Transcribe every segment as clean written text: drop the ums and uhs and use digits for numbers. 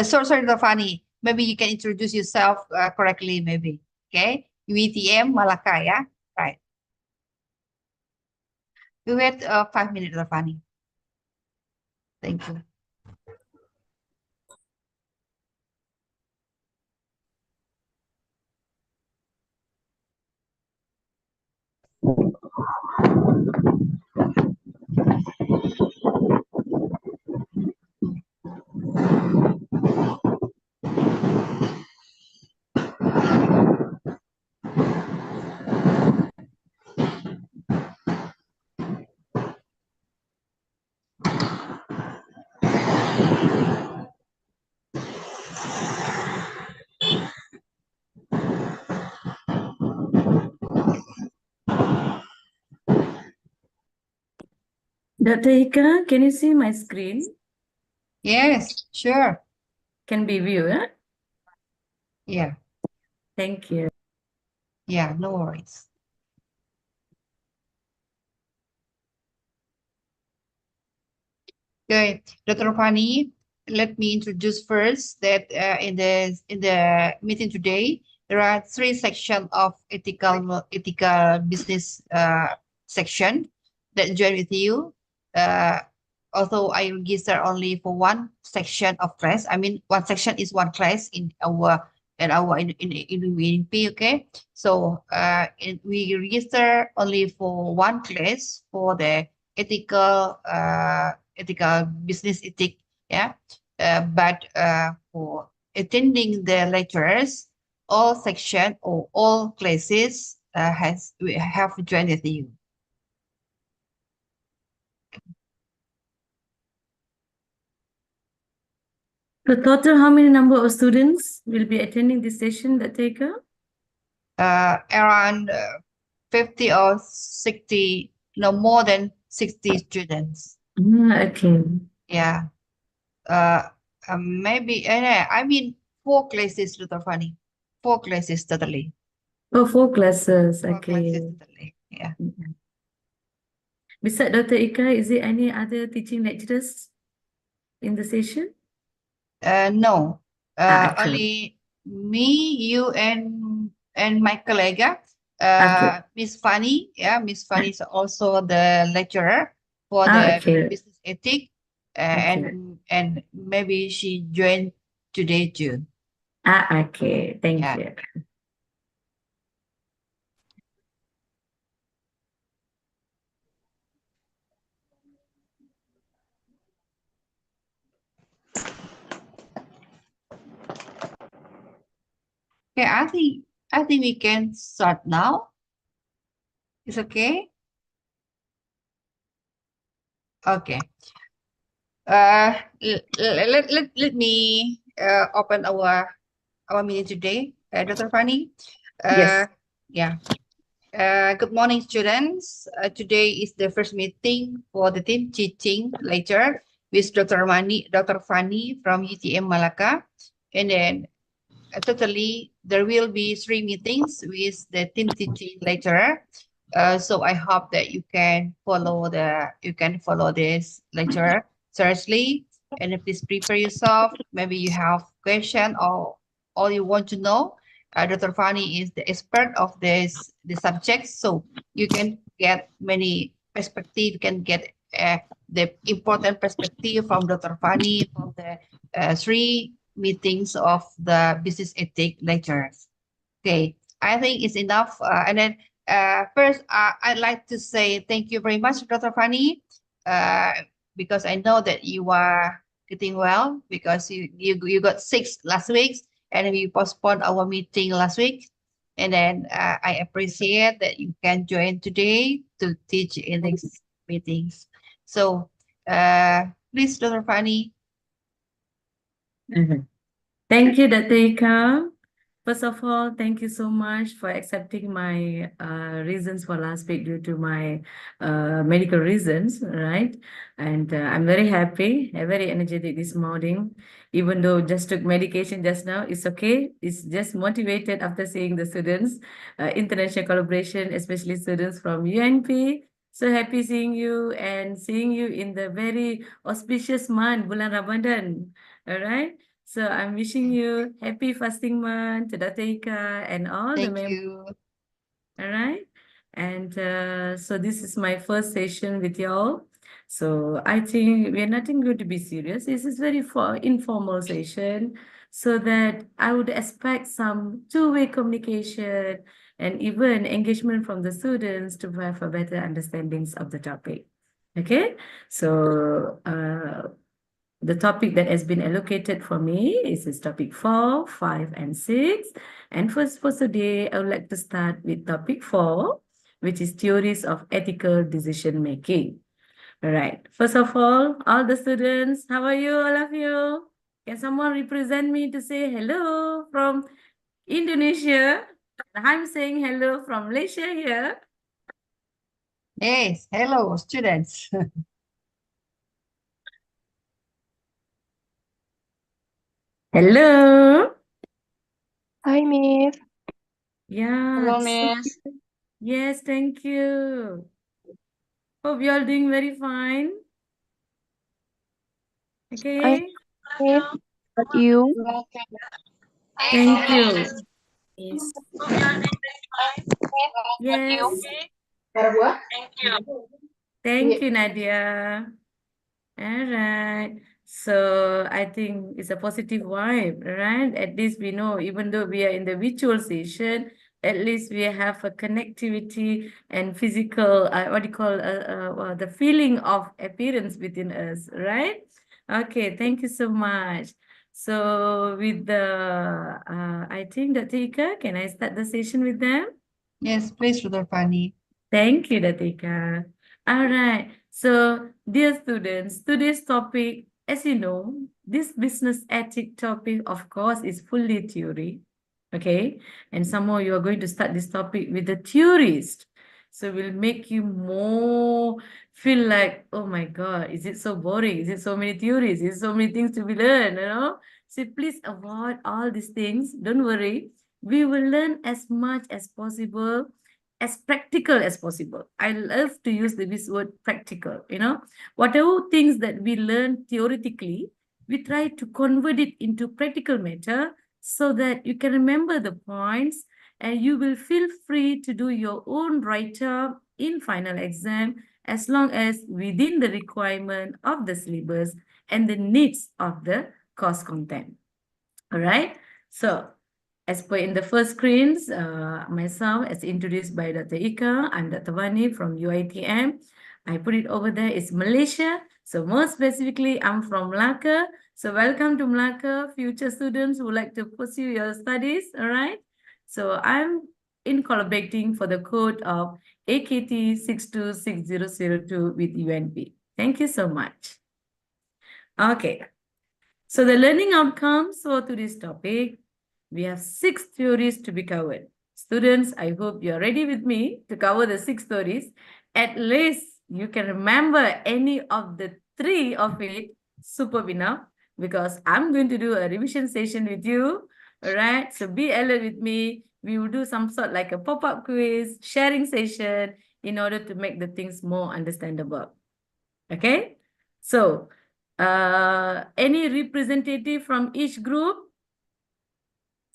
sorry, Dr. Fani. Maybe you can introduce yourself correctly, maybe. Okay. UETM Malacca, yeah? Right. We wait 5 minutes, Dr. Fani. Thank you. Dr. Ika, can you see my screen? Yes, sure. Can be viewed, huh? Yeah. Thank you. Yeah, no worries. Okay, Dr. Fani, let me introduce first that in the meeting today, there are three sections of ethical business section that join with you. Uh, Although I register only for one section of class, I mean one section is one class in our in WNP, okay? So we register only for one class for the ethical business ethic, yeah. But for attending the lectures, all section or all classes we have joined with you. The total, how many number of students will be attending this session, Dr. Ika? Around 50 or 60, no more than 60 students. Okay. Yeah. Maybe, I mean, 4 classes, Dr. Fani. 4 classes totally. Oh, 4 classes. 4 classes Okay. totally. Yeah. Besides Dr. Ika, is there any other teaching lecturers in the session? No. Okay. Only me, you, and my colleague, Okay. Miss Fanny. Yeah, Miss Fanny is also the lecturer for the Okay. business ethic, Okay. and maybe she joined today too. Okay. Thank Yeah. you. Okay, I think we can start now. It's okay. Okay. Let me open our meeting today, Dr. Fanny. Yes. Yeah. Good morning, students. Today is the first meeting for the team teaching later with Dr. Fanny from UTM Malacca. And then totally there will be 3 meetings with the team teaching later. So I hope that you can follow this lecture seriously, and please prepare yourself. Maybe you have question or all you want to know. Dr. Fani is the expert of the subject, so you can get many perspective. You can get the important perspective from Dr. Fani from the 3 meetings of the business ethic lectures. Okay, I think it's enough. And then first, I'd like to say thank you very much, Dr. Fani, because I know that you are getting well because you got sick last week and we postponed our meeting last week. And then I appreciate that you can join today to teach in these meetings. So please, Dr. Fani. Thank you, Dr. Ika. First of all, thank you so much for accepting my reasons for last week due to my medical reasons, right? And I'm very happy, very energetic this morning. Even though just took medication just now, it's okay. It's just motivated after seeing the students, international collaboration, especially students from UNP, So happy seeing you and seeing you in the very auspicious month, bulan Ramadan. All right. So I'm wishing you happy fasting month to Dr. Ika and all the Thank members. you. All right. And so this is my first session with y'all. So I think we're nothing going to be serious. This is very informal session so that I would expect some two-way communication and even engagement from the students to have a better understandings of the topic. Okay, so the topic that has been allocated for me is topic 4, 5, and 6. And first for today, I would like to start with topic 4, which is theories of ethical decision making. All right. First of all the students, how are you, all of you? Can someone represent me to say hello from Indonesia? I'm saying hello from Malaysia here. Yes, hello, students. Hello. Hi, Miss. Yeah. Hello, Miss. Yes, thank you. Hope you all doing very fine. I'm Okay. Miss. But you? Thank you. Yes. Yes. Thank you, Nadia. All right. So I think it's a positive vibe, right? At least we know, even though we are in the virtual session, at least we have a connectivity and physical, what do you call, the feeling of appearance within us, right? Okay, thank you so much. So with the, I think that Tika, can I start the session with them? Yes, please, Dr. Fani. Thank you, Datika. All right. So, dear students, today's topic, as you know, this business ethic topic, of course, is fully theory. Okay. And somehow you are going to start this topic with the theorist. So, will make you more feel like, oh my God, is it so boring? Is it so many theories? Is it so many things to be learned? You know? So, please avoid all these things. Don't worry. We will learn as much as possible, as practical as possible. I love to use this word practical, whatever things that we learn theoretically, we try to convert it into practical matter so that you can remember the points and you will feel free to do your own write-up in final exam as long as within the requirement of the syllabus and the needs of the course content. All right. So as per in the first screens, myself as introduced by Dr. Ika, I'm Dr. Vani from UITM. I put it over there, it's Malaysia. So more specifically, I'm from Melaka. So welcome to Melaka, future students who would like to pursue your studies, all right? So I'm in collaborating for the code of AKT 626002 with UNP. Thank you so much. Okay, so the learning outcomes for today's topic, we have 6 theories to be covered. Students, I hope you're ready with me to cover the 6 theories. At least you can remember any of the 3 of it, superb enough, because I'm going to do a revision session with you. All right, so be alert with me. We will do some sort like a pop-up quiz, sharing session in order to make the things more understandable. Okay, so any representative from each group?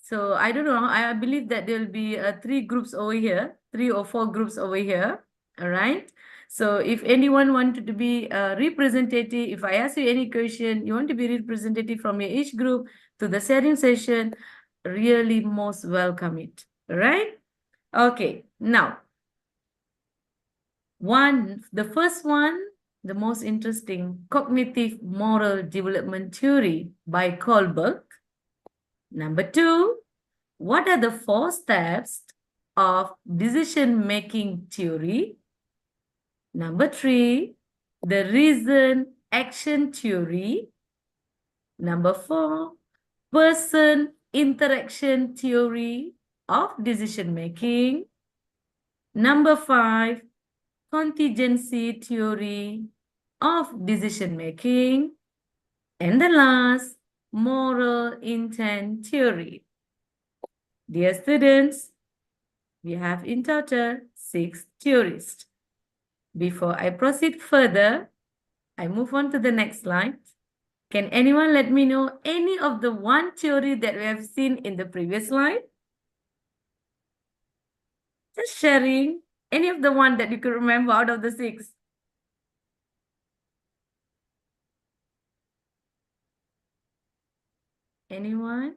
So I don't know. I believe that there will be 3 groups over here, 3 or 4 groups over here. All right. So if anyone wanted to be a representative, if I ask you any question, you want to be representative from your each group to the sharing session, really most welcome it. All right. Okay. Now, the first one, the most interesting, cognitive moral development theory by Kohlberg. Number 2, what are the 4 steps of decision-making theory? Number 3, the reason-action theory. Number 4, person interaction theory of decision-making. Number 5, contingency theory of decision-making. And the last, moral intent theory. Dear students, we have in total 6 theories. Before I proceed further, I move on to the next slide. Can anyone let me know any of the one theory that we have seen in the previous slide? Just sharing any of the one that you could remember out of the 6. Anyone?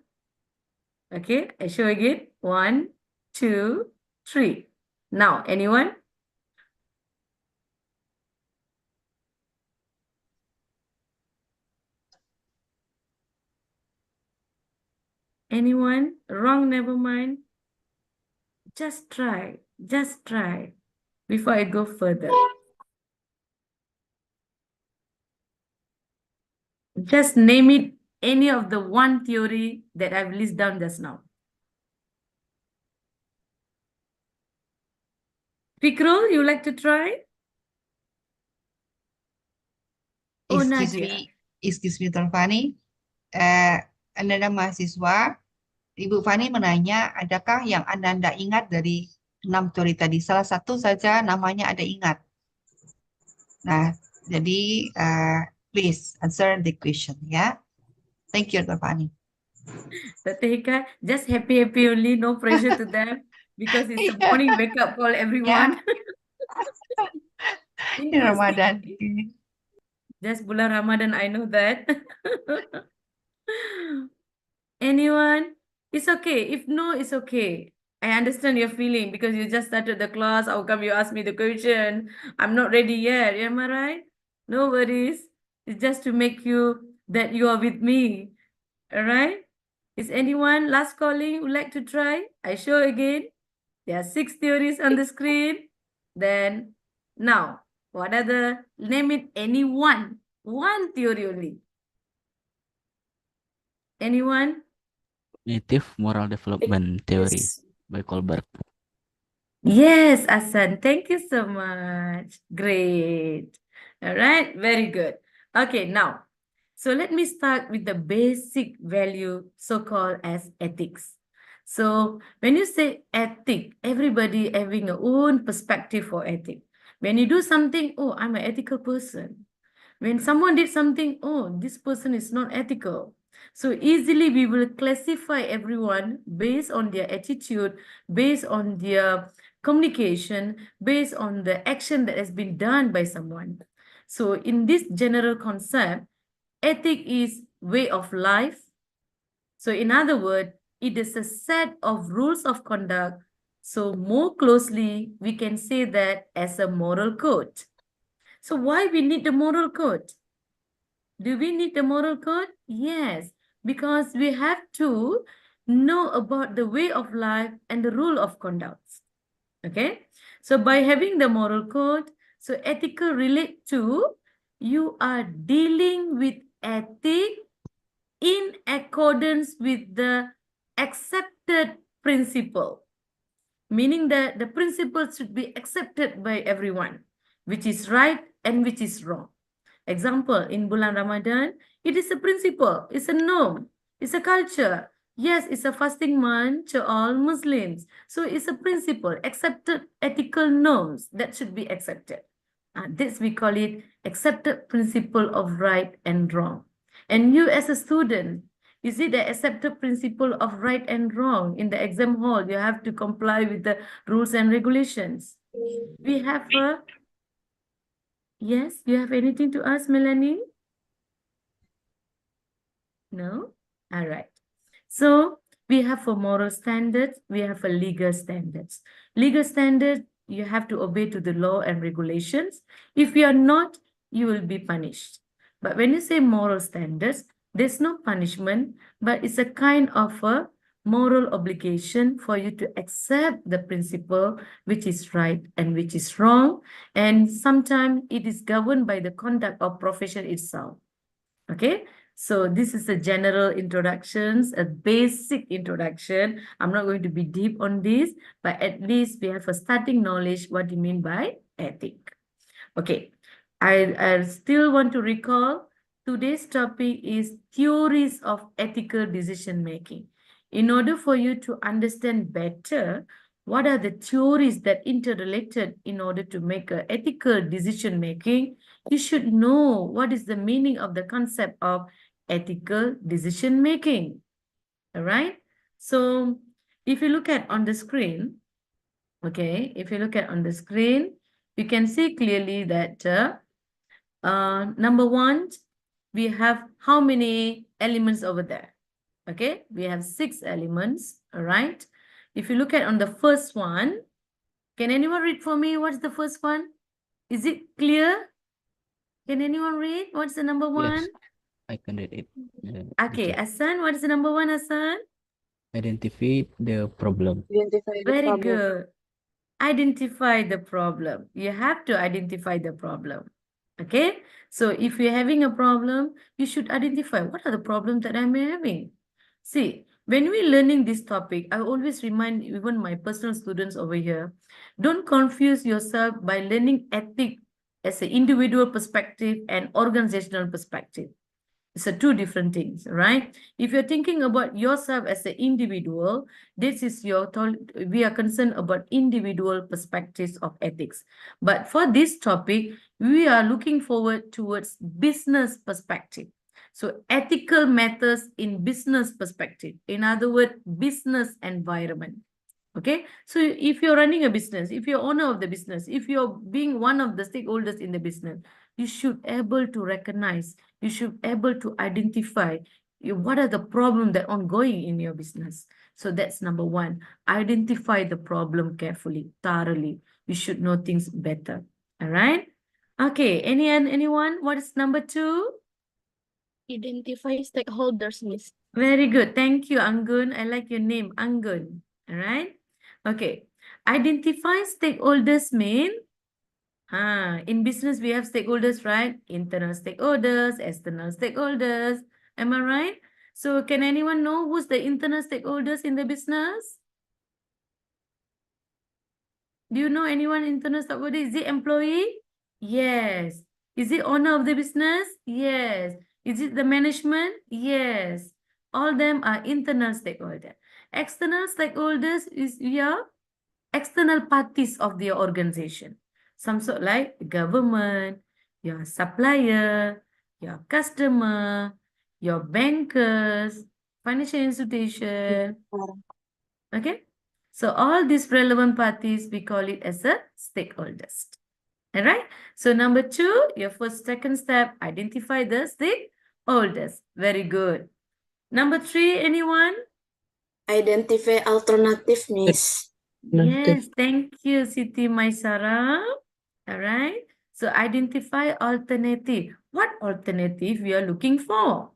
Okay, I show again. 1, 2, 3. Now, anyone? Anyone? Wrong, never mind. Just try. Just try. Before I go further. Just name it any of the one theory that I've listed down just now. Fikrul, you like to try? Oh, Excuse Nadia. me, Dr. Fani. Anda mahasiswa, Ibu Fani menanya, adakah yang Anda ingat dari 6 teori tadi? Salah satu saja namanya ada ingat. Nah, jadi please answer the question ya. Thank you, Dr. Fani. Tatika, just happy only, no pressure to them because it's a morning wake up call, everyone. Ini Ramadan. Just bulan Ramadan, I know that. Anyone? It's okay. If no, it's okay. I understand your feeling because you just started the class. How come you ask me the question? I'm not ready yet. Am I right? No worries. It's just to make you that you are with me. All right? Is anyone last calling would like to try? I show again. There are 6 theories on the screen. Then now, what are the, name it any one theory only. Anyone? Cognitive moral development theory by Kohlberg. Yes, Asan, thank you so much. Great. All right, very good. Okay, now, so let me start with the basic value so-called as ethics. So when you say ethic, everybody having a own perspective for ethic. When you do something, oh, I'm an ethical person. When someone did something, oh, this person is not ethical. So easily we will classify everyone based on their attitude, based on their communication, based on the action that has been done by someone. So in this general concept, ethic is way of life. So in other words, it is a set of rules of conduct. So more closely, we can say that as a moral code. So why we need the moral code? Do we need the moral code? Yes, because we have to know about the way of life and the rule of conduct. Okay, so by having the moral code, so ethical relate to you are dealing with ethic in accordance with the accepted principle, meaning that the principle should be accepted by everyone, which is right and which is wrong. Example, in bulan Ramadan, it is a principle, it's a norm, it's a culture. Yes, it's a fasting month to all Muslims. So it's a principle, accepted ethical norms that should be accepted. This we call it accepted principle of right and wrong. And you as a student, is it the accepted principle of right and wrong? In the exam hall, you have to comply with the rules and regulations. We have a... Yes, you have anything to ask, Melanie? No? All right. So we have a moral standards, we have a legal standards. Legal standard, you have to obey to the law and regulations. If you are not, you will be punished. But when you say moral standards, there's no punishment, but it's a kind of a moral obligation for you to accept the principle which is right and which is wrong. And sometimes it is governed by the conduct of profession itself. Okay, so this is a general introductions, a basic introduction. I'm not going to be deep on this, but at least we have a starting knowledge what you mean by ethic. Okay, I still want to recall today's topic is theories of ethical decision making. In order for you to understand better What are the theories that interrelated in order to make an ethical decision making? You should know what is the meaning of the concept of ethical decision making. All right. So if you look at on the screen, okay, if you look at on the screen, you can see clearly that number one, we have how many elements over there? Okay, we have 6 elements. All right. If you look at on the first one, can anyone read for me? What's the first one? Is it clear? Can anyone read? What's the number one? Yes, I can read it. Okay, teacher. Hassan, what is the number one, Hassan? Identify the problem. Identify the Very problem. good. Identify the problem. You have to identify the problem. Okay, so if you're having a problem, you should identify what are the problems that I'm having. See, when we're learning this topic, I always remind even my personal students over here, don't confuse yourself by learning ethic as an individual perspective and organizational perspective. It's a two different things, right? If you're thinking about yourself as an individual, this is we are concerned about individual perspectives of ethics. But for this topic, we are looking forward towards business perspective. So ethical matters in business perspective. In other words, business environment. Okay, so if you're running a business, if you're owner of the business, if you're being one of the stakeholders in the business, you should able to recognize, you should able to identify what are the problems that ongoing in your business. So that's number one. Identify the problem carefully, thoroughly. You should know things better. All right. Okay. Anyone? What is number two? Identify stakeholders, Miss. Very good. Thank you, Anggun. I like your name, Anggun. All right. Okay. Identify stakeholders mean, in business, we have stakeholders, right? Internal stakeholders, external stakeholders. Am I right? So can anyone know who's the internal stakeholders in the business? Do you know anyone internal stakeholder? Is it employee? Yes. Is it owner of the business? Yes. Is it the management? Yes. All them are internal stakeholders. External stakeholders is your external parties of the organization. Some sort like government, your supplier, your customer, your bankers, financial institution. Okay. So all these relevant parties, we call it as a stakeholders. All right. So number two, your second step, identify the stakeholders. Very good. Number three, anyone? Identify alternative, Miss. Yes, thank you, Siti Maisara. All right. So identify alternative. What alternative we are looking for?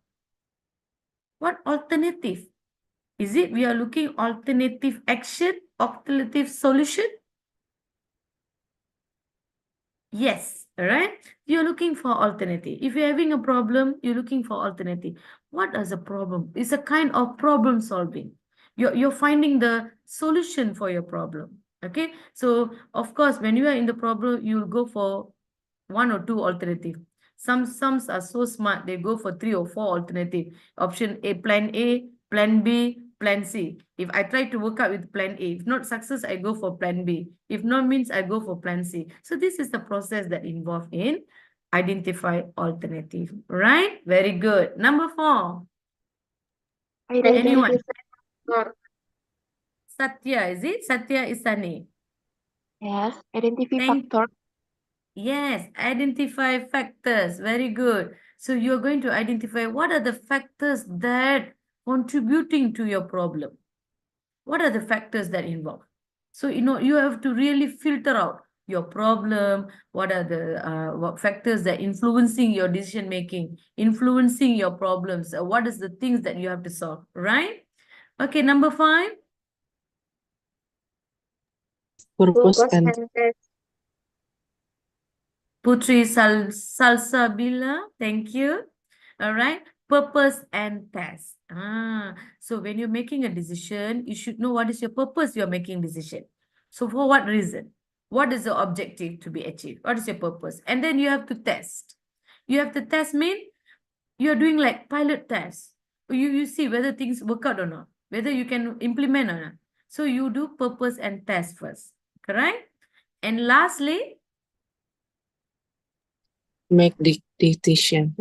What alternative? Is it we are looking alternative action, alternative solution? Yes, all right. You're looking for alternative. If you're having a problem, you're looking for alternative. What is a problem? It's a kind of problem solving. You're finding the solution for your problem. Okay. So of course, when you are in the problem, you'll go for one or two alternative. Some are so smart, they go for 3 or 4 alternative. Option A, plan B, plan C. If I try to work out with plan A, if not success, I go for plan B. If not means I go for plan C. So this is the process that involved in identify alternative, right? Very good. Number 4. Anyone? Satya, is it? Satya Isani. Yes, identify Thank factor. Yes, identify factors. Very good. So you're going to identify what are the factors that contributing to your problem. What are the factors that involve? So, you have to really filter out your problem. What are the what factors that influencing your decision making, influencing your problems? What is the things that you have to solve, right? Okay, number 5. Purpose and Putri Salsabila, thank you. All right, purpose and task. So when you're making a decision, you should know what is your purpose you're making decision. So for what reason? What is the objective to be achieved? What is your purpose? And then you have to test. You have to test mean you're doing like pilot tests. You see whether things work out or not, whether you can implement or not. So you do purpose and test first, correct? And lastly, Make the decision.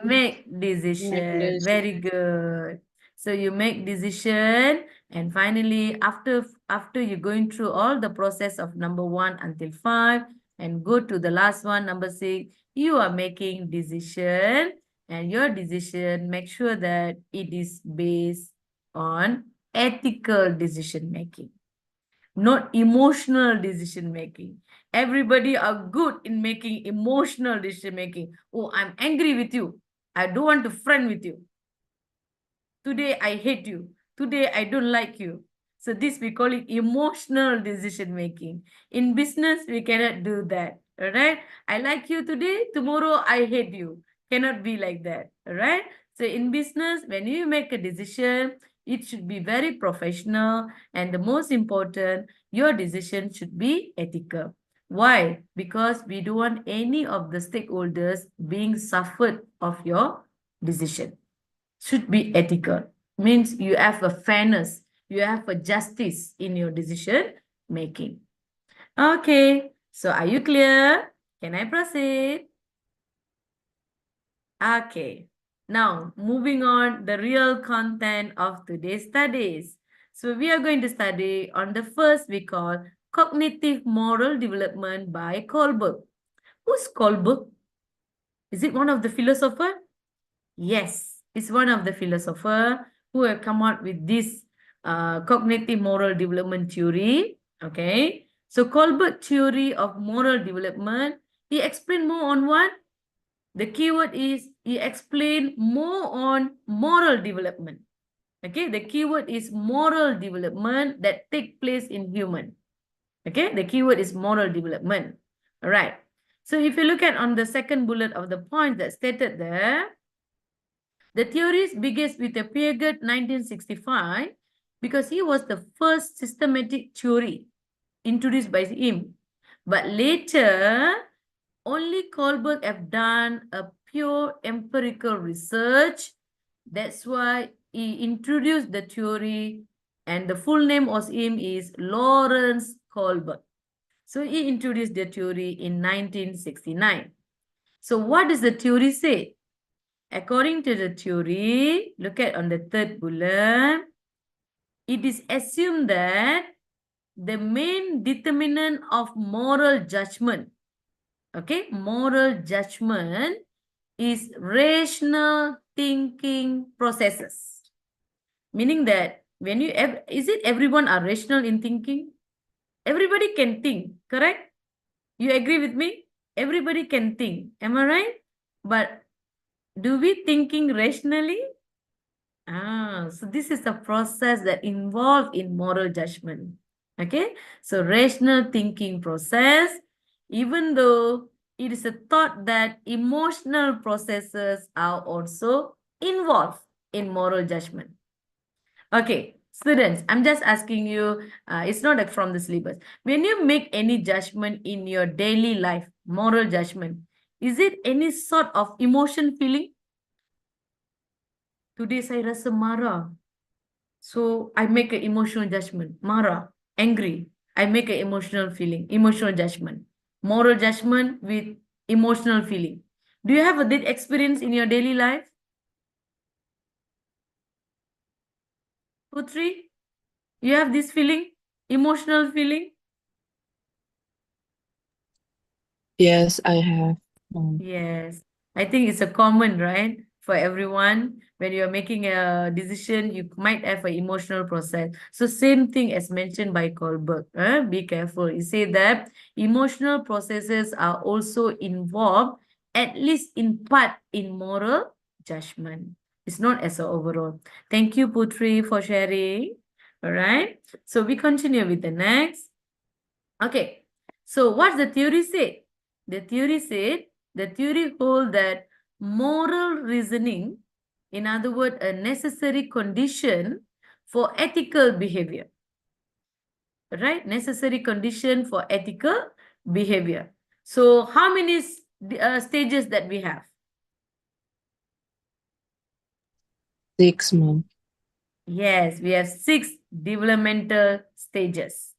make decision. Very good. So you make decision, and finally, after you're going through all the process of number 1 until 5, and go to the last one, number 6, you are making decision, and your decision, make sure that it is based on ethical decision making, not emotional decision making. Everybody are good in making emotional decision making. Oh, I'm angry with you. I don't want to friend with you. Today I hate you. Today I don't like you. So this we call it emotional decision making. In business, we cannot do that. All right. I like you today. Tomorrow I hate you. Cannot be like that. All right. So in business, when you make a decision, it should be very professional. And the most important, your decision should be ethical. Why? Because we don't want any of the stakeholders being suffered of your decision. Should be ethical. Means you have a fairness, you have a justice in your decision making. Okay, so are you clear? Can I proceed? Okay, now moving on the real content of today's studies. So we are going to study on the first we call cognitive moral development by Kohlberg. Who's Kohlberg? Is it one of the philosophers? Yes, it's one of the philosophers who have come out with this cognitive moral development theory. Okay, so Kohlberg theory of moral development, he explained more on what? The keyword is he explained more on moral development. Okay, the keyword is moral development that take place in human. Okay, the keyword is moral development. All right. So if you look at on the second bullet of the point that stated there, the theories begins with a period 1965 because he was the first systematic theory introduced by him. But later, only Kohlberg have done a pure empirical research. That's why he introduced the theory, and the full name of him is Lawrence Kohlberg. So he introduced the theory in 1969. So what does the theory say? According to the theory, look at on the third bullet, it is assumed that the main determinant of moral judgment, okay, moral judgment is rational thinking processes. Meaning that when you, is it everyone are rational in thinking? Everybody can think, correct? You agree with me? Everybody can think, am I right? But do we thinking rationally? So this is a process that involved in moral judgment. Okay, so rational thinking process, even though it is a thought that emotional processes are also involved in moral judgment. Okay, students, I'm just asking you, it's not like from the syllabus. When you make any judgment in your daily life, moral judgment, is it any sort of emotion feeling? Today saya rasa marah. So I make an emotional judgment. Marah, angry. I make an emotional feeling, emotional judgment. Moral judgment with emotional feeling. Do you have a that experience in your daily life? Putri, you have this feeling? Emotional feeling? Yes, I have. Yes. I think it's a common, right? For everyone, when you're making a decision, you might have an emotional process. So same thing as mentioned by Kohlberg. Be careful. He said that emotional processes are also involved, at least in part, in moral judgment. It's not as a overall. Thank you, Putri, for sharing. All right. So we continue with the next. Okay. So what's the theory say? The theory hold that moral reasoning, in other words, a necessary condition for ethical behavior. Right? Necessary condition for ethical behavior. So how many stages that we have? 6 months. Yes, we have 6 developmental stages.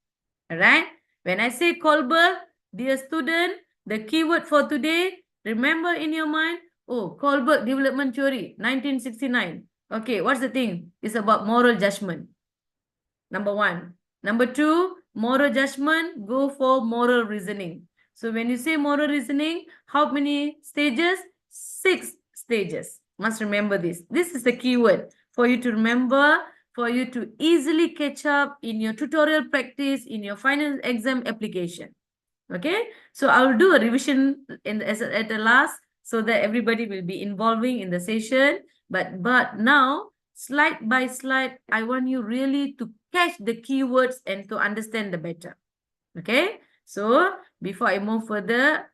All right. When I say Kohlberg, dear student, the keyword for today, remember in your mind, oh, Kohlberg Development Theory, 1969. Okay, what's the thing? It's about moral judgment. Number 1. Number 2, moral judgment, go for moral reasoning. So when you say moral reasoning, how many stages? 6 stages. Must remember this. This is the keyword for you to remember, for you to easily catch up in your tutorial practice, in your final exam application. Okay, so I'll do a revision at the last so that everybody will be involving in the session. But now, slide by slide, I want you really to catch the keywords and to understand the better. Okay, so before I move further,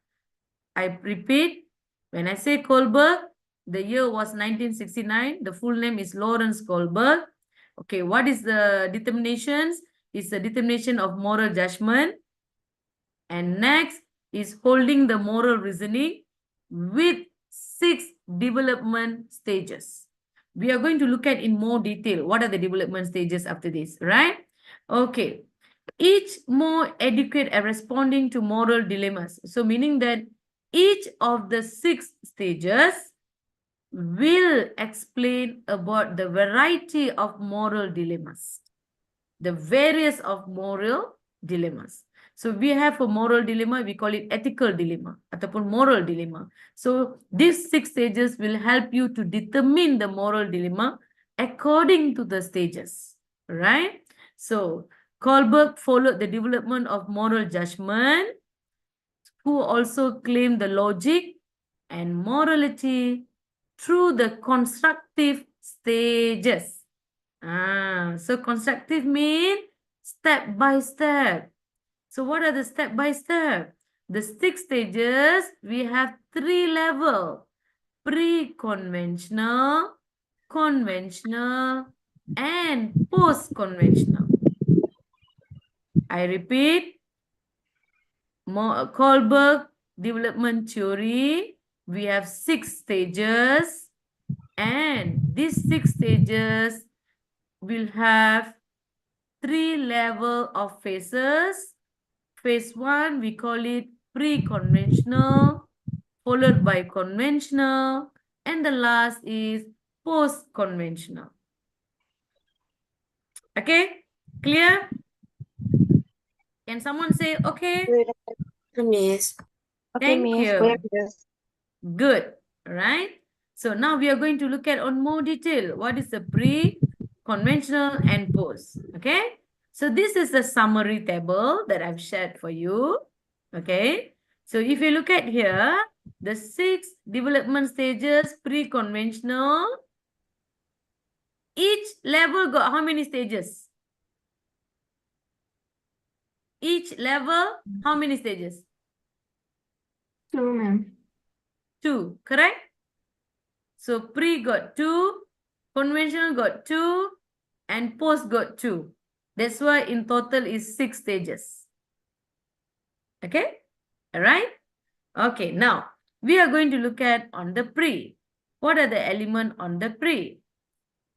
I repeat, when I say Kohlberg, the year was 1969. The full name is Lawrence Kohlberg. Okay, what is the determinations? It's the determination of moral judgment. And next is holding the moral reasoning with 6 development stages. We are going to look at in more detail what are the development stages after this, right? Okay. Each more adequate at responding to moral dilemmas. So meaning that each of the 6 stages will explain about the variety of moral dilemmas. The various of moral dilemmas. So we have a moral dilemma, we call it ethical dilemma ataupun moral dilemma. So these 6 stages will help you to determine the moral dilemma according to the stages, right? So Kohlberg followed the development of moral judgment, who also claimed the logic and morality through the constructive stages. So constructive means step by step. So what are the step by step? The 6 stages, we have 3 levels: pre-conventional, conventional, and post-conventional. I repeat, Kohlberg development theory, we have 6 stages, and these 6 stages will have 3 levels of phases. Phase 1, we call it pre-conventional, followed by conventional, and the last is post-conventional. Okay, clear? Can someone say, okay? Miss. Thank you. Good, right? So now we are going to look at on more detail. What is the pre, conventional, and post? Okay. So this is the summary table that I've shared for you. Okay. So if you look at here, the 6 development stages, pre-conventional, each level got how many stages? Each level, how many stages? 2, ma'am. 2, correct? So pre got 2, conventional got 2, and post got 2. That's why in total is 6 stages. Okay? All right? Okay, now we are going to look at on the pre. What are the elements on the pre?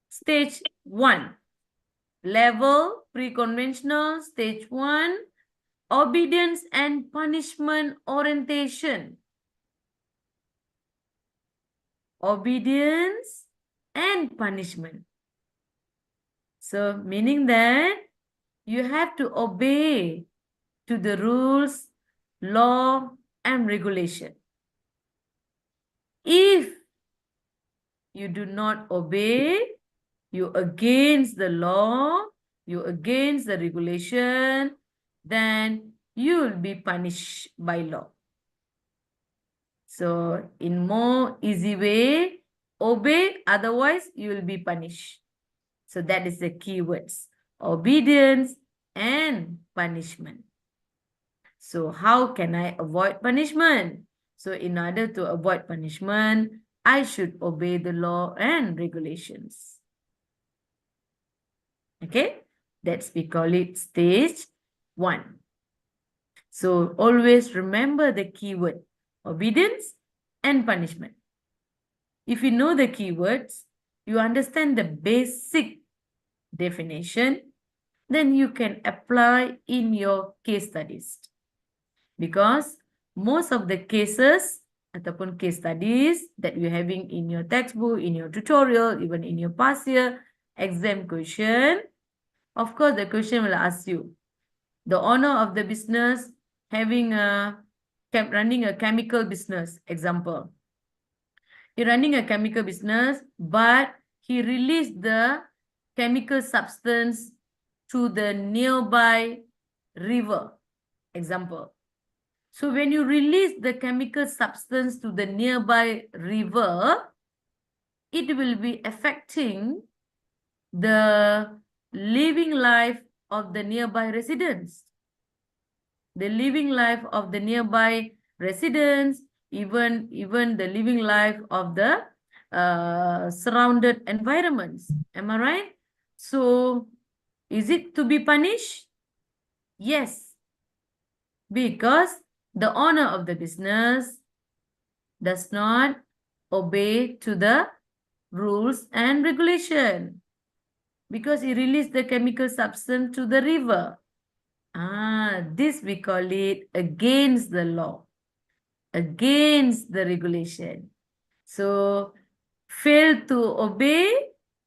Stage 1. Level, pre-conventional, stage 1. Obedience and punishment orientation. Obedience and punishment. So meaning that you have to obey to the rules, law, and regulation. If you do not obey, you against the law, you against the regulation, then you will be punished by law. So in more easy way, obey, otherwise you will be punished. So that is the keywords: obedience and punishment. So how can I avoid punishment? So in order to avoid punishment, I should obey the law and regulations. Okay, that's we call it stage 1. So always remember the keyword: obedience and punishment. If you know the keywords, you understand the basic definition, then you can apply in your case studies. Because most of the cases ataupun case studies that you're having in your textbook, in your tutorial, even in your past year exam question, of course, the question will ask you, the owner of the business running a chemical business, example. You're running a chemical business, but he released the chemical substance to the nearby river, example. So when you release the chemical substance to the nearby river, it will be affecting the living life of the nearby residents. The living life of the nearby residents, even the living life of the surrounded environments. Am I right? So is it to be punished? Yes, because the owner of the business does not obey to the rules and regulation because he released the chemical substance to the river. This we call it against the law, against the regulation. So fail to obey,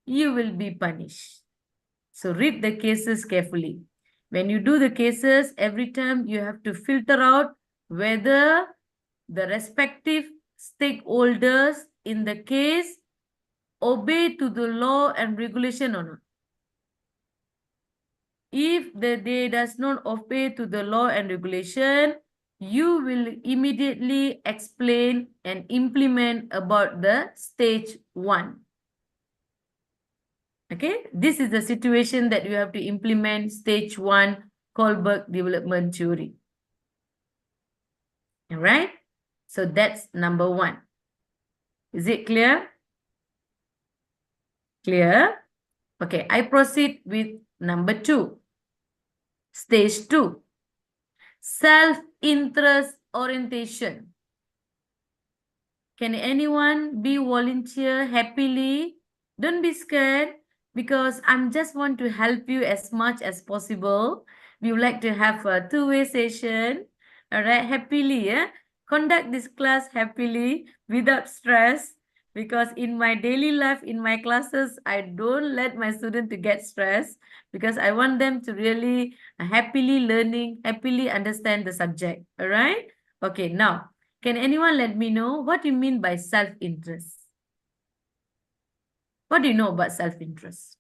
you will be punished. So read the cases carefully. When you do the cases, every time you have to filter out whether the respective stakeholders in the case obey to the law and regulation or not. If they does not obey to the law and regulation, you will immediately explain and implement about the stage 1. Okay, this is the situation that you have to implement stage 1 Kohlberg development theory. All right, so that's number 1. Is it clear? Clear? Okay, I proceed with number 2. Stage 2. Self-interest orientation. Can anyone be volunteer happily? Don't be scared because I'm just want to help you as much as possible. We would like to have a two-way session. All right, happily, yeah? Conduct this class happily without stress because in my daily life, in my classes, I don't let my student to get stressed because I want them to really happily learning, happily understand the subject. All right? Okay, now, can anyone let me know what you mean by self-interest? What do you know about self-interest?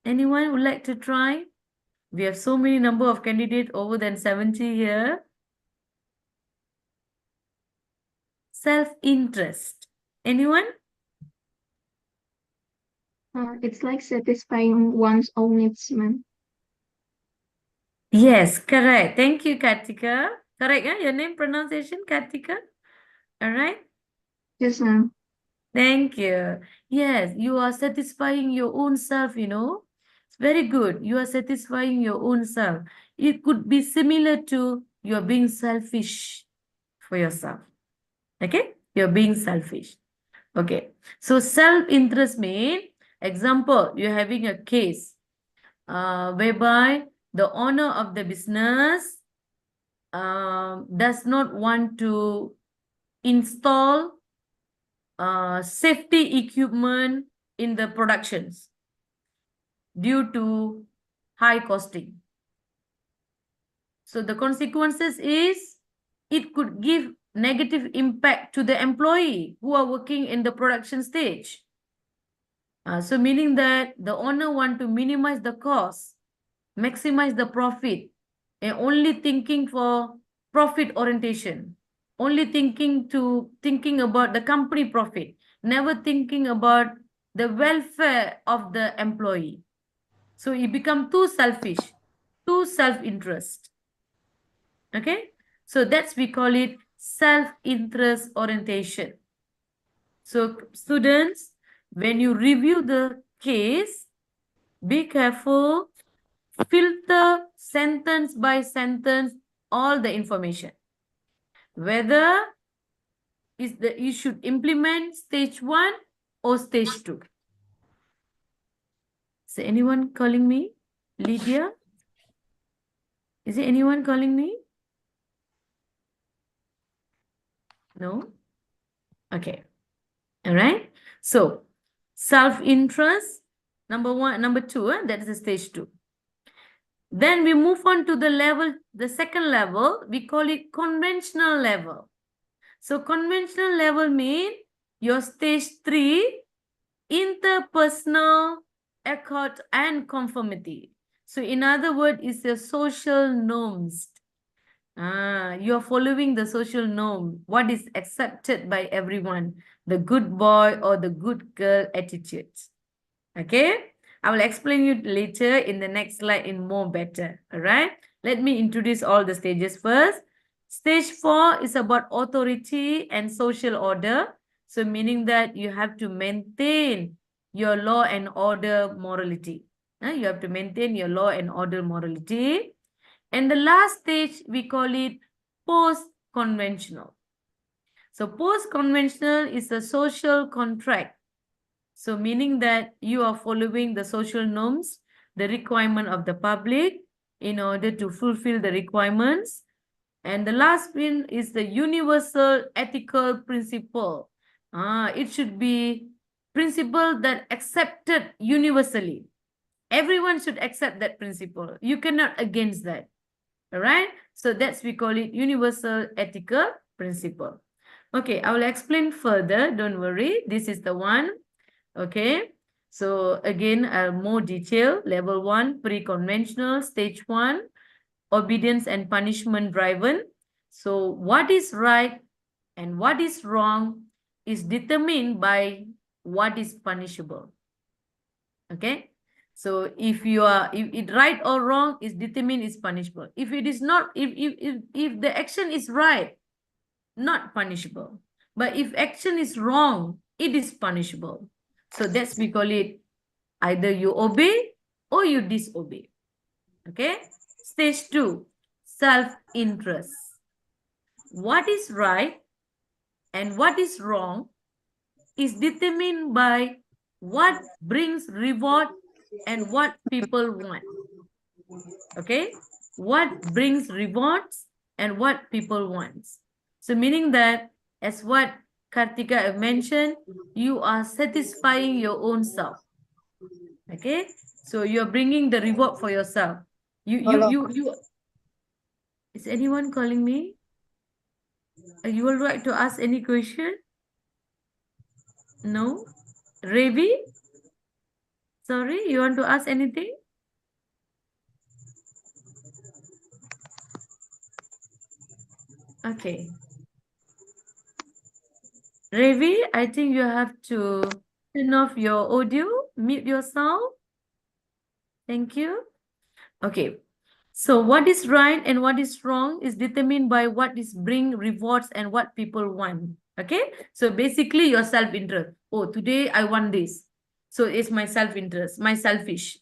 Anyone would like to try? We have so many number of candidates, over than 70 here. Self-interest. Anyone? It's like satisfying one's own needs, ma'am. Yes, correct. Thank you, Kartika. Correct, yeah? Your name pronunciation, Kartika? All right. Yes, ma'am. Thank you. Yes, you are satisfying your own self, you know. It's very good. You are satisfying your own self. It could be similar to you're being selfish for yourself. Okay? You're being selfish. Okay. So self-interest means, example, you're having a case whereby the owner of the business does not want to install safety equipment in the productions due to high costing. So the consequences is it could give negative impact to the employee who are working in the production stage. So meaning that the owner want to minimize the cost, maximize the profit, and only thinking for profit orientation, only thinking about the company profit, never thinking about the welfare of the employee. So he become too selfish, too self-interest. Okay, so that's we call it self-interest orientation. So students, when you review the case, be careful, filter sentence by sentence all the information. Whether is that you should implement stage 1 or stage 2. Is there anyone calling me? Lydia? Is there anyone calling me? No? Okay. All right. So, self-interest, number 1, number 2, that is the stage 2. Then we move on to the second level, we call it conventional level. So, conventional level means your stage 3, interpersonal, accord, and conformity. So, in other words, it's your social norms. You are following the social norm, what is accepted by everyone, the good boy or the good girl attitude. Okay, I will explain you later in the next slide in more better. All right, let me introduce all the stages first. Stage 4 is about authority and social order. So meaning that you have to maintain your law and order morality. You have to maintain your law and order morality. And the last stage, we call it post-conventional. So post-conventional is a social contract. So meaning that you are following the social norms, the requirement of the public in order to fulfill the requirements. And the last one is the universal ethical principle. It should be principle that accepted universally. Everyone should accept that principle. You cannot against that. All right, so that's we call it universal ethical principle. Okay, I will explain further. Don't worry, this is the one. Okay, so again, more detail. Level 1, pre-conventional. Stage 1, obedience and punishment driven. So what is right and what is wrong is determined by what is punishable. Okay. So if it right or wrong is determined is punishable. If it is not, if the action is right, not punishable. But if action is wrong, it is punishable. So that's we call it either you obey or you disobey. Okay. Stage 2, self-interest. What is right and what is wrong is determined by what brings reward and what people want. Okay, what brings rewards and what people want. So meaning that, as what Kartika mentioned, you are satisfying your own self. Okay, so you're bringing the reward for yourself. You. Is anyone calling me? You would like to ask any question? No? Ravi? Sorry, you want to ask anything? Okay. Ravi, I think you have to turn off your audio, mute your sound. Thank you. Okay. So what is right and what is wrong is determined by what is bring rewards and what people want. Okay. So basically your self-interest. Oh, today I want this. So it's my self-interest, my selfish.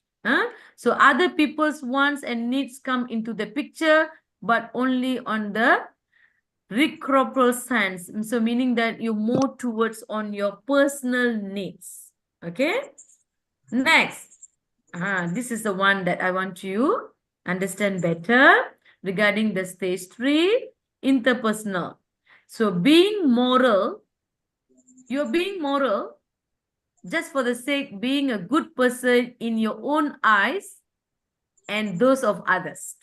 So other people's wants and needs come into the picture, but only on the reciprocal sense. So meaning that you move towards on your personal needs. Okay. Next. This is the one that I want you understand better regarding the stage 3, interpersonal. So being moral, you're being moral just for the sake being a good person in your own eyes and those of others.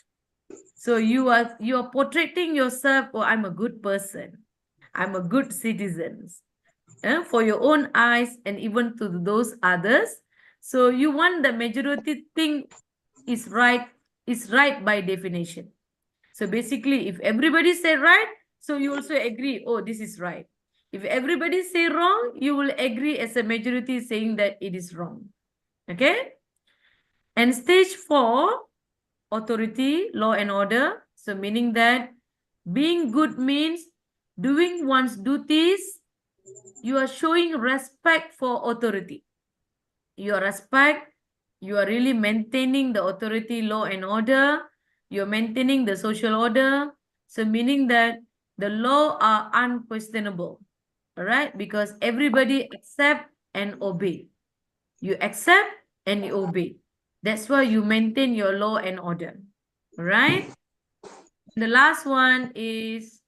So you are portraying yourself, oh, I'm a good person. I'm a good citizen. For your own eyes and even to those others. So you want the majority thing is right by definition. So basically, if everybody say right, so you also agree, oh, this is right. If everybody say wrong, you will agree as a majority saying that it is wrong. Okay? And stage 4, authority, law and order. So meaning that being good means doing one's duties. You are showing respect for authority. Your respect, you are really maintaining the authority, law and order. You're maintaining the social order. So meaning that the law are unquestionable. All right, because everybody accept and obey. You accept and you obey. That's why you maintain your law and order. All right. The last one is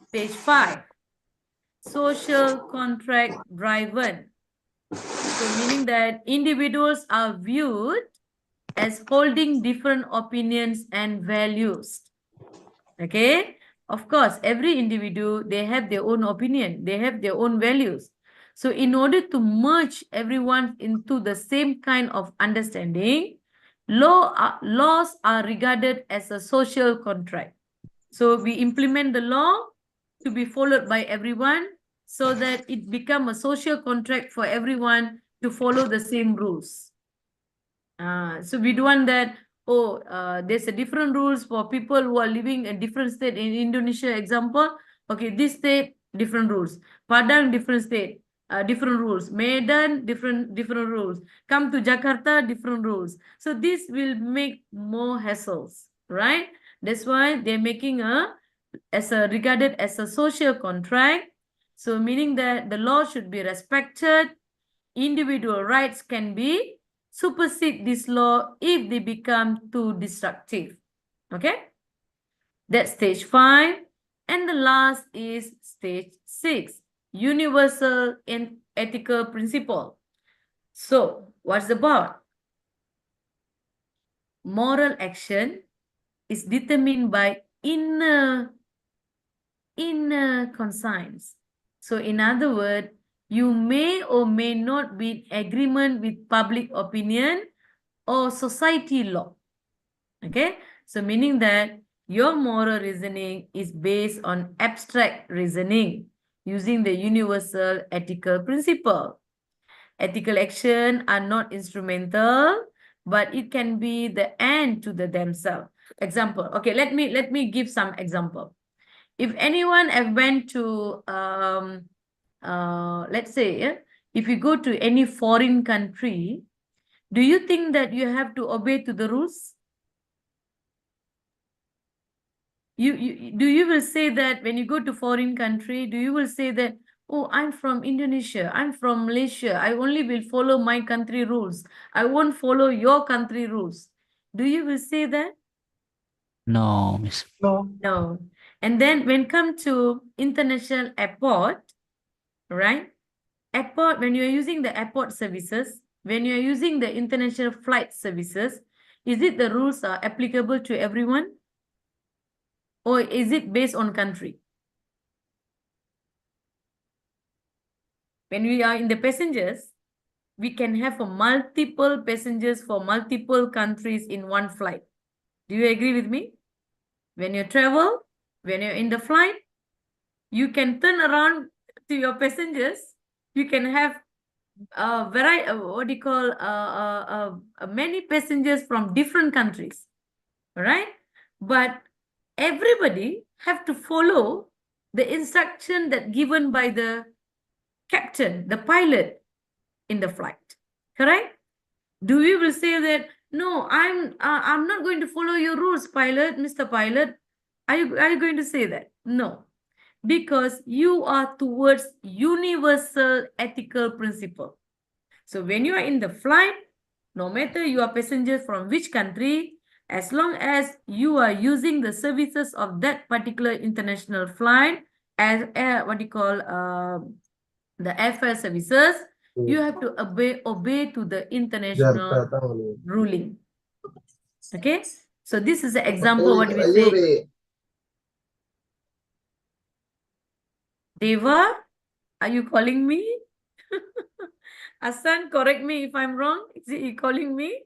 stage 5. Social contract driven. So meaning that individuals are viewed as holding different opinions and values. Okay. Of course, every individual, they have their own opinion. They have their own values. So in order to merge everyone into the same kind of understanding, laws are regarded as a social contract. So we implement the law to be followed by everyone so that it become a social contract for everyone to follow the same rules. So we don't want that, there's a different rules for people who are living in different state in Indonesia, example. Okay, this state, different rules. Padang, different state, different rules. Medan, different rules. Come to Jakarta, different rules. So this will make more hassles, right? That's why they're making regarded as a social contract. So meaning that the law should be respected. Individual rights can be supersede this law if they become too destructive. Okay? That's stage 5. And the last is stage 6, universal and ethical principle. So, what's about? Moral action is determined by inner conscience. So, in other words, you may or may not be in agreement with public opinion or society law. Okay, so meaning that your moral reasoning is based on abstract reasoning using the universal ethical principle. Ethical action are not instrumental, but it can be the end to the themselves. Example, okay, let me give some example. If anyone have went to let's say, if you go to any foreign country, do you think that you have to obey to the rules? You will say that when you go to foreign country, do you will say that, oh, I'm from Indonesia, I'm from Malaysia, I only will follow my country rules, I won't follow your country rules? Do you will say that? No, Miss. No. And then when come to international airport, right? Airport, when you're using the airport services, when you're using the international flight services, is it the rules are applicable to everyone? Or is it based on country? When we are in the passengers, we can have multiple passengers for multiple countries in one flight. Do you agree with me? When you travel, when you're in the flight, you can turn around to your passengers. You can have many passengers from different countries, all right? But everybody have to follow the instruction that given by the captain, the pilot in the flight, correct? Do we will say that, no, I'm not going to follow your rules, pilot, Mr. Pilot? Are you going to say that? No, because you are towards universal ethical principle. So when you are in the flight, no matter you are passengers from which country, as long as you are using the services of that particular international flight as the airfare services, you have to obey to the international ruling. Okay, so this is an example what we say. Deva, are you calling me? Hassan, correct me if I'm wrong. Is he calling me?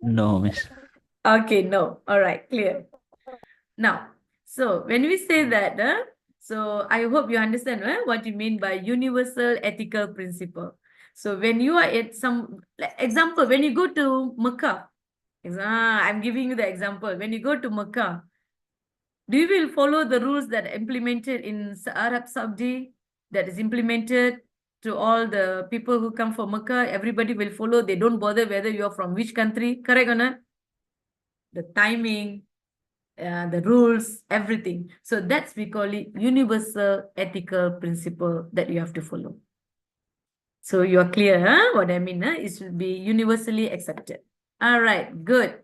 No, Miss. Okay, no. All right, clear. Now, so when we say that, so I hope you understand what you mean by universal ethical principle. So when you are at some example, when you go to Mecca, I'm giving you the example. When you go to Mecca, do you will follow the rules that are implemented in Arab Saudi, that is implemented to all the people who come from Mecca? Everybody will follow. They don't bother whether you're from which country, correct or not? The timing, the rules, everything. So that's we call it universal ethical principle that you have to follow. So you're clear, huh? What I mean, huh? It should be universally accepted. All right, good.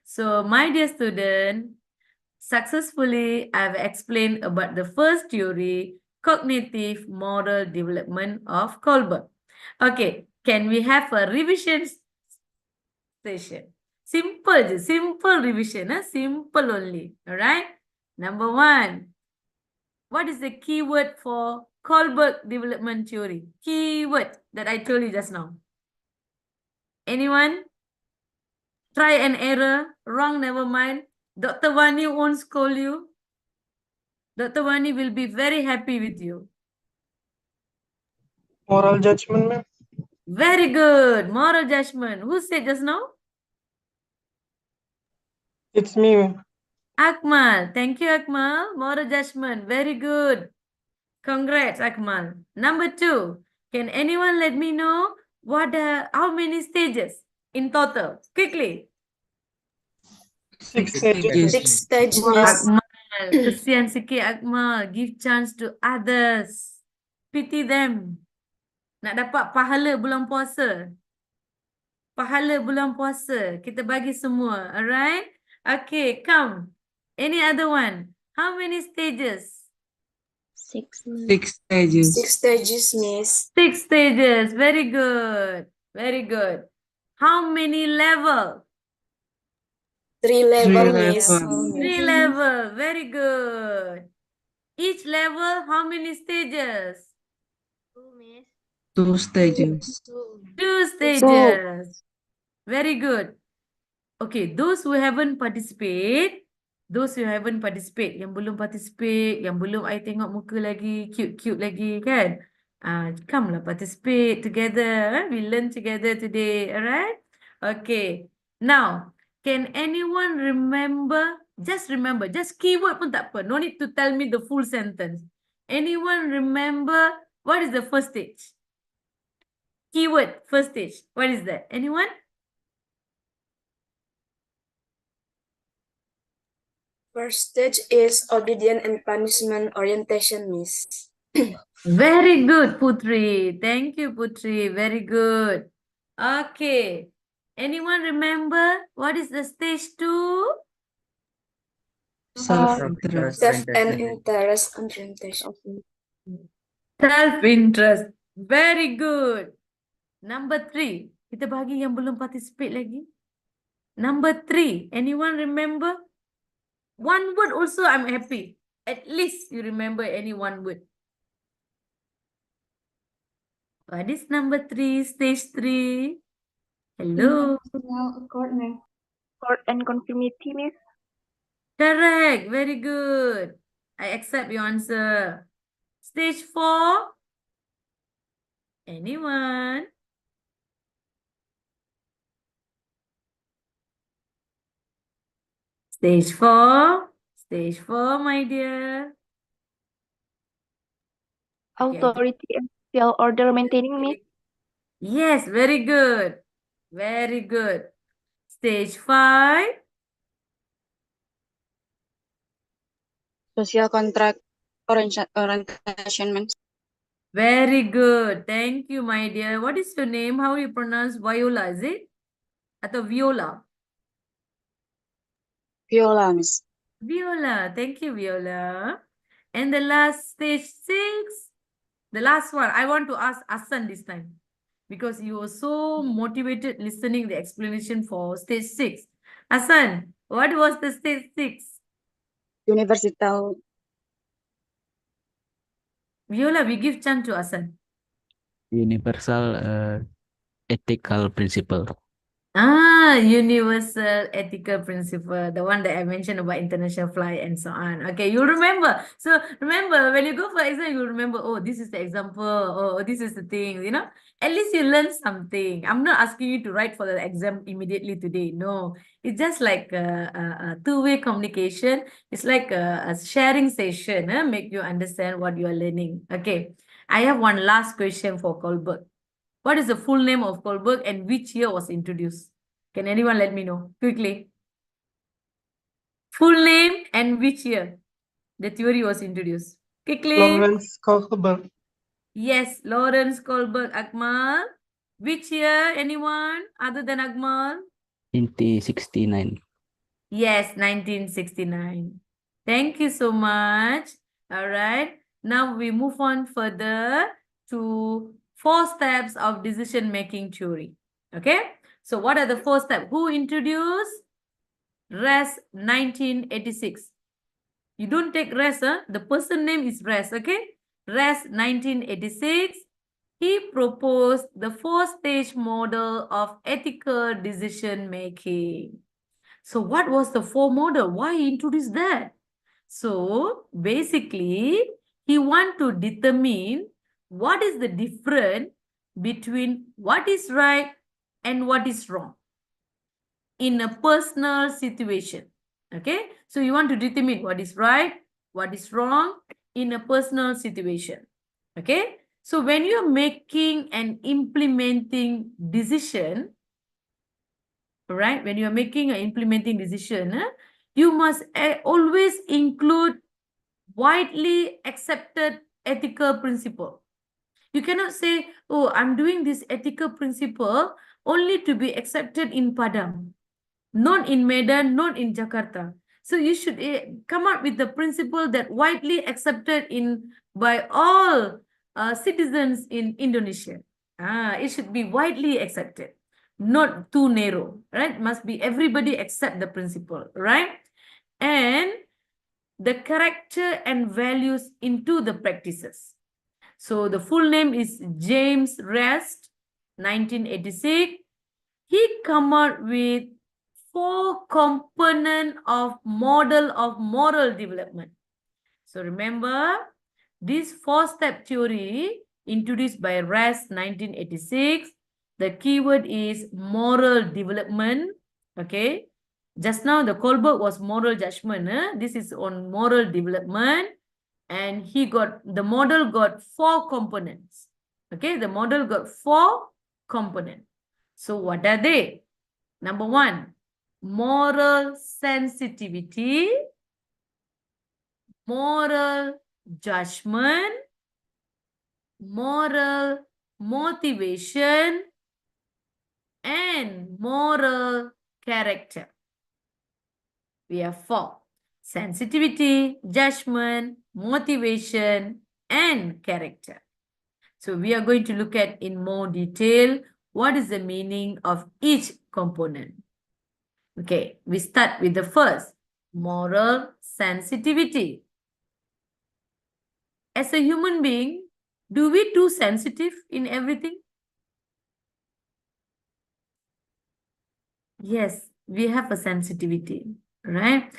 So my dear student, successfully I've explained about the first theory, cognitive moral development of Kohlberg. Okay, can we have a revision session? Simple revision, simple only. All right. Number one, what is the keyword for Kohlberg development theory? Keyword that I told you just now. Anyone? Try and error. Wrong, never mind. Dr. Vani won't scold you. Dr. Vani will be very happy with you. Moral judgment, ma'am. Very good. Moral judgment. Who said just now? It's me, ma'am. Akmal. Thank you, Akmal. Moral judgment. Very good. Congrats, Akmal. Number two. Can anyone let me know how many stages in total? Quickly. 6 stages. 6 stages, Miss. Akmal, kesian sikit Akmal. Give chance to others. Pity them. Nak dapat pahala bulan puasa. Pahala bulan puasa. Kita bagi semua. Alright? Okay, come. Any other one? How many stages? 6. 6 stages. 6 stages, Miss. 6 stages. Very good. Very good. How many level? 3 level, Miss. 3 level. Very good. Each level, how many stages? 2 stages. 2 stages. Very good. Okay, those who haven't participate, yang belum participate, yang belum I tengok muka lagi, cute-cute lagi kan? Come lah, participate together. We learn together today, alright? Okay, now, can anyone remember, just keyword pun tak apa. No need to tell me the full sentence. Anyone remember what is the first stage? Keyword, first stage. What is that? Anyone? First stage is obedience and punishment orientation, Miss. Very good, Putri. Thank you, Putri. Very good. Okay. Anyone remember what is the stage 2? Self-interest and interest orientation. Self-interest. Very good. Number 3. Kita bagi yang belum participate lagi. Number 3. Anyone remember? One word also I'm happy. At least you remember any one word. What is number 3? Stage 3. Hello. Court and conformity, Miss. Correct. Very good. I accept your answer. Stage 4. Anyone? Stage 4. Stage 4, my dear. Authority and social order maintaining, Miss. Yes, very good. Very good. Stage 5. Social contract orientation, Miss. Very good. Thank you, my dear. What is your name? How do you pronounce Viola, is it? Atau Viola? Viola, Miss. Viola. Thank you, Viola. And the last, stage 6. The last one, I want to ask Asan this time. Because you were so motivated listening the explanation for stage 6. Asan, what was the stage 6? Universal. Viola, we give chance to Asan. Universal ethical principle. Universal ethical principle, the one that I mentioned about international flight and so on. Okay, you remember. So remember, when you go for exam, you remember, oh, this is the example, oh, this is the thing, you know. At least you learn something. I'm not asking you to write for the exam immediately today. No, it's just like a two-way communication. It's like a sharing session, make you understand what you are learning. Okay, I have one last question for Kohlberg. What is the full name of Kohlberg and which year was introduced? Can anyone let me know quickly? Full name and which year the theory was introduced. Okay, claim. Lawrence Kohlberg. Yes, Lawrence Kohlberg. Akmal. Which year? Anyone other than Akmal? 1969. Yes, 1969. Thank you so much. All right. Now we move on further to 4 steps of decision-making theory. Okay. So what are the 4 steps? Who introduced? Rest 1986. You don't take Rest, huh? The person name is Rest, okay? Rest 1986. He proposed the 4-stage model of ethical decision-making. So what was the 4 model? Why he introduced that? So basically, he want to determine what is the difference between what is right and what is wrong in a personal situation. Okay, so you want to determine what is right, what is wrong in a personal situation. Okay, so when you're making and implementing decision, right, when you're making an implementing decision, you must always include widely accepted ethical principle. You cannot say, oh, I'm doing this ethical principle only to be accepted in Padang, not in Medan, not in Jakarta. So you should come up with the principle that widely accepted by all citizens in Indonesia. It should be widely accepted, not too narrow, right? Must be everybody accept the principle, right? And the character and values into the practices. So the full name is James Rest, 1986. He come out with 4 components of model of moral development. So remember, this 4-step theory introduced by Rest 1986. The keyword is moral development. Okay. Just now the Kohlberg was moral judgment. This is on moral development. And the model got 4 components. Okay, the model got 4 components. So what are they? Number 1, moral sensitivity, moral judgment, moral motivation, and moral character. We have 4. Sensitivity, judgment, motivation, and character. So we are going to look at in more detail what is the meaning of each component. Okay, we start with the first, moral sensitivity. As a human being, do we too sensitive in everything? Yes, we have a sensitivity, right?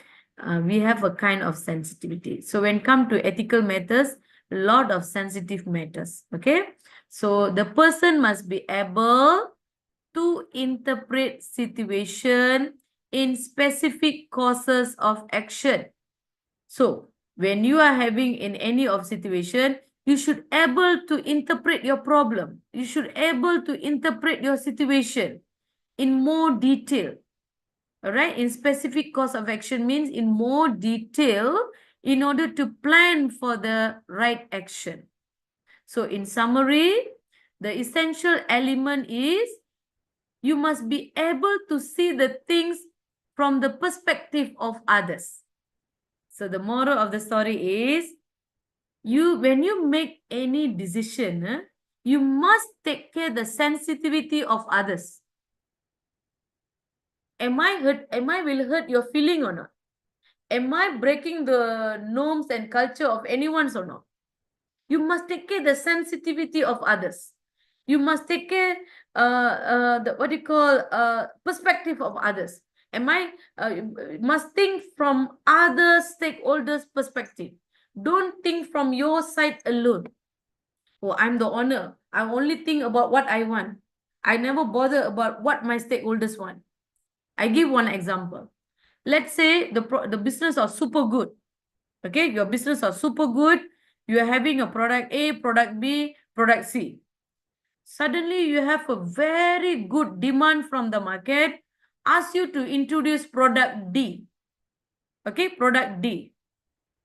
We have a kind of sensitivity. So when come to ethical matters, a lot of sensitive matters, okay? So the person must be able to interpret situation in specific causes of action. So when you are having in any of situation, you should able to interpret your problem. You should able to interpret your situation in more detail. All right, in specific cause of action means in more detail in order to plan for the right action. So in summary, the essential element is you must be able to see the things from the perspective of others. So the moral of the story is, when you make any decision, you must take care the sensitivity of others. Am I will hurt your feeling or not? Am I breaking the norms and culture of anyone's or not? You must take care the sensitivity of others. You must take care perspective of others. Must think from other stakeholders' perspective. Don't think from your side alone. Oh, I'm the owner. I only think about what I want. I never bother about what my stakeholders want. I give one example. Let's say the business are super good. Okay, your business are super good. You are having a product A, product B, product C. Suddenly you have a very good demand from the market, ask you to introduce product D. Okay, product D.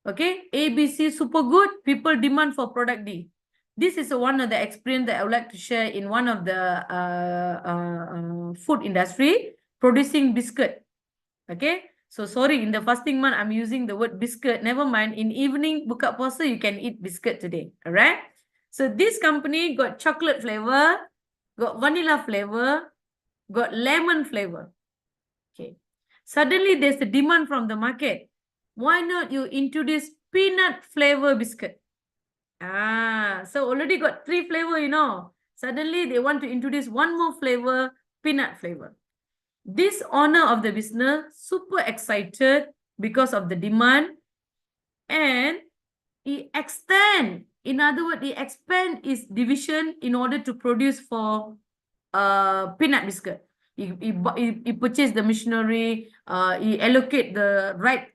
Okay, A, B, C, super good. People demand for product D. This is one of the experience that I would like to share in one of the food industry, producing biscuit. Okay, so sorry, in the fasting month, I'm using the word biscuit. Never mind, in evening, buka puasa, you can eat biscuit today. All right. So this company got chocolate flavor, got vanilla flavor, got lemon flavor. Okay. Suddenly, there's a demand from the market. Why not you introduce peanut flavor biscuit? So already got 3 flavor, you know. Suddenly, they want to introduce one more flavor, peanut flavor. This owner of the business, super excited because of the demand, and he extend, in other words, he expand his division in order to produce for peanut biscuit. He purchased the machinery, he allocate the right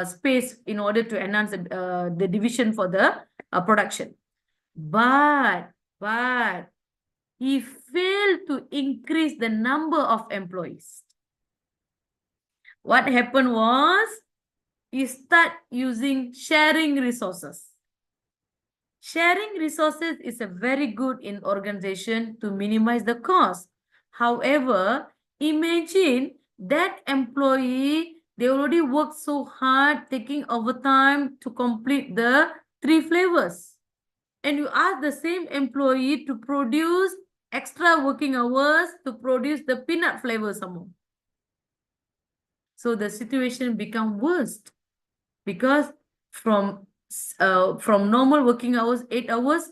space in order to enhance the division for the production. But he failed to increase the number of employees. What happened was, he start using sharing resources. Sharing resources is a very good in organization to minimize the cost. However, imagine that employee, they already worked so hard, taking overtime to complete the 3 flavors. And you ask the same employee to produce extra working hours to produce the peanut flavor some more. So the situation become worse because from normal working hours, 8 hours,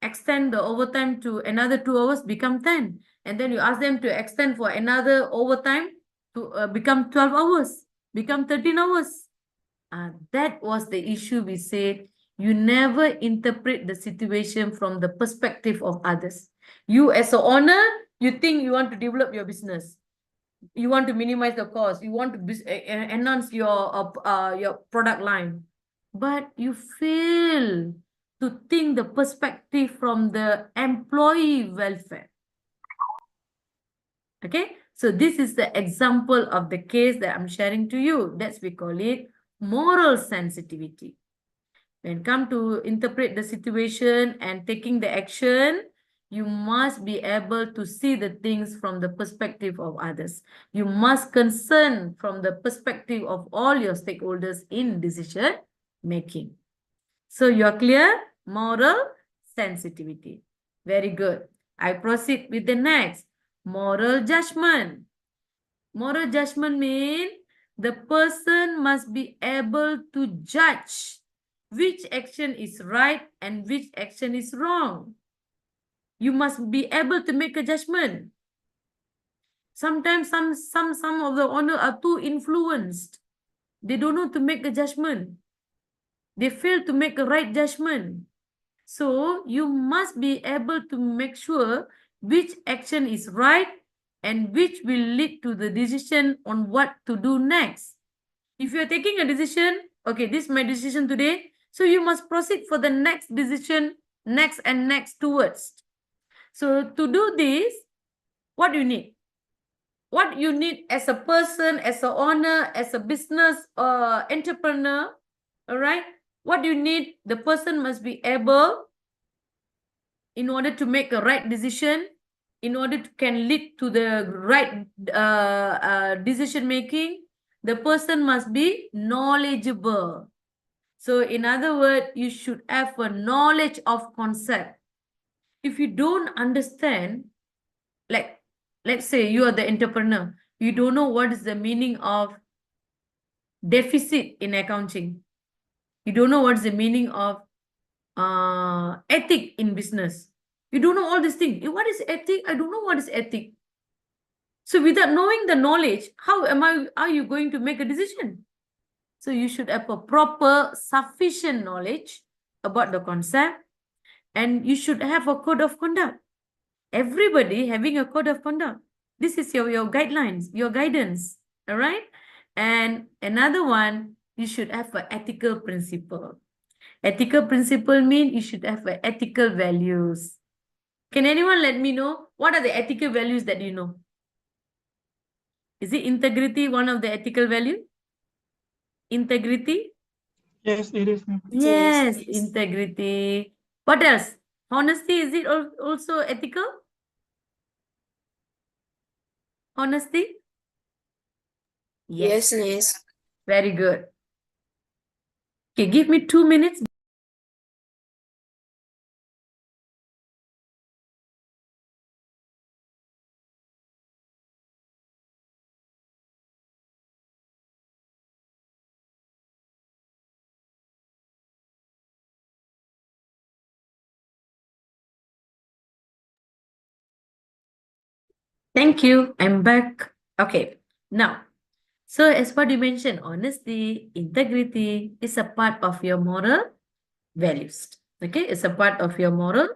extend the overtime to another 2 hours, become 10. And then you ask them to extend for another overtime to become 12 hours, become 13 hours. That was the issue. We said, you never interpret the situation from the perspective of others. You as an owner, you think you want to develop your business. You want to minimize the cost. You want to enhance your product line. But you fail to think the perspective from the employee welfare. Okay, so this is the example of the case that I'm sharing to you. That's we call it moral sensitivity. When come to interpret the situation and taking the action, you must be able to see the things from the perspective of others. You must concern from the perspective of all your stakeholders in decision making. So you're clear? Moral sensitivity. Very good. I proceed with the next. Moral judgment. Moral judgment means the person must be able to judge which action is right and which action is wrong. You must be able to make a judgment. Sometimes some of the owner are too influenced. They don't know to make a judgment. They fail to make a right judgment. So you must be able to make sure which action is right and which will lead to the decision on what to do next. If you're taking a decision, okay, this is my decision today, so you must proceed for the next decision, next and next towards. So to do this, what do you need? What you need as a person, as an owner, as a business entrepreneur, all right? What do you need? The person must be able, in order to make a right decision, in order to can lead to the right decision making, the person must be knowledgeable. So in other words, you should have a knowledge of concept. If you don't understand, like let's say you are the entrepreneur, you don't know what is the meaning of deficit in accounting. You don't know what's the meaning of ethic in business. You don't know all these things. What is ethic? I don't know what is ethic. So without knowing the knowledge, how are you going to make a decision? So you should have a proper, sufficient knowledge about the concept, and you should have a code of conduct. Everybody having a code of conduct. This is your guidelines, your guidance, all right? And another one, you should have an ethical principle. Ethical principle means you should have ethical values. Can anyone let me know what are the ethical values that you know? Is it integrity one of the ethical value? Integrity? Yes, it is, ma'am. Yes, yes. integrity. What else? Honesty, is it also ethical? Honesty? Yes, Miss. Very good. Okay, give me 2 minutes. Thank you. I'm back. Okay. Now, so as what you mentioned, honesty, integrity is a part of your moral values. Okay, it's a part of your moral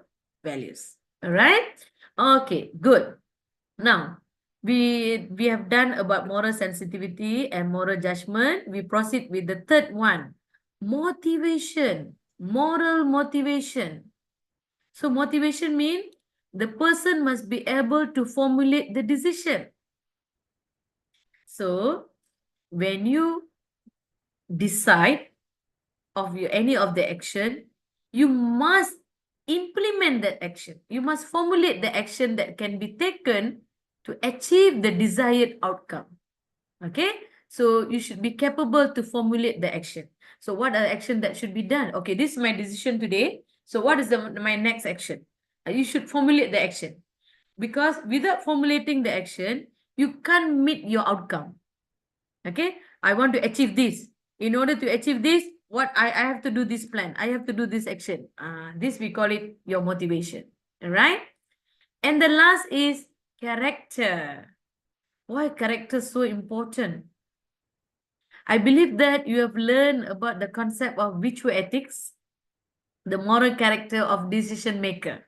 values. All right. Okay, good. Now, we have done about moral sensitivity and moral judgment. We proceed with the third one, motivation, moral motivation. So motivation means the person must be able to formulate the decision. So when you decide of any of the action, you must implement that action. You must formulate the action that can be taken to achieve the desired outcome. Okay, so you should be capable to formulate the action. So what are the action that should be done? Okay, this is my decision today. So what is my next action? You should formulate the action, because without formulating the action, you can't meet your outcome. Okay, I want to achieve this. In order to achieve this, I have to do this plan. I have to do this action. This we call it your motivation. All right. And the last is character. Why character so important? I believe that you have learned about the concept of virtue ethics, the moral character of decision maker.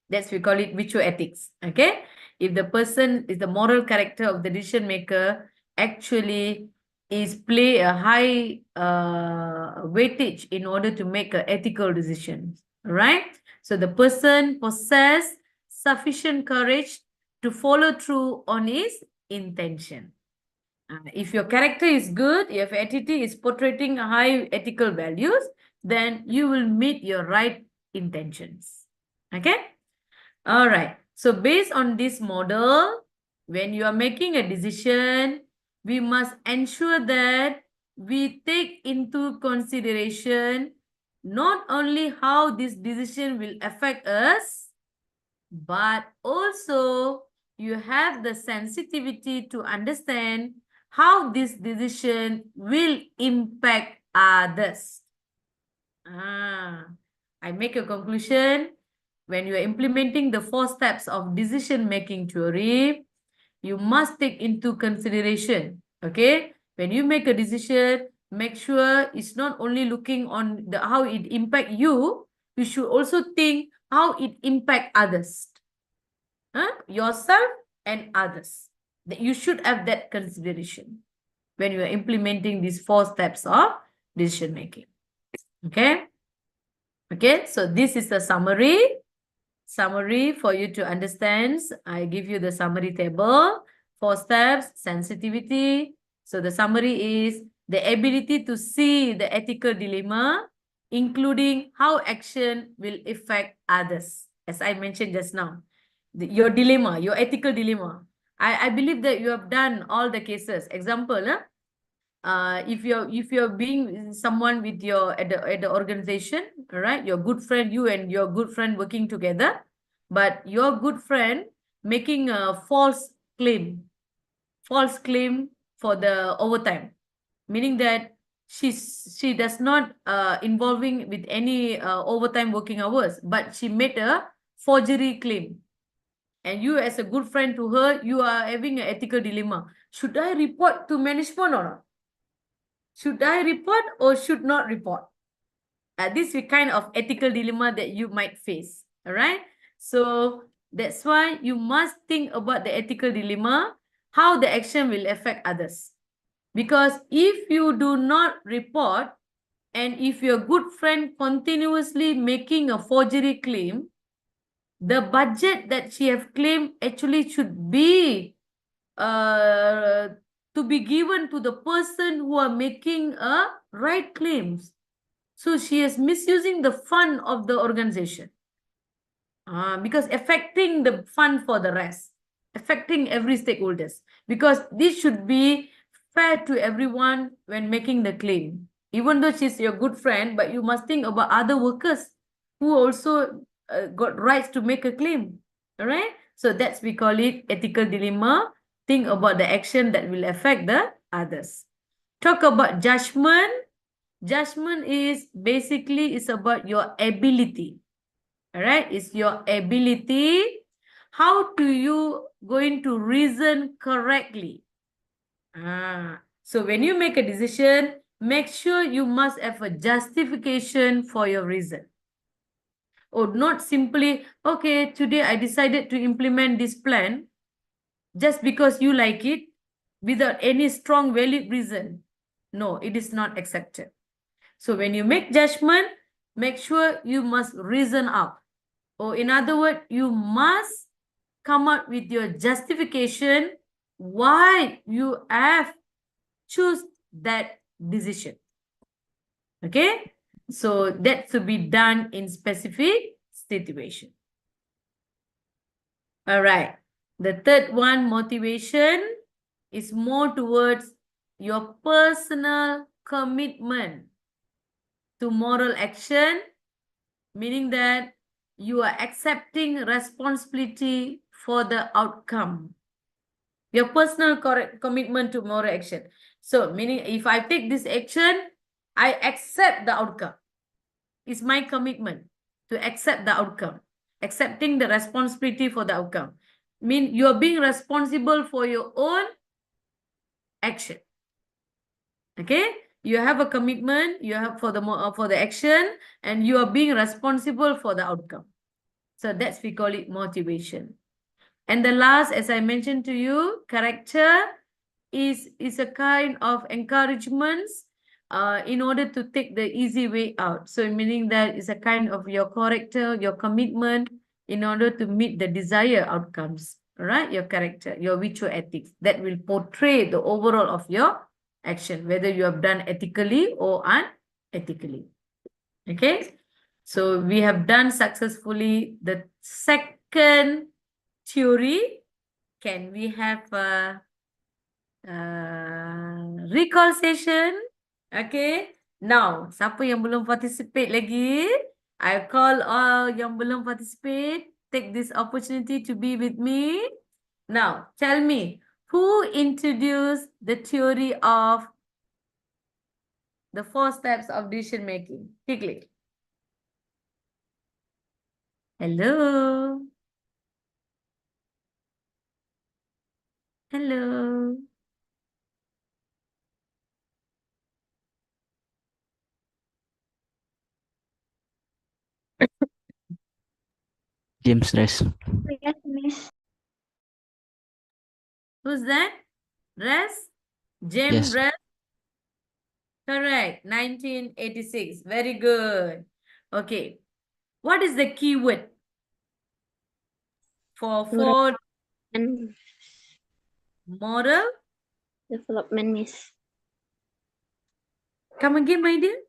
That's we call it virtue ethics. Okay. If the person is the moral character of the decision maker, actually is play a high weightage in order to make an ethical decision. Right? So the person possess sufficient courage to follow through on his intention. If your character is good, if attitude is portraying high ethical values, then you will meet your right intentions. Okay? All right. So based on this model, when you are making a decision, we must ensure that we take into consideration not only how this decision will affect us, but also you have the sensitivity to understand how this decision will impact others. I make a conclusion. When you are implementing the 4 steps of decision-making theory, you must take into consideration, okay? When you make a decision, make sure it's not only looking on how it impact you, you should also think how it impact others. Yourself and others. That you should have that consideration when you are implementing these 4 steps of decision-making. Okay? Okay, so this is the summary for you to understand. I give you the summary table. 4 steps, sensitivity. So the summary is the ability to see the ethical dilemma, including how action will affect others. As I mentioned just now, your dilemma, your ethical dilemma. I believe that you have done all the cases. Example, if you're being someone with your at the organization, right? Your good friend, you and your good friend working together, but your good friend making a false claim for the overtime, meaning that she does not involving with any overtime working hours, but she made a forgery claim. And you as a good friend to her, you are having an ethical dilemma. Should I report to management or not? Should I report or should not report? This is kind of ethical dilemma that you might face. All right. So that's why you must think about the ethical dilemma, how the action will affect others. Because if you do not report, and if your good friend continuously making a forgery claim, the budget that she have claimed actually should be to be given to the person who are making a right claims. So she is misusing the fund of the organization. Because affecting the fund for the rest, affecting every stakeholders, because this should be fair to everyone when making the claim. Even though she's your good friend, but you must think about other workers who also got rights to make a claim. All right, so that's, we call it ethical dilemma. Think about the action that will affect the others. Talk about judgment. Judgment is basically is about your ability. All right, it's your ability. How do you going to reason correctly? So when you make a decision, make sure you must have a justification for your reason. Or not simply, okay, today I decided to implement this plan just because you like it without any strong valid reason. No, it is not accepted. So when you make judgment, make sure you must reason up. Or in other words, you must come up with your justification why you have choose that decision. Okay? So that should be done in specific situation. All right. The third one, motivation, is more towards your personal commitment to moral action, meaning that you are accepting responsibility for the outcome. Your personal commitment to moral action. So, meaning if I take this action, I accept the outcome. It's my commitment to accept the outcome. Accepting the responsibility for the outcome. Mean you are being responsible for your own action. Okay? You have a commitment, you have for the action, and you are being responsible for the outcome. So that's, we call it motivation. And the last, as I mentioned to you, character is a kind of encouragement in order to take the easy way out. So meaning that is a kind of your character, your commitment in order to meet the desired outcomes. All right, your character, your virtue ethics that will portray the overall of your action, whether you have done ethically or unethically. Okay, so we have done successfully the second theory. Can we have a recall session? Okay. Now, siapa yang belum participate lagi? I call all yang belum participate. Take this opportunity to be with me. Now, tell me, who introduced the theory of the 4 steps of decision making? Quickly. Hello. Hello. James Rest. Yes, Miss. Who's that? Rest? James Yes. Rest? Correct. 1986. Very good. Okay. What is the keyword for And moral? development, Miss. Come again, my dear.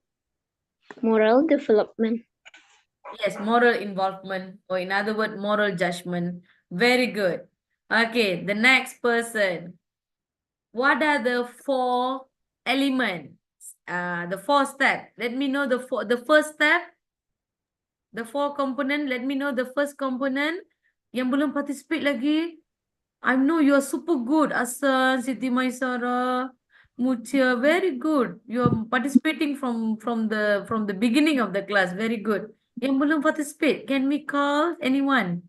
Moral development. Yes, moral involvement, or in other words, moral judgment. Very good. Okay, the next person. What are the 4 elements? The 4 steps. Let me know the first step. The 4 component. Let me know the first component. Yang belum participate lagi. I know you are super good, Asan, Siti Maisara, Mutia. Very good. You are participating from the beginning of the class. Very good. Yang belum participate, can we call anyone?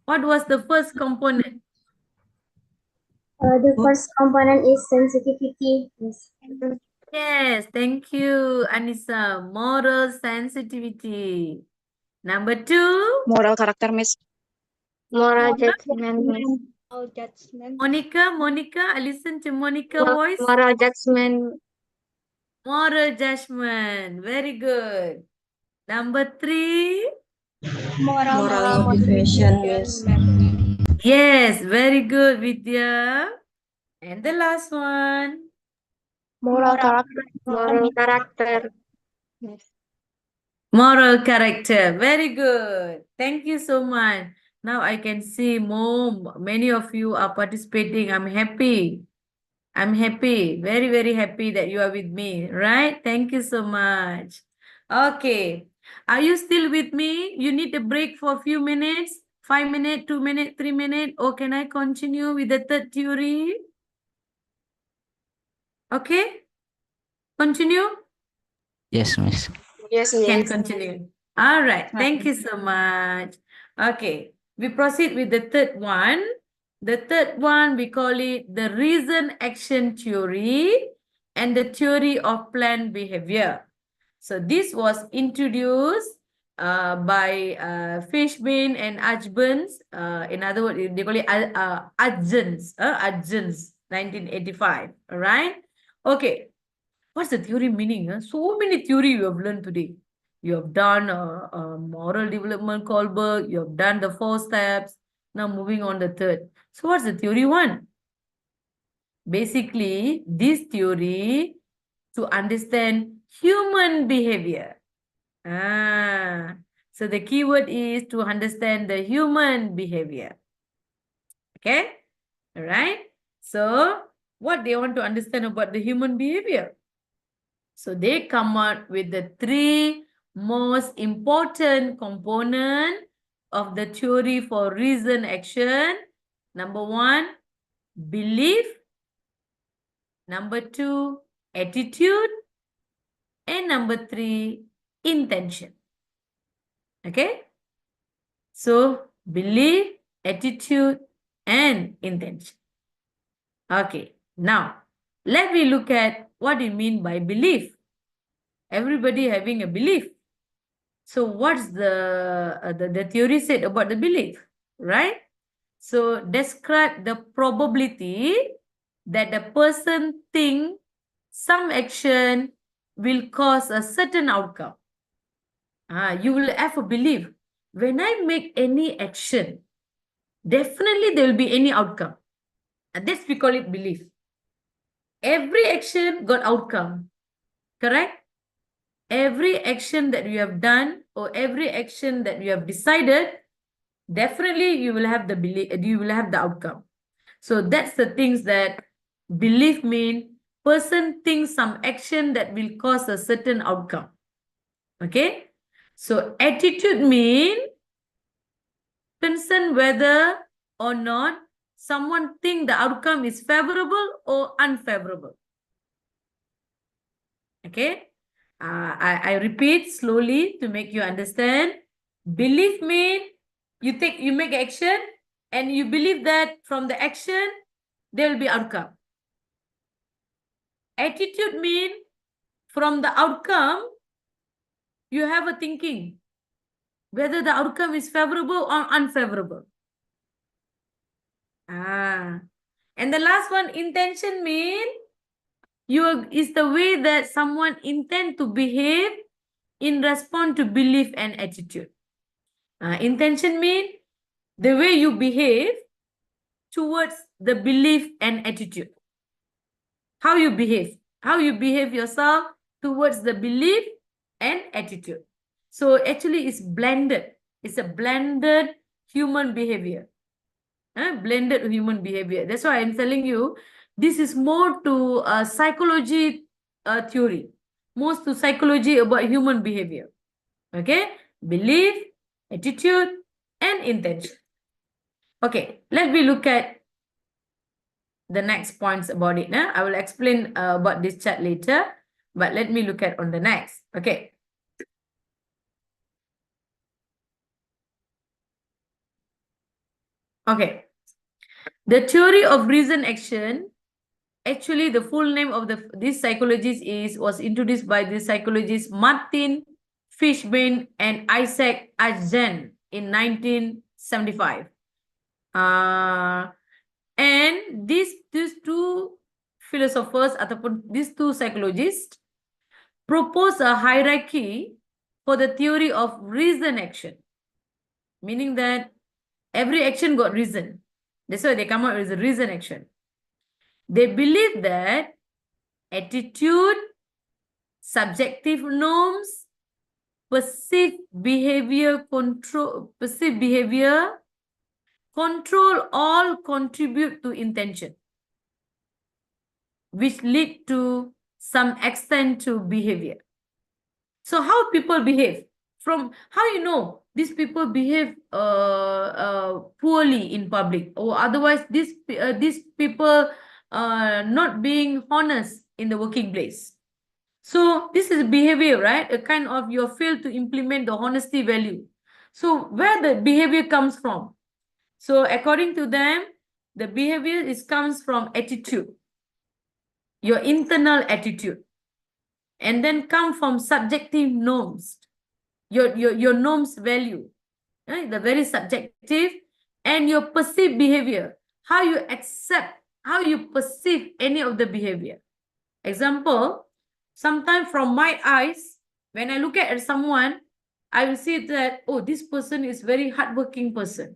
What was the first component? The first component is sensitivity. Yes. Yes, thank you, Anissa. Moral sensitivity. Number 2, Moral karakter, Miss. Moral judgment, Miss. Moral judgment. Monica, I listen to Monica voice. Moral judgment. Moral judgment. Very good. Number 3. Moral motivation. Yes. Yes, very good, Vidya. And the last one. Moral character. Moral character. Yes. Moral character. Very good. Thank you so much. Now I can see many of you are participating. I'm happy. I'm happy. Very, very happy that you are with me. Right? Thank you so much. Okay. Are you still with me? You need a break for a few minutes? 5 minutes, 2 minutes, 3 minutes? Or can I continue with the third theory? Okay. Continue? Yes, Miss. Yes, Can Miss. continue. All right. Right. Thank you so much. Okay. We proceed with the third one. The third one, we call it the reason-action theory and the theory of planned behavior. So this was introduced by Fishbein and Ajbens. In other words, they call it Ajbens, 1985. All right. Okay. What's the theory meaning? So many theory you have learned today. You have done moral development, Kohlberg. You have done the 4 steps. Now moving on the third. So what's the theory one? Basically, this theory to understand human behavior. So the keyword is to understand the human behavior. Okay? All right. So what they want to understand about the human behavior? So they come out with the 3 most important component of the theory for reason action. Number 1, belief. Number 2, attitude. And number 3, intention. Okay? So belief, attitude, and intention. Okay. Now, let me look at what you mean by belief. Everybody having a belief. So what's the theory said about the belief, right? So describe the probability that the person think some action will cause a certain outcome. You will have a belief. When I make any action, definitely there will be any outcome. And this we call it belief. Every action got outcome, correct? Every action that you have done or every action that you have decided, definitely you will have the belief, you will have the outcome. So that's the things that belief mean. Person thinks some action that will cause a certain outcome. Okay. So attitude mean concern whether or not someone think the outcome is favorable or unfavorable. Okay. I repeat slowly to make you understand. Belief mean you make action and you believe that from the action there will be outcome. Attitude mean from the outcome you have a thinking whether the outcome is favorable or unfavorable. And the last one, intention mean is the way that someone intend to behave in response to belief and attitude. Intention mean the way you behave towards the belief and attitude. How you behave yourself towards the belief and attitude. So actually it's blended. It's a blended human behavior. Blended human behavior. That's why I'm telling you, this is more to psychology theory. Most to psychology about human behavior. Okay? Belief, attitude, and intention. Okay, let me look at the next points about it. I will explain about this chart later, but let me look at on the next. Okay. Okay. The theory of reason action, actually the full name of this psychologist was introduced by the psychologist Martin Fishbein and Isaac Azen in 1975. And these 2 philosophers ataupun these 2 psychologists propose a hierarchy for the theory of reason action, meaning that every action got reason. That's why they come out with a reason action. They believe that attitude, subjective norms, perceived behavior control all contribute to intention, which lead to some extent to behavior. So how people behave? From how you know these people behave poorly in public, or otherwise these people not being honest in the working place. So this is behavior, right? A kind of you fail to implement the honesty value. So where the behavior comes from? So according to them, the behavior comes from attitude, your internal attitude, and then come from subjective norms, your norms value, right? The very subjective, and your perceived behavior, how you accept, how you perceive any of the behavior. Example, sometimes from my eyes, when I look at someone, I will see that, oh, this person is very hardworking person.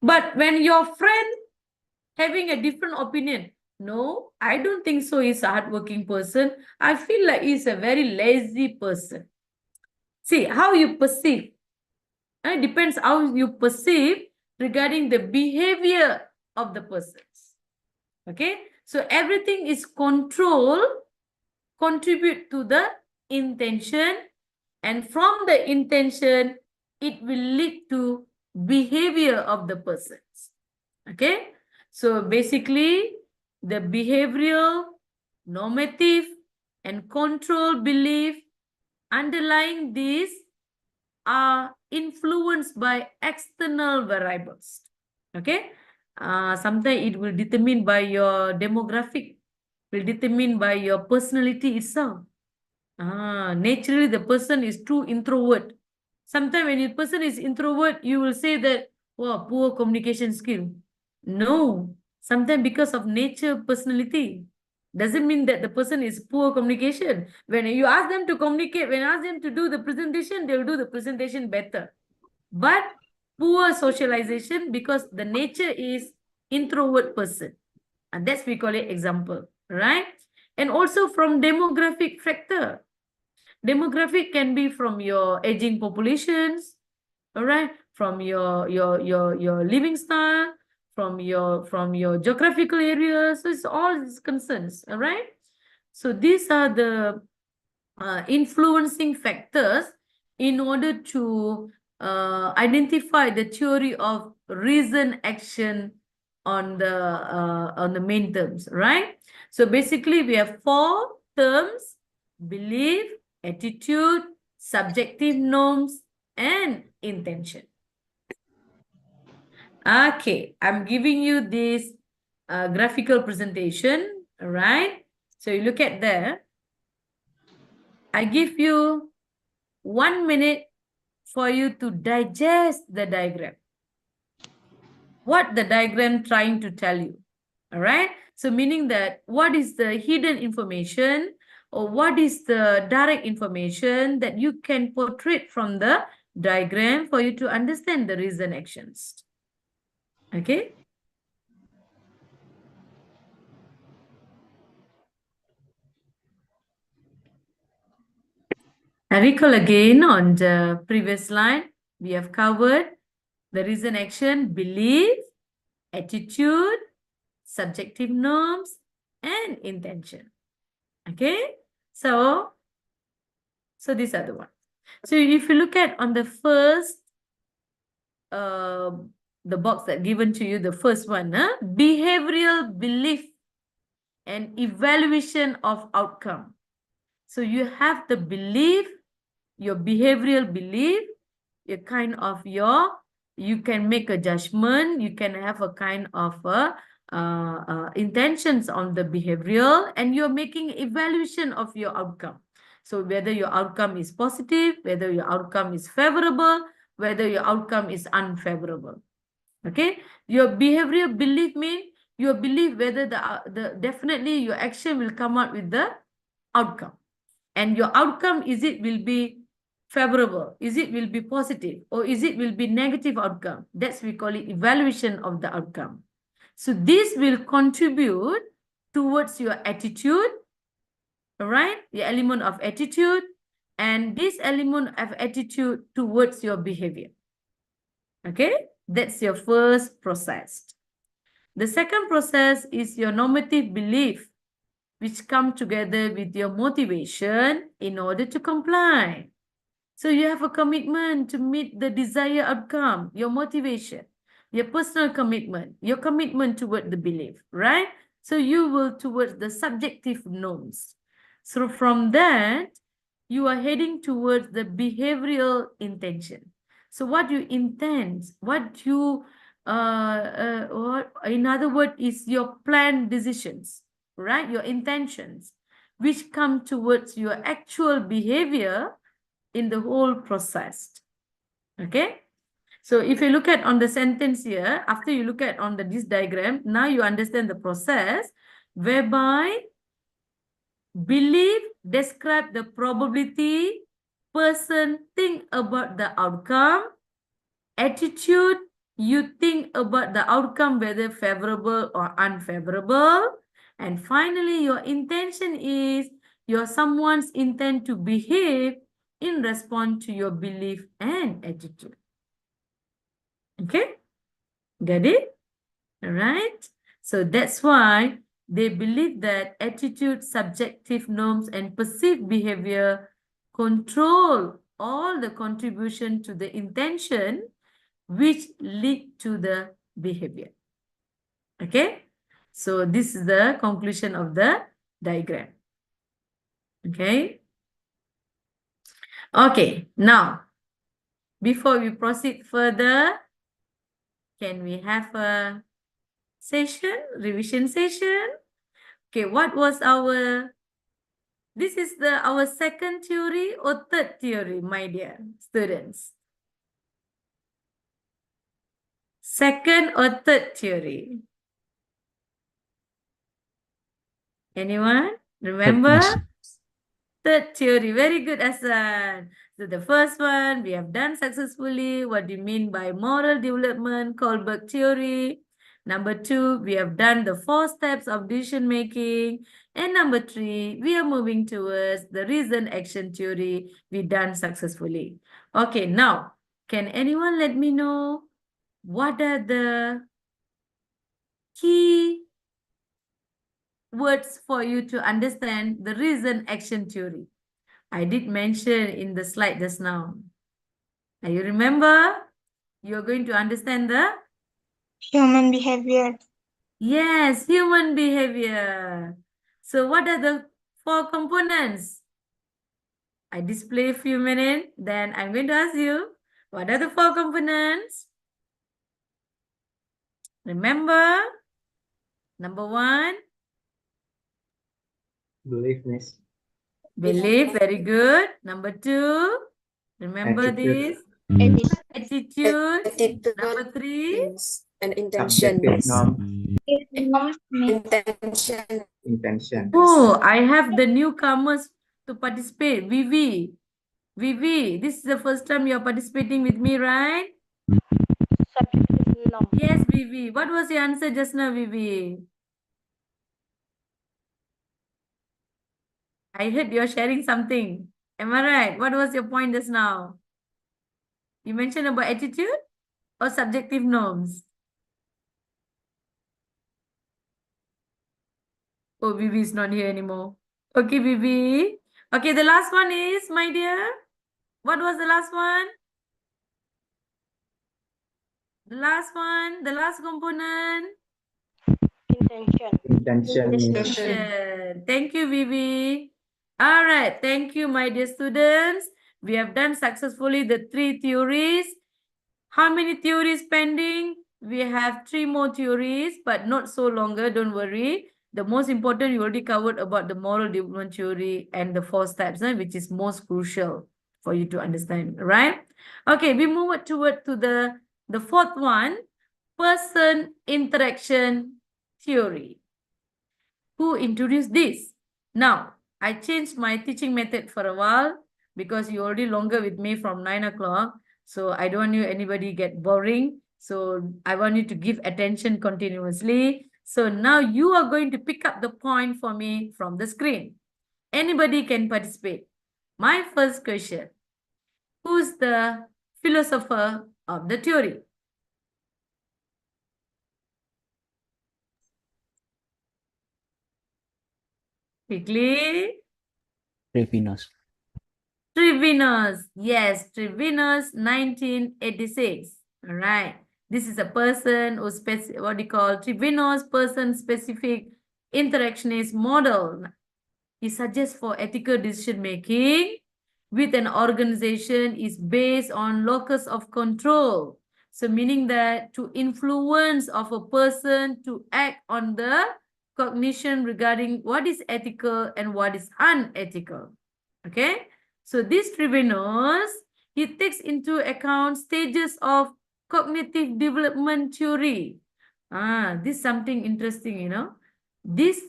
But when your friend having a different opinion, no, I don't think so, he's a hardworking person. I feel like he's a very lazy person. See, how you perceive. It depends how you perceive regarding the behavior of the persons. Okay, so everything is contribute to the intention, and from the intention, it will lead to behavior of the persons. Okay, so basically, the behavioral, normative, and control belief underlying these are influenced by external variables. Okay, sometimes it will determine by your demographic, will determine by your personality itself. Naturally, the person is too introvert. Sometimes when a person is introvert, you will say that, wow, poor communication skill. No, sometimes because of nature, personality. Doesn't mean that the person is poor communication. When you ask them to communicate, when you ask them to do the presentation, they will do the presentation better. But poor socialization because the nature is introvert person. And that's we call it example, right? And also from demographic factor. Demographic can be from your aging populations, all right, from your living style, from your geographical areas. So it's all these concerns, all right. So these are the influencing factors in order to identify the theory of reason action on the main terms, right? So basically we have 4 terms: belief, attitude, subjective norms, and intention. Okay, I'm giving you this graphical presentation, all right? So you look at there. I give you 1 minute for you to digest the diagram. What the diagram trying to tell you, all right? So meaning that what is the hidden information or what is the direct information that you can portray from the diagram for you to understand the reason actions. Okay? I recall again on the previous slide, we have covered the reason action, belief, attitude, subjective norms, and intention. Okay? So these are the ones. So if you look at on the first, the box that given to you, the first one, behavioral belief and evaluation of outcome. So you have the belief, your behavioral belief, you can make a judgment, you can have a kind of intentions on the behavioral, and you're making evaluation of your outcome. So whether your outcome is positive, whether your outcome is favorable, whether your outcome is unfavorable. Okay, your behavioral belief means your belief whether the definitely your action will come out with the outcome, and your outcome will be favorable, will be positive, or will be negative outcome. That's we call it evaluation of the outcome. So this will contribute towards your attitude, all right? The element of attitude, and this element of attitude towards your behavior. Okay, that's your first process. The second process is your normative belief, which come together with your motivation in order to comply. So you have a commitment to meet the desired outcome, your motivation, your personal commitment, your commitment toward the belief, right? So you will towards the subjective norms. So from that, you are heading towards the behavioral intention. So what you intend, what you, or in other words, is your planned decisions, right? Your intentions, which come towards your actual behavior in the whole process. Okay, so if you look at on the sentence here, after you look at on this diagram, now you understand the process whereby belief describe the probability person think about the outcome, attitude you think about the outcome whether favorable or unfavorable, and finally your intention is your someone's intent to behave in response to your belief and attitude. Okay, get it? All right. So that's why they believe that attitude, subjective norms, and perceived behavior control all the contribution to the intention which lead to the behavior. Okay. So this is the conclusion of the diagram. Okay. Okay, now, before we proceed further, can we have a session, revision session? Okay, what was our, this is our second theory or third theory, my dear students? Second or third theory? Anyone remember? Third theory, very good, Asan. So the first one we have done successfully. What do you mean by moral development, Kohlberg theory? Number 2, we have done the 4 steps of decision making. And number 3, we are moving towards the reason action theory we done successfully. Okay, now, can anyone let me know what are the key words for you to understand the reason action theory? I did mention in the slide just now. Now you remember? You're going to understand the? Human behavior. Yes, human behavior. So what are the 4 components? I display a few minutes, then I'm going to ask you, what are the 4 components? Remember? Number 1? Beliefness. Belief, very good. Number 2? Remember Attitude. this? Attitude. Attitude Number 3? and Subjective intentions. norm. Intention. Intention. Oh, I have the newcomers to participate. Vivi. Vivi, this is the first time you're participating with me, right? Subjective norm. Yes, Vivi. What was your answer just now, Vivi? I heard you're sharing something. Am I right? What was your point just now? You mentioned about attitude or subjective norms? Oh, Vivi is not here anymore. Okay, Vivi. Okay, the last one is, my dear. What was the last one? The last one, the last component. Intention. Intention. Thank you, Vivi. All right. Thank you, my dear students. We have done successfully the 3 theories. How many theories pending? We have 3 more theories, but not so longer. Don't worry. The most important, you already covered about the moral development theory and the 4 steps, which is most crucial for you to understand, right? Okay, we move toward to the 4th one, person interaction theory. Who introduced this? Now, I changed my teaching method for a while because you're already longer with me from 9 o'clock. So I don't want anybody get boring. So I want you to give attention continuously. So now you are going to pick up the point for me from the screen. Anybody can participate. My first question, who's the philosopher of the theory? Quickly. Trevinos. Trevinos. Yes, Trevinos, 1986. All right. This is a person who what do you call Trevinos person-specific interactionist model. He suggests for ethical decision making with an organization is based on locus of control. So meaning that to influence of a person to act on the cognition regarding what is ethical and what is unethical. Okay. So this Trevinos, he takes into account stages of cognitive development theory. This is something interesting, you know. This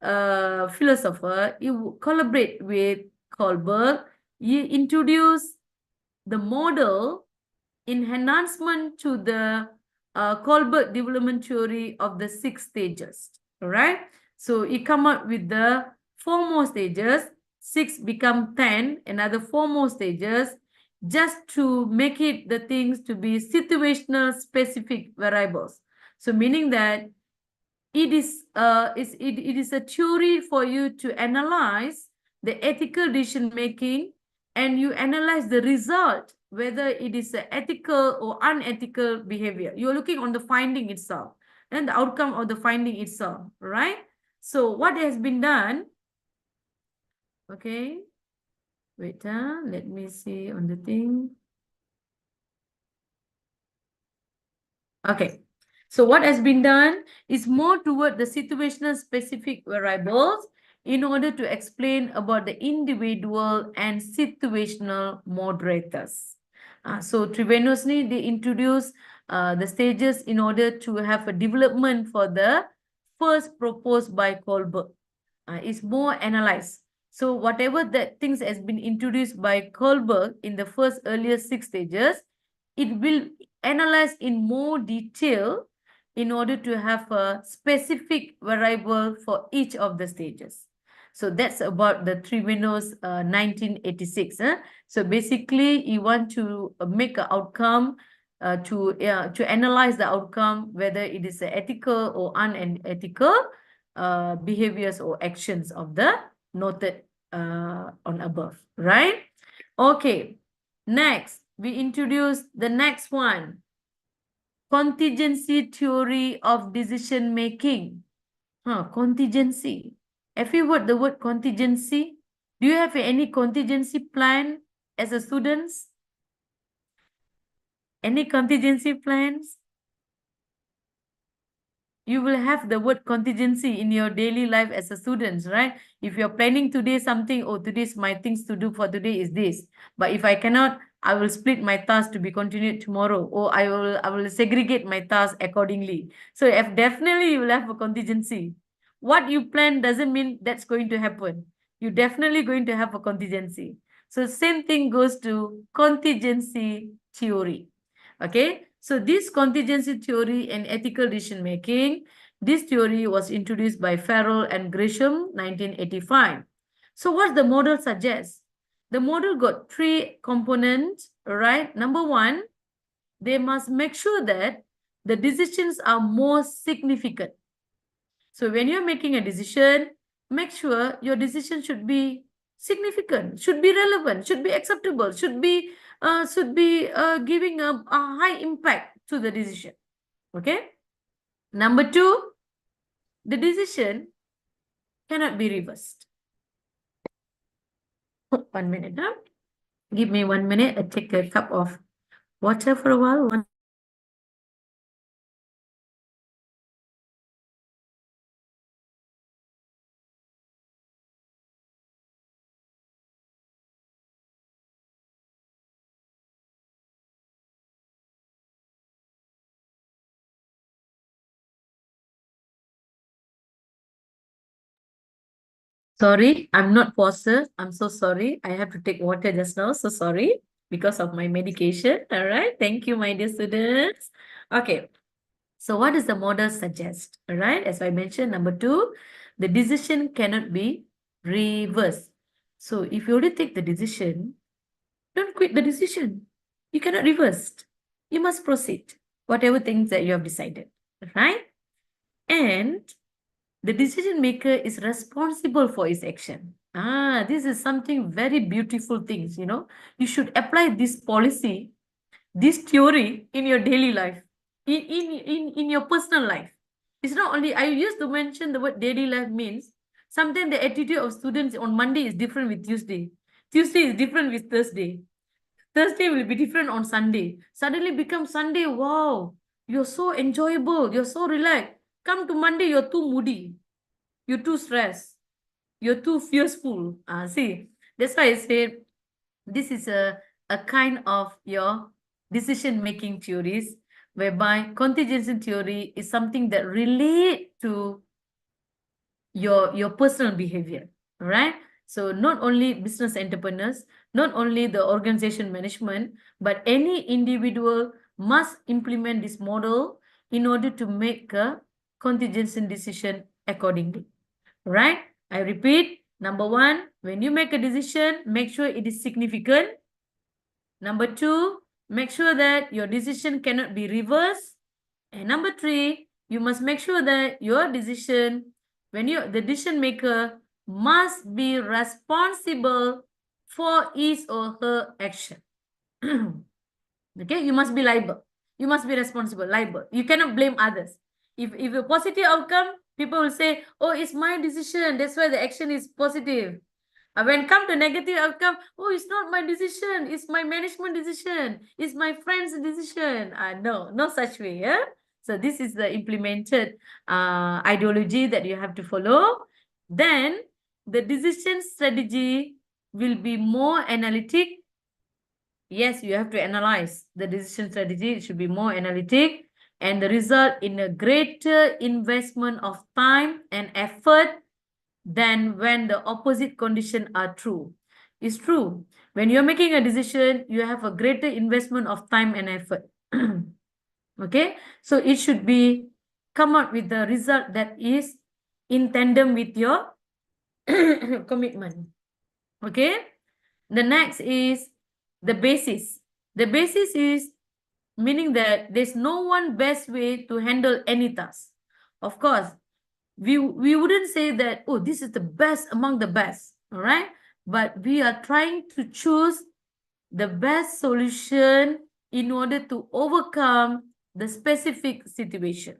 philosopher, you collaborate with Kohlberg, you introduce the model in enhancement to the Kohlberg development theory of the 6 stages. All right. So you come up with the 4 more stages, 6 become 10, another 4 more stages, just to make it the things to be situational specific variables. So meaning that it is a theory for you to analyze the ethical decision making, and you analyze the result, whether it is an ethical or unethical behavior. You're looking on the finding itself and the outcome of the finding itself, right? So what has been done? Okay, wait, let me see on the thing. Okay. So what has been done is more toward the situational specific variables in order to explain about the individual and situational moderators. So Trevinosly, they introduce the stages in order to have a development for the first proposed by Kohlberg. It's more analyzed. So whatever that things has been introduced by Kohlberg in the first earlier 6 stages, it will analyze in more detail in order to have a specific variable for each of the stages. So that's about the Trevinos 1986. So basically, you want to make an outcome to analyze the outcome, whether it is ethical or unethical behaviors or actions of the noted on above, right? Okay, next, we introduce the next one. Contingency theory of decision making. Contingency. Have you heard the word contingency? Do you have any contingency plan as a student? Any contingency plans? You will have the word contingency in your daily life as a student, right? If you're planning today something, oh, today's my things to do for today is this. But if I cannot, I will split my task to be continued tomorrow, or I will segregate my task accordingly. So if definitely you will have a contingency. What you plan doesn't mean that's going to happen. You're definitely going to have a contingency. So same thing goes to contingency theory. Okay. So this contingency theory and ethical decision making, this theory was introduced by Farrell and Grisham, 1985. So what the model suggests? The model got 3 components, right? Number 1, they must make sure that the decisions are more significant. So when you're making a decision, make sure your decision should be significant, should be relevant, should be acceptable, should be giving a high impact to the decision. Okay. Number 2, the decision cannot be reversed. 1 minute, huh? Give me 1 minute. I take a cup of water for a while. Sorry, I'm not pauser. I'm so sorry. I have to take water just now. So sorry because of my medication. All right. Thank you, my dear students. Okay. So what does the model suggest? All right, as I mentioned, number 2, the decision cannot be reversed. So if you already take the decision, don't quit the decision. You cannot reverse. You must proceed, whatever things that you have decided, right? And the decision maker is responsible for his action. This is something very beautiful things, you know. You should apply this policy, this theory in your daily life, in your personal life. It's not only, I used to mention the word daily life means sometimes the attitude of students on Monday is different with Tuesday. Tuesday is different with Thursday. Thursday will be different on Sunday. Suddenly become Sunday, wow, you're so enjoyable, you're so relaxed. Come to Monday, you're too moody, you're too stressed, you're too fearful. See, that's why I said this is a kind of your decision-making theories, whereby contingency theory is something that relate to your personal behavior, right? So not only business entrepreneurs, not only the organization management, but any individual must implement this model in order to make a contingency decision accordingly, right? I repeat, number 1, when you make a decision, make sure it is significant. Number 2, make sure that your decision cannot be reversed. And number 3, you must make sure that your decision, the decision maker must be responsible for his or her action. Okay, you must be liable. You must be responsible, liable. You cannot blame others. If a positive outcome, people will say, oh, it's my decision, that's why the action is positive. When come to negative outcome, oh, it's not my decision, it's my management decision, it's my friend's decision. No such way. Yeah? So this is the implemented ideology that you have to follow. Then the decision strategy will be more analytic. Yes, you have to analyze the decision strategy. It should be more analytic and the result in a greater investment of time and effort than when the opposite conditions are true. It's true. When you're making a decision, you have a greater investment of time and effort. Okay, so it should be come out with the result that is in tandem with your commitment. Okay, the next is the basis. The basis is meaning that there's no one best way to handle any task. Of course, we wouldn't say that, oh, this is the best among the best, all right? But we are trying to choose the best solution in order to overcome the specific situation.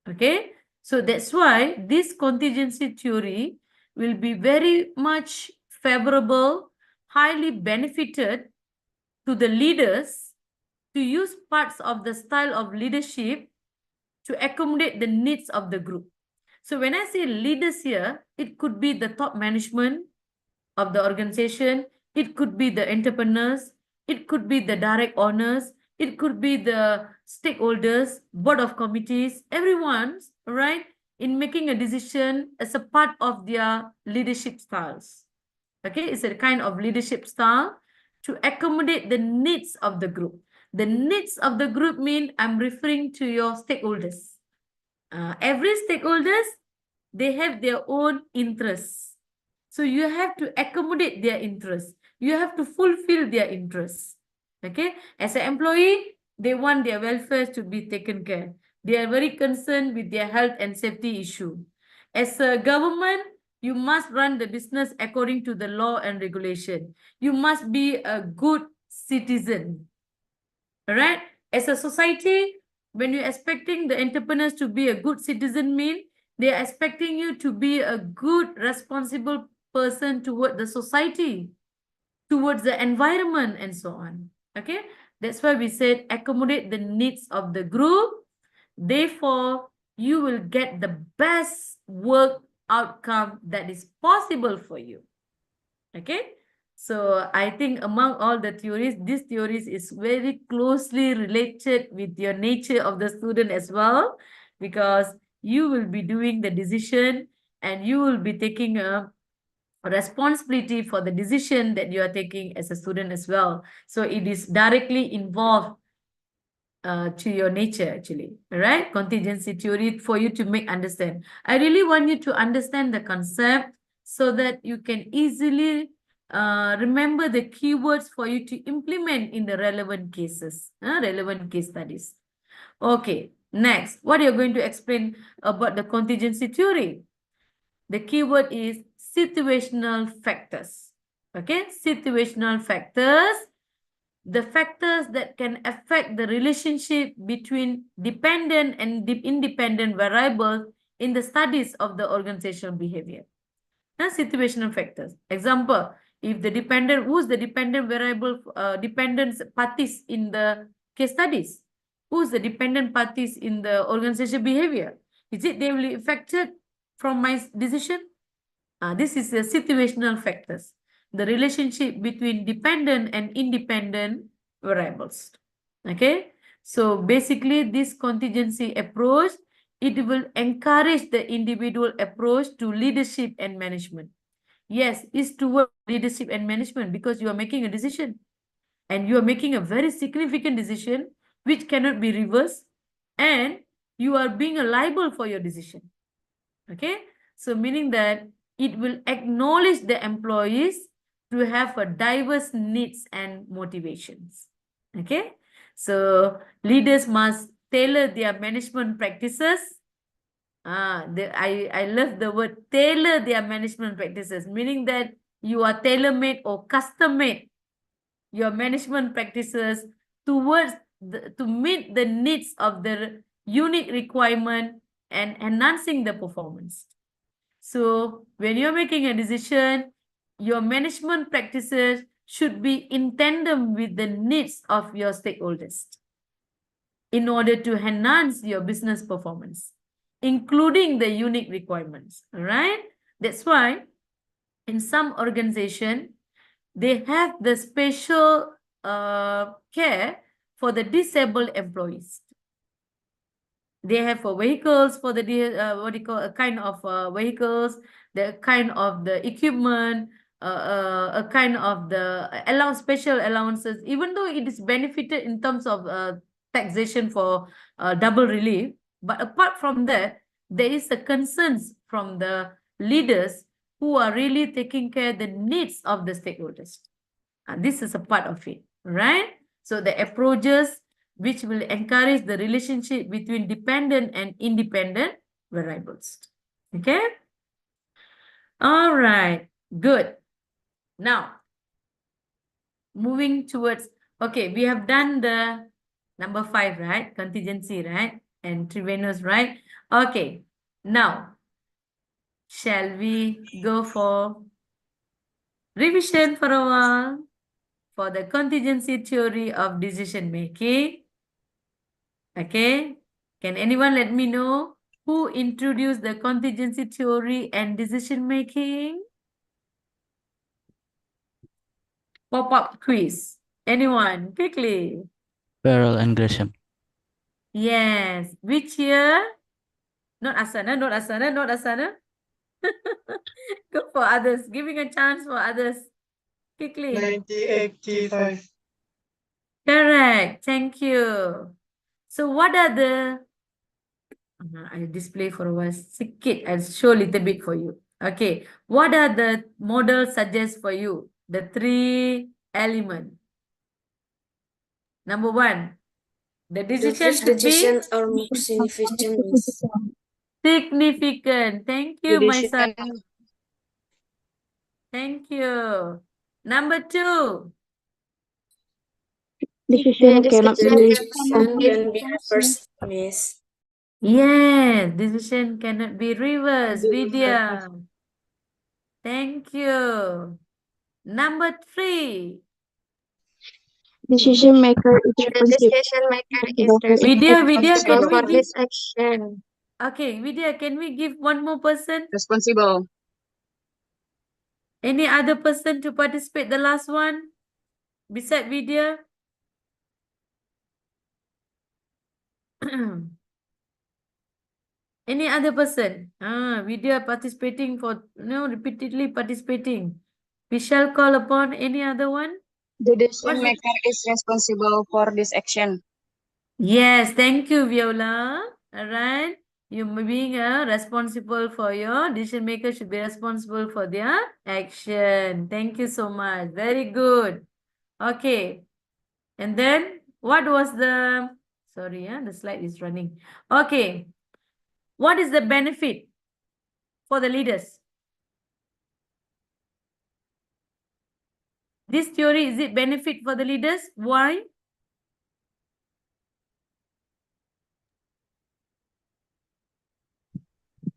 Okay, so that's why this contingency theory will be very much favorable, highly benefited to the leaders to use parts of the style of leadership to accommodate the needs of the group. So when I say leaders here, it could be the top management of the organization, it could be the entrepreneurs, it could be the direct owners, it could be the stakeholders, board of committees, everyone's, right, in making a decision as a part of their leadership styles. Okay, it's a kind of leadership style to accommodate the needs of the group. The needs of the group mean I'm referring to your stakeholders. Every stakeholders, they have their own interests. So you have to accommodate their interests. You have to fulfill their interests. Okay, as an employee, they want their welfare to be taken care. They are very concerned with their health and safety issue. As a government, you must run the business according to the law and regulation. You must be a good citizen. All right? As a society, when you're expecting the entrepreneurs to be a good citizen, mean they're expecting you to be a good, responsible person toward the society, towards the environment, and so on. Okay? That's why we said accommodate the needs of the group. Therefore, you will get the best work outcome that is possible for you. Okay? So I think among all the theories, this theories is very closely related with your nature of the student as well, because you will be doing the decision and you will be taking a responsibility for the decision that you are taking as a student as well. So it is directly involved to your nature actually, right? Contingency theory for you to make understand. I really want you to understand the concept so that you can easily remember the keywords for you to implement in the relevant cases, relevant case studies. Okay, next, what you're going to explain about the contingency theory? The keyword is situational factors. Okay, situational factors, the factors that can affect the relationship between dependent and independent variables in the studies of the organizational behavior. Now, situational factors. Example, if the dependent, who's the dependent variable, dependent parties in the case studies? Who's the dependent parties in the organizational behavior? Is it they will be affected from my decision? This is the situational factors, the relationship between dependent and independent variables. Okay, so basically this contingency approach, it will encourage the individual approach to leadership and management. Yes, it's toward leadership and management because you are making a decision and you are making a very significant decision which cannot be reversed and you are being liable for your decision. Okay, so meaning that it will acknowledge the employees to have a diverse needs and motivations. Okay, so leaders must tailor their management practices. I love the word tailor their management practices, meaning that you are tailor-made or custom-made your management practices towards to meet the needs of the unique requirement and enhancing the performance. So when you're making a decision, your management practices should be in tandem with the needs of your stakeholders in order to enhance your business performance, including the unique requirements. All right? That's why in some organization, they have the special care for the disabled employees. They have vehicles for the what do you call a kind of vehicles, the kind of the equipment, a kind of the special allowances. Even though it is benefited in terms of taxation for double relief, but apart from that, there is a concerns from the leaders who are really taking care of the needs of the stakeholders. This is a part of it, right? So the approaches which will encourage the relationship between dependent and independent variables. Okay? All right, good. Now, moving towards, okay, we have done the number 5, right? Contingency, right? And trivenous, right? Okay, now, shall we go for revision for a while for the contingency theory of decision making? Okay, can anyone let me know who introduced the contingency theory and decision making? Pop-up quiz. Anyone, quickly. Pearl and Gresham. Yes, which year? Not Asana, not Asana, not Asana. Go for others, giving a chance for others. Quickly. 1985. Correct, thank you. So what are the, I'll display for a while, sikit, I'll show a little bit for you. Okay, what are the models suggest for you? The 3 elements. Number 1, the The decision first should be decision are more significant, Miss. significant. Thank you, my son. Decision Thank you. Number 2, Decision This cannot be decision can be reversed, Miss. yes, decision cannot be reversed. Vidya. Thank you. Number 3, decision maker is The responsible decision maker is for its Vidya, action. Vidya, can Responsible we for give, this action. okay, Vidya, can we give one more person? responsible. Any other person to participate the last one? Beside Vidya? Any other person? Vidya participating for, repeatedly participating. We shall call upon any other one? The decision What's the, maker is responsible for this action. Yes, thank you, Viola. All right. You being responsible for your decision maker should be responsible for their action. Thank you so much. Very good. Okay. And then what was the sorry, the slide is running. Okay. What is the benefit for the leaders? This theory, is it benefit for the leaders? Why?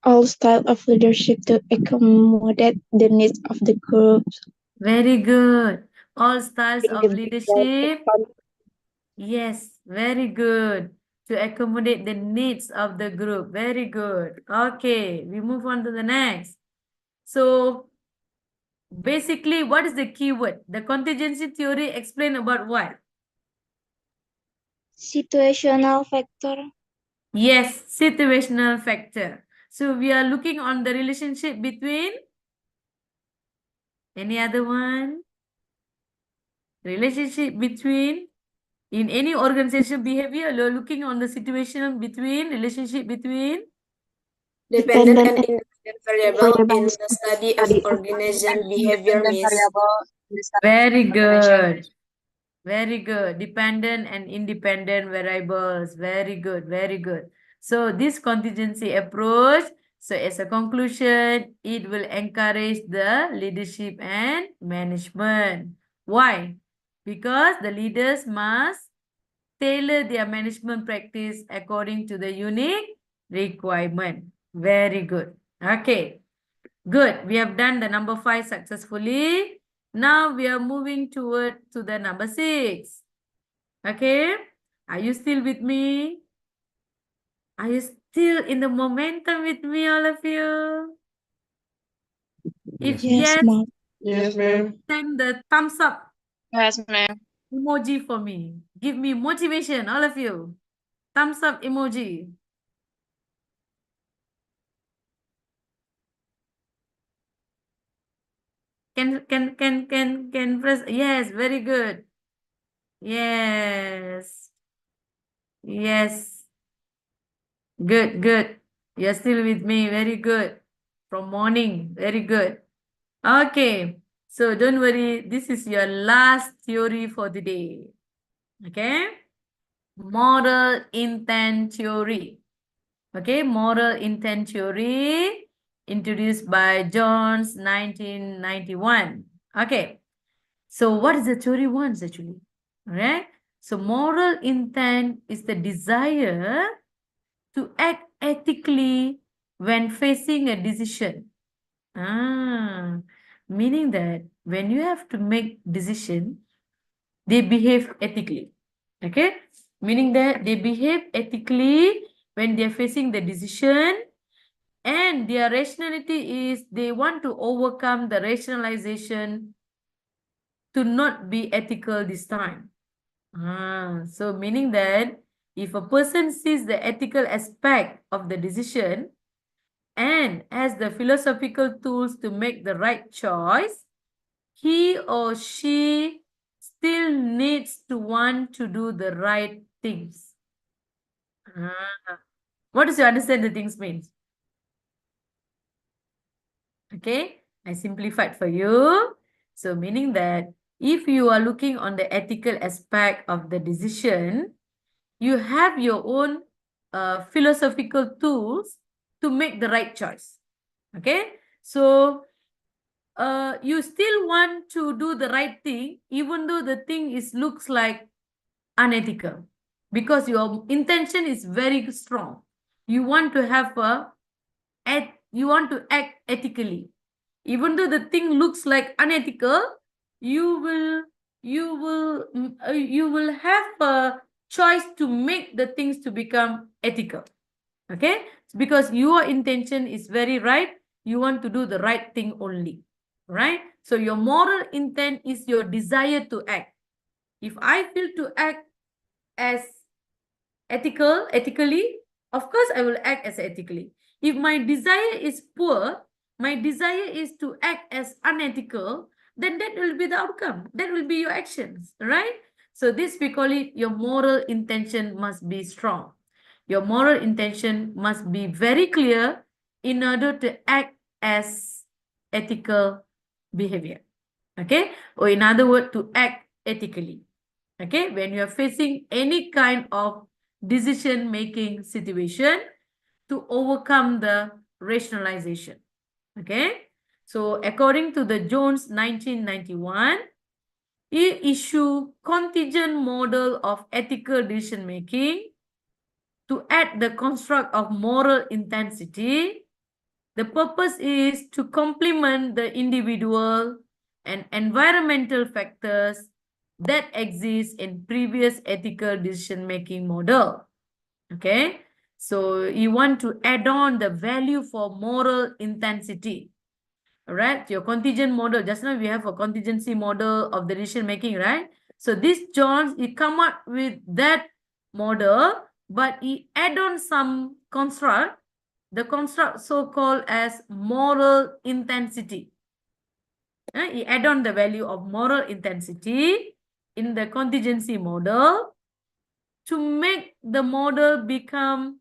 All style of leadership to accommodate the needs of the group. Very good. All styles of individual leadership. Yes, very good. To accommodate the needs of the group. Very good. Okay, we move on to the next. So, basically, what is the keyword? The contingency theory explain about what? Situational factor. Yes, situational factor. So, we are looking on the relationship between any other one? Relationship between in any organization behavior, you're looking on the situation between relationship between Dependent and Dependent independent variable in the study of organization behavior, independent Miss. variable in the study very of organization. good. Very good. Dependent and independent variables. Very good. Very good. So this contingency approach, so as a conclusion, it will encourage the leadership and management. Why? Because the leaders must tailor their management practice according to the unique requirement. Very good. Okay. Good. We have done the number 5 successfully. Now we are moving toward to the number 6. Okay. Are you still with me? Are you still in the momentum with me, all of you? If yes, ma'am. Yes, ma'am. send the thumbs up Yes, ma'am. emoji for me. Give me motivation, all of you. Thumbs up emoji. Can press. Yes, very good. Yes. Yes. Good, good. You're still with me. Very good. From morning. Very good. Okay. So don't worry. This is your last theory for the day. Okay. Moral intent theory. Okay. Moral intent theory introduced by Jones 1991. Okay. So what is the theory wants actually? Alright. So moral intent is the desire to act ethically when facing a decision. Meaning that when you have to make decision, they behave ethically. Okay? Meaning that they behave ethically when they're facing the decision, and their rationality is they want to overcome the rationalization to not be ethical this time. So meaning that if a person sees the ethical aspect of the decision and has the philosophical tools to make the right choice, he or she still needs to want to do the right things. What does you understand the things means? Okay, I simplified for you. So meaning that if you are looking on the ethical aspect of the decision, you have your own philosophical tools to make the right choice. Okay, so you still want to do the right thing even though the thing looks like unethical, because your intention is very strong. You want to have you want to act ethically. Even though the thing looks like unethical, you will have a choice to make the things to become ethical. Okay? Because your intention is very right. You want to do the right thing only. Right? So your moral intent is your desire to act. If I feel to act as ethically, of course I will act as ethically. If my desire is poor, my desire is to act as unethical, then that will be the outcome. That will be your actions, right? So this we call it your moral intention must be strong. Your moral intention must be very clear in order to act as ethical behavior. Okay? Or in other words, to act ethically. Okay? When you are facing any kind of decision-making situation to overcome the rationalization. Okay? So according to the Jones 1991, he issued contingent model of ethical decision making to add the construct of moral intensity. The purpose is to complement the individual and environmental factors that exist in previous ethical decision making model. Okay, so you want to add on the value for moral intensity. All right, your contingent model. Just now we have a contingency model of the decision making, right? So this Jones, he come up with that model, but he add on some construct, the construct so-called as moral intensity. He add on the value of moral intensity in the contingency model to make the model become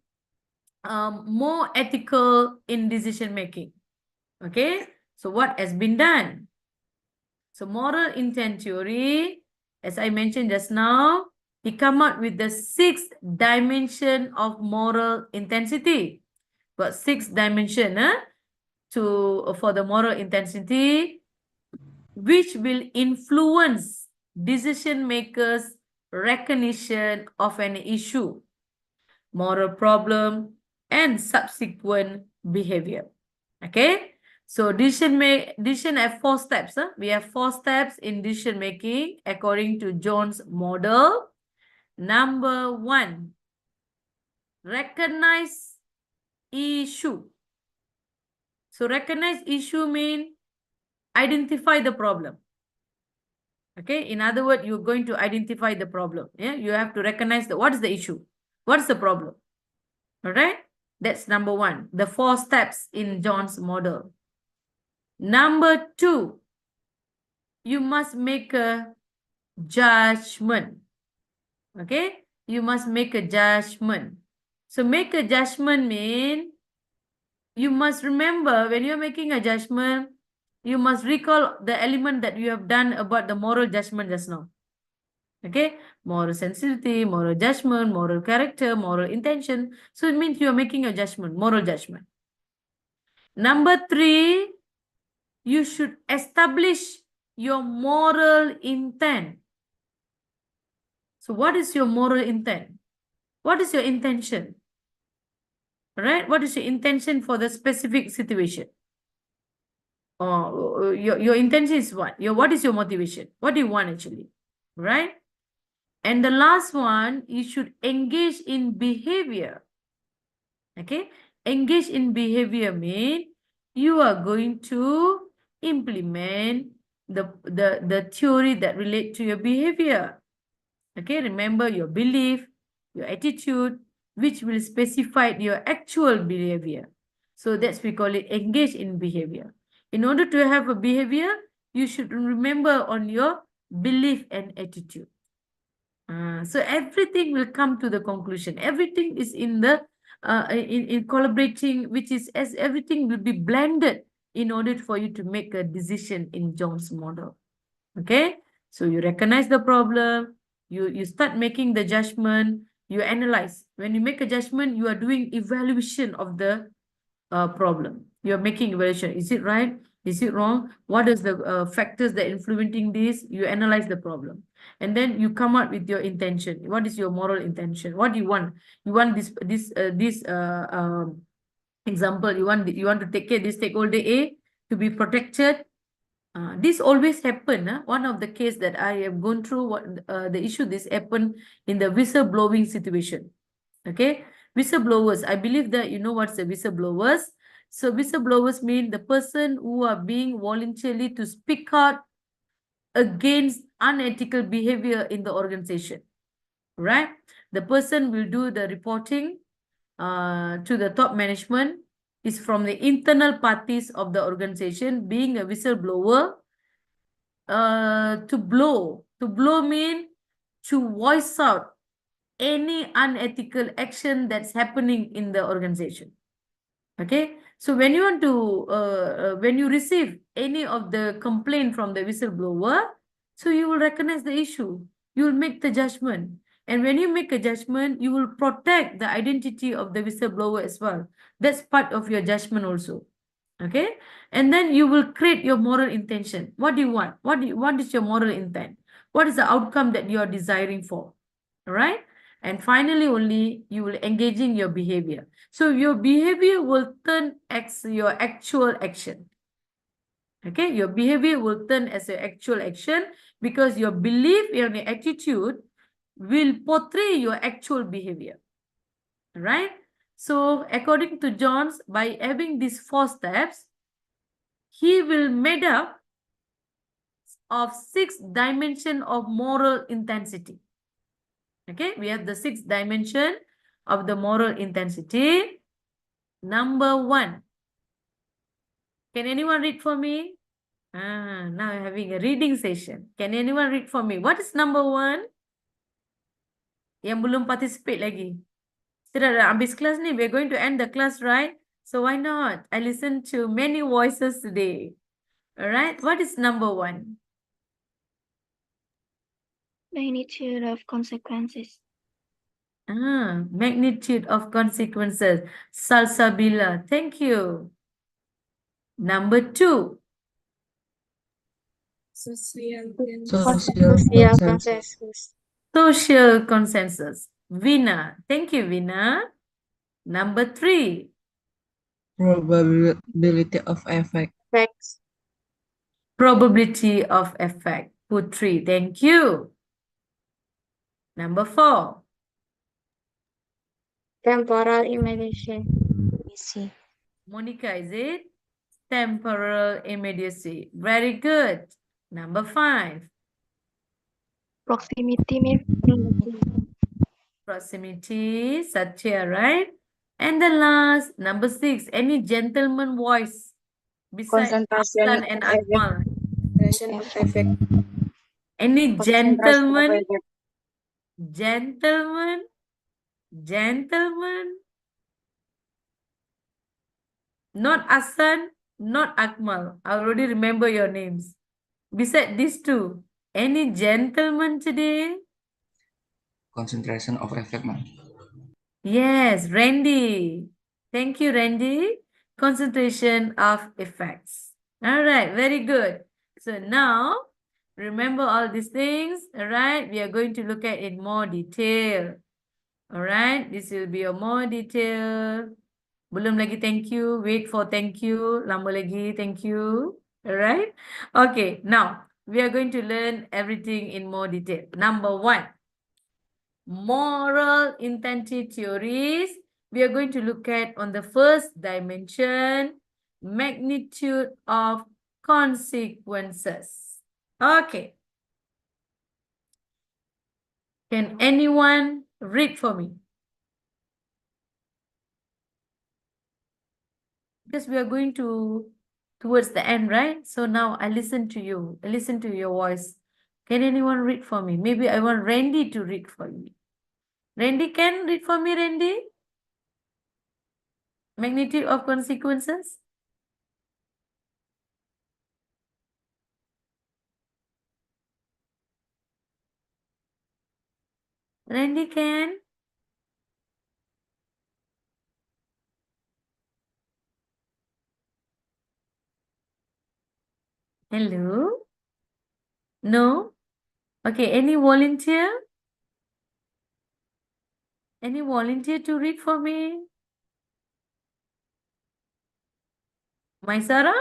more ethical in decision making. Okay, so what has been done? So moral intent theory, as I mentioned just now, he come up with the 6th dimension of moral intensity. Got 6 dimension for the moral intensity, which will influence decision makers' recognition of an issue, moral problem, and subsequent behavior. Okay, so decision have 4 steps. We have 4 steps in decision making according to Jones' model. Number 1, recognize issue. So recognize issue means identify the problem. Okay, in other words, you're going to identify the problem. Yeah, you have to recognize what is the issue, what's the problem. All right, that's number 1, the 4 steps in Jones' model. Number 2, you must make a judgment. Okay, you must make a judgment. So make a judgment means you must remember when you're making a judgment, you must recall the element that you have done about the moral judgment just now. Okay, moral sensitivity, moral judgment, moral character, moral intention. So it means you are making a judgment, moral judgment. Number 3, you should establish your moral intent. So what is your moral intent? What is your intention? Right? What is your intention for the specific situation? Your intention is what? What is your motivation? What do you want actually? Right? And the last one, you should engage in behavior. Okay? Engage in behavior means you are going to implement the theory that relate to your behavior. Okay? Remember your belief, your attitude, which will specify your actual behavior. So that's we call it engage in behavior. In order to have a behavior, you should remember on your belief and attitude. So everything will come to the conclusion. Everything is in the in collaborating, which is as everything will be blended in order for you to make a decision in Jones' model. Okay, so you recognize the problem, you start making the judgment, you analyze. When you make a judgment, you are doing evaluation of the problem. You are making evaluation. Is it right? Is it wrong? What is the factors that influencing this? You analyze the problem. And then you come up with your intention. What is your moral intention? What do you want? You want this example. You want to take care this stakeholder A to be protected. This always happen. One of the case that I have gone through, the issue this happened in the whistleblowing situation. Okay, whistleblowers. I believe that you know what's the whistleblowers. So whistleblowers mean the person who are being voluntarily to speak out against unethical behavior in the organization, right? The person will do the reporting to the top management, is from the internal parties of the organization. Being a whistleblower, to blow mean to voice out any unethical action that's happening in the organization. Okay, so when you want to when you receive any of the complaint from the whistleblower, so you will recognize the issue, you will make the judgment, and when you make a judgment, you will protect the identity of the whistleblower as well. That's part of your judgment also. Okay, and then you will create your moral intention. What do you want? What is your moral intent? What is the outcome that you are desiring for? All right, and finally only you will engage in your behavior. So your behavior will turn your actual action. Okay, your behavior will turn as your actual action because your belief and your attitude will portray your actual behavior. Right? So according to Jones, by having these 4 steps, he will made up of 6 dimension of moral intensity. Okay, we have the 6th dimension of the moral intensity. Number 1. Can anyone read for me? Now I'm having a reading session. Can anyone read for me? What is number 1? Yang belum participate lagi. Kita dah habis kelas ni. We're going to end the class, right? So why not? I listen to many voices today. Alright, what is number 1? Magnitude of consequences. Magnitude of consequences. Salsabila, thank you. Number 2. Social consensus. Social consensus. Vina, thank you, Vina. Number 3. Probability of effect. Facts. Probability of effect. Putri, thank you. Number 4. Temporal immediacy. Monica, is it? Temporal immediacy. Very good. Number 5. Proximity. Proximity. Satya, right? And the last, number 6. Any gentleman voice besides concentration Hassan and of Akmal? effect. Any Concentration of gentleman? effect. Gentleman? Gentleman? Not Hassan, not Akmal. I already remember your names. Beside these 2, any gentleman today? Concentration of effect, ma'am. Yes, Randy. Thank you, Randy. Concentration of effects. All right, very good. So now, remember all these things. All right, we are going to look at it in more detail. All right, this will be a more detail. Belum lagi thank you. Wait for thank you. Lama lagi thank you. All right. Okay, now we are going to learn everything in more detail. Number 1. Moral intensity theories. We are going to look at on the first dimension, magnitude of consequences. Okay. Can anyone read for me? Because we are going towards the end, right? So now I listen to you. I listen to your voice. Can anyone read for me? Maybe I want Randy to read for me. Randy can read for me, Randy? Magnitude of consequences? Randy can? Hello? No? Okay, any volunteer? Any volunteer to read for me? Maisara?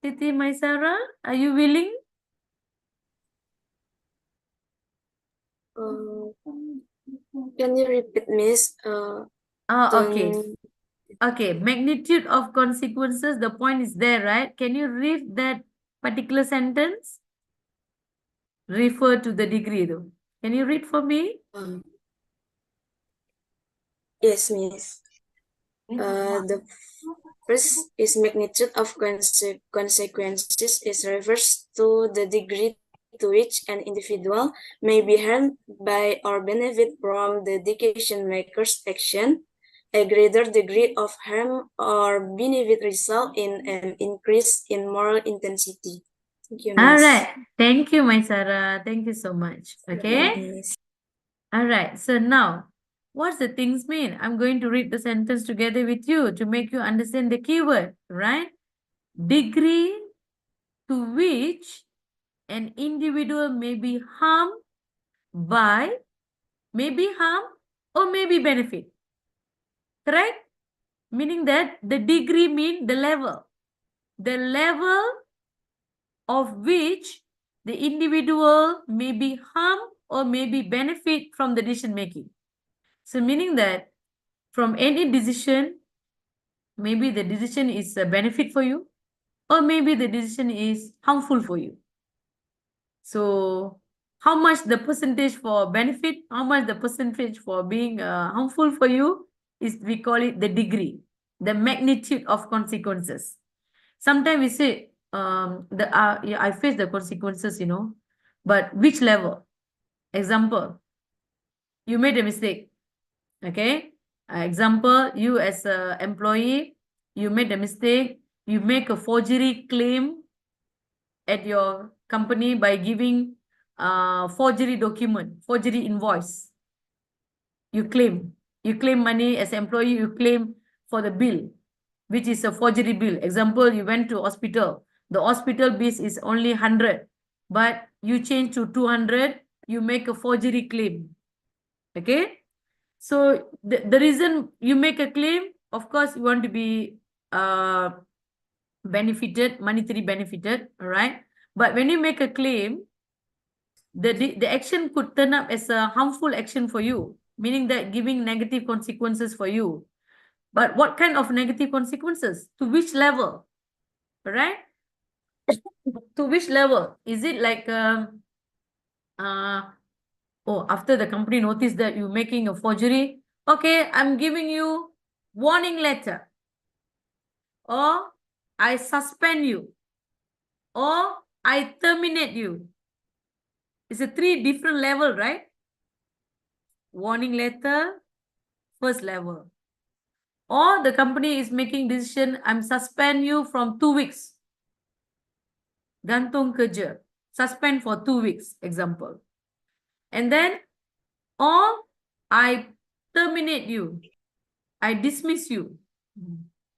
Siti Maisara, are you willing? Can you repeat, Miss? Okay. Okay, magnitude of consequences, the point is there, right? Can you read that particular sentence? Refer to the degree though. Can you read for me? Yes, Miss. The first is magnitude of consequences is refers to the degree to which an individual may be harmed by or benefit from the decision maker's action. A greater degree of harm or benefit result in an increase in moral intensity. Thank you, All Miss. right. Thank you, my Sarah. Thank you so much. Okay. Miss. All right. So now, what's the things mean? I'm going to read the sentence together with you to make you understand the keyword, right? Degree to which an individual may be harmed by, maybe harm, or maybe benefit. Correct? Meaning that the degree means the level. The level of which the individual may be harmed or maybe benefit from the decision making. So meaning that from any decision, maybe the decision is a benefit for you, or maybe the decision is harmful for you. So how much the percentage for benefit, how much the percentage for being harmful for you is, we call it the degree, the magnitude of consequences. Sometimes we say, yeah, I face the consequences, but which level? Example, you made a mistake. Okay. Example, you as an employee, you made a mistake. You make a forgery claim at your company by giving forgery document, forgery invoice. You claim money as employee, you claim for the bill, which is a forgery bill. Example, you went to hospital. The hospital bill is only 100, but you change to 200, you make a forgery claim. Okay. So the reason you make a claim, of course, you want to be benefited, monetary benefited, all right? But when you make a claim, the action could turn up as a harmful action for you, meaning that giving negative consequences for you. But what kind of negative consequences? To which level? All right? To which level? Is it like after the company noticed that you're making a forgery, okay, I'm giving you warning letter, or I suspend you, or I terminate you. It's a 3 different level, right? Warning letter, first level. Or the company is making decision, I'm suspend you from 2 weeks. Gantung kerja. Suspend for 2 weeks, example. And then, or I terminate you. I dismiss you.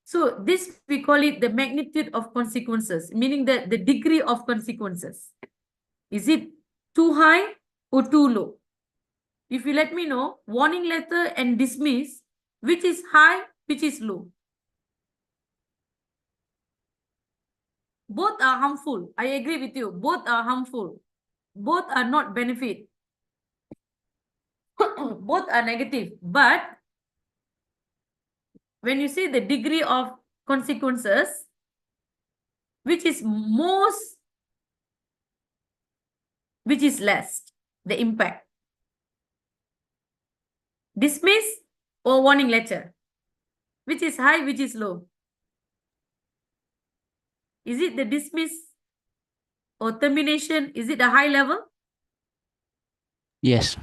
So this, we call it the magnitude of consequences, meaning that the degree of consequences. Is it too high or too low? If you let me know, warning letter and dismiss, which is high, which is low? Both are harmful. I agree with you. Both are harmful. Both are not benefit. Both are negative. But when you see the degree of consequences, which is most, which is less, the impact? Dismiss or warning letter? Which is high, which is low? Is it the dismiss or termination? Is it a high level? Yes.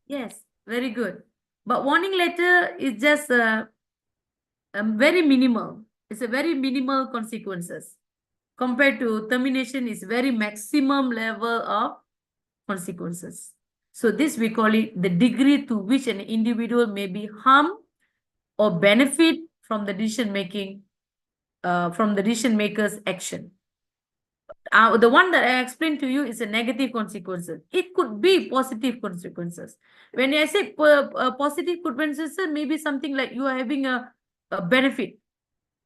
Yes, very good. But warning letter is just very minimal. It's a very minimal consequences. Compared to termination is very maximum level of consequences. So this, we call it the degree to which an individual may be harmed or benefit from the decision making, from the decision maker's action. The one that I explained to you is a negative consequences. It could be positive consequences. When I say positive consequences, maybe something like you are having a benefit,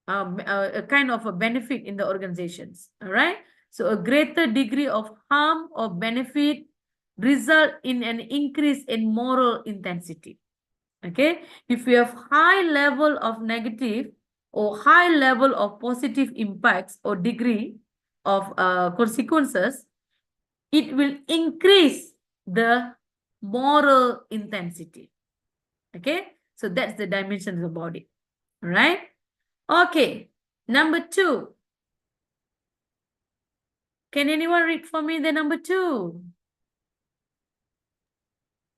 a kind of a benefit in the organizations. All right. So a greater degree of harm or benefit result in an increase in moral intensity. Okay. If you have high level of negative or high level of positive impacts or degree of consequences, it will increase the moral intensity. Okay. So that's the dimensions about it. All right? Okay. Number 2. Can anyone read for me the number 2?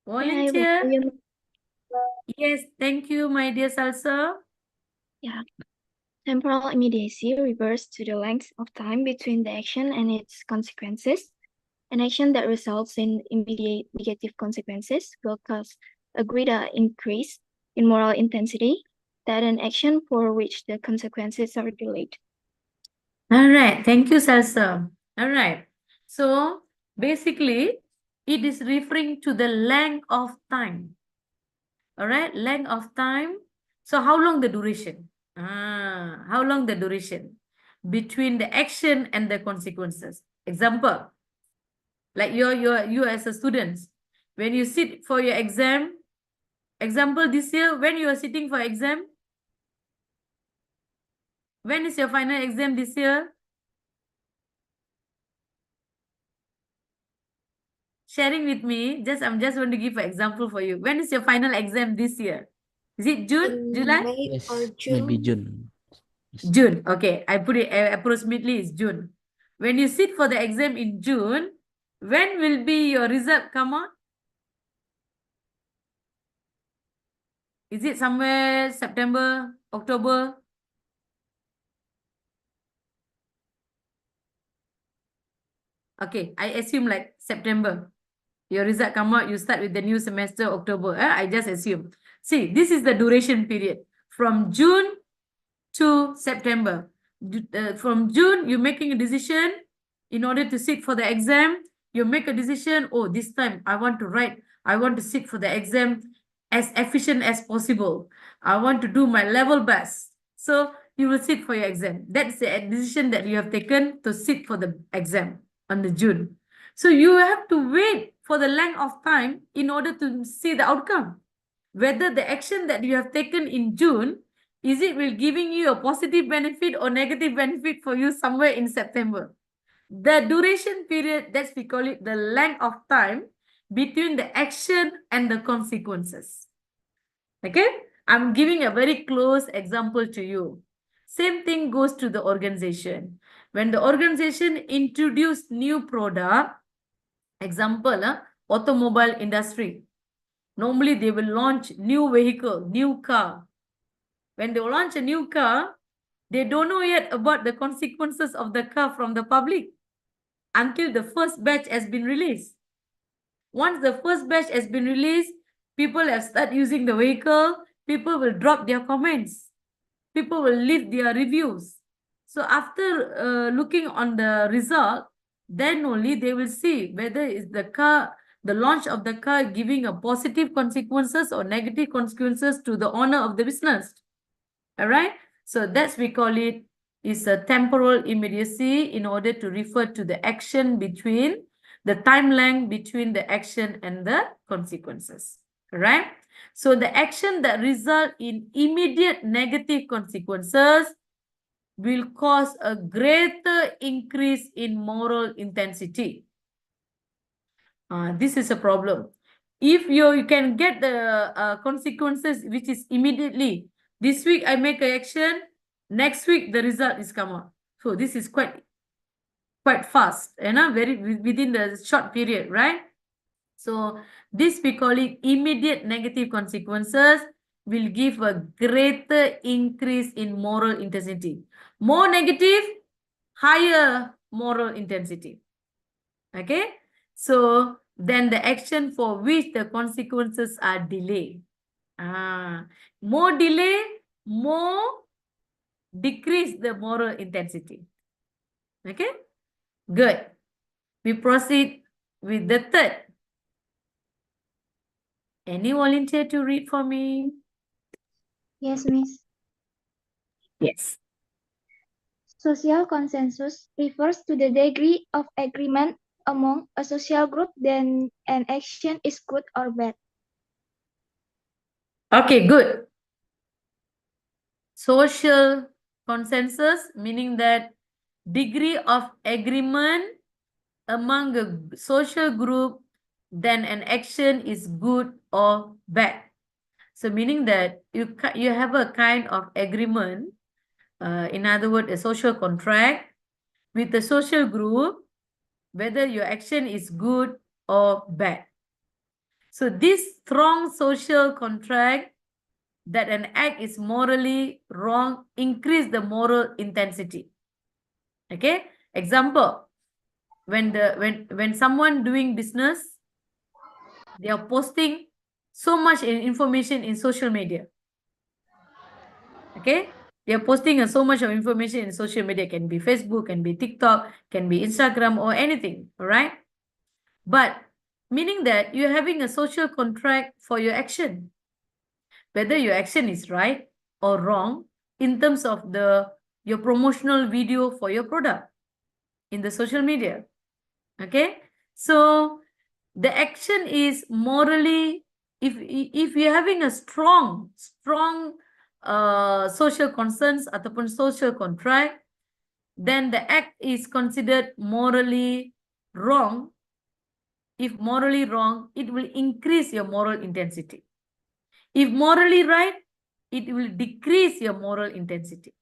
Volunteer? Yes, thank you, my dear Salsa. Yeah. Temporal immediacy refers to the length of time between the action and its consequences. An action that results in immediate negative consequences will cause a greater increase in moral intensity than an action for which the consequences are delayed. All right, thank you, Salsa. All right, so basically, it is referring to the length of time. All right, length of time. So how long the duration? How long the duration between the action and the consequences? Example, like you as a student, when you sit for your exam. Example, this year, when you are sitting for exam, when is your final exam this year? Sharing with me, I'm just going to give an example for you. When is your final exam this year? Is it June, July? May Yes, or maybe June. June. Yes. June. Okay, I put it approximately is June. When you sit for the exam in June, when will be your result come out? Is it somewhere September, October? Okay, I assume like September. Your result come out, you start with the new semester, October. I just assume. See, this is the duration period. From June to September. From June, you're making a decision in order to sit for the exam. You make a decision, oh, this time I want to sit for the exam as efficient as possible. I want to do my level best. So you will sit for your exam. That's the decision that you have taken to sit for the exam on the June. So you have to wait for the length of time in order to see the outcome. Whether the action that you have taken in June, is it will giving you a positive benefit or negative benefit for you somewhere in September? The duration period, that's we call it the length of time between the action and the consequences. Okay? I'm giving a very close example to you. Same thing goes to the organization. When the organization introduce new product, example, automobile industry. Normally, they will launch new vehicle, new car. When they launch a new car, they don't know yet about the consequences of the car from the public until the first batch has been released. Once the first batch has been released, people have started using the vehicle, people will drop their comments. People will leave their reviews. So after looking on the result, then only they will see whether is the launch of the car giving a positive consequences or negative consequences to the owner of the business. All right. So that's we call it is a temporal immediacy in order to refer to the action between the time length between the action and the consequences. All right. So the action that result in immediate negative consequences will cause a greater increase in moral intensity. This is a problem. If you can get the consequences which is immediately, this week I make an action, next week the result is come out. So this is quite fast, very within the short period, right? So this we call it immediate negative consequences will give a greater increase in moral intensity. More negative, higher moral intensity. Okay, so then the action for which the consequences are delayed. More delay, more decrease the moral intensity. Okay, good. We proceed with the third. Any volunteer to read for me? Yes, Miss. Yes. Social consensus refers to the degree of agreement among a social group that an action is good or bad. Okay, good. Social consensus, meaning that degree of agreement among a social group, then an action is good or bad. So meaning that you have a kind of agreement, in other words, a social contract with the social group, whether your action is good or bad. So this strong social contract that an act is morally wrong increase the moral intensity. Okay, example, when someone doing business, they are posting so much information in social media. Okay, they are posting so much of information in social media, can be Facebook, can be TikTok, can be Instagram or anything. All right, but meaning that you're having a social contract for your action, whether your action is right or wrong in terms of your promotional video for your product in the social media. Okay, so the action is morally, if you're having a strong social concerns ataupun social contract, then the act is considered morally wrong. If morally wrong, it will increase your moral intensity. If morally right, it will decrease your moral intensity.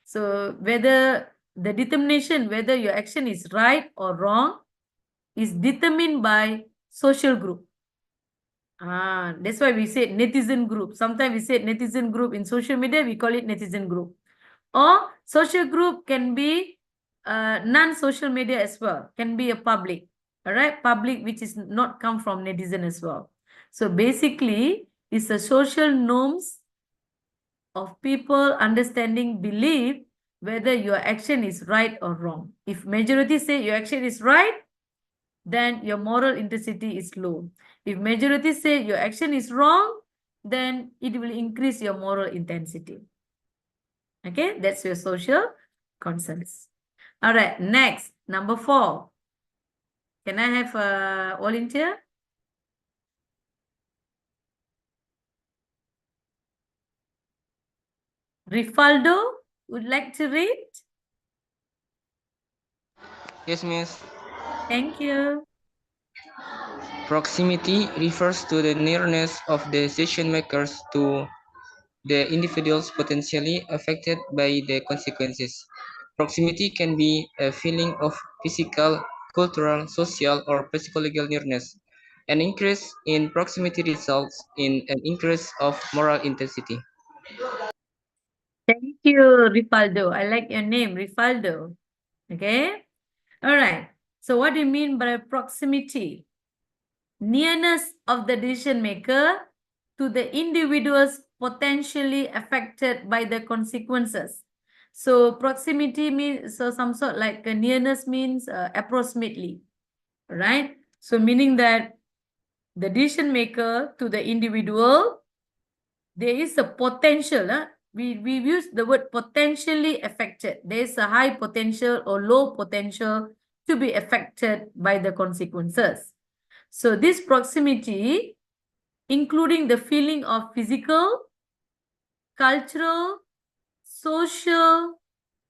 So whether the determination whether your action is right or wrong is determined by social group. That's why we say netizen group. Sometimes we say netizen group in social media, we call it netizen group. Or social group can be non-social media as well, can be a public. All right, public which is not come from netizen as well. So basically, it's the social norms of people understanding belief whether your action is right or wrong. If majority say your action is right, then your moral intensity is low. If majority say your action is wrong, then it will increase your moral intensity. Okay, that's your social concerns. All right, next, number 4. Can I have a volunteer? Rifaldo would like to read? Yes, Miss. Thank you. Proximity refers to the nearness of decision makers to the individuals potentially affected by the consequences. Proximity can be a feeling of physical, cultural, social, or psychological nearness. An increase in proximity results in an increase of moral intensity. Thank you, Rifaldo. I like your name, Rifaldo. Okay. All right. So what do you mean by proximity? Nearness of the decision maker to the individuals potentially affected by the consequences. So proximity means, so some sort like a nearness means approximately, right? So meaning that the decision maker to the individual, there is a potential. We use the word potentially affected. There is a high potential or low potential to be affected by the consequences. So this proximity, including the feeling of physical, cultural, social,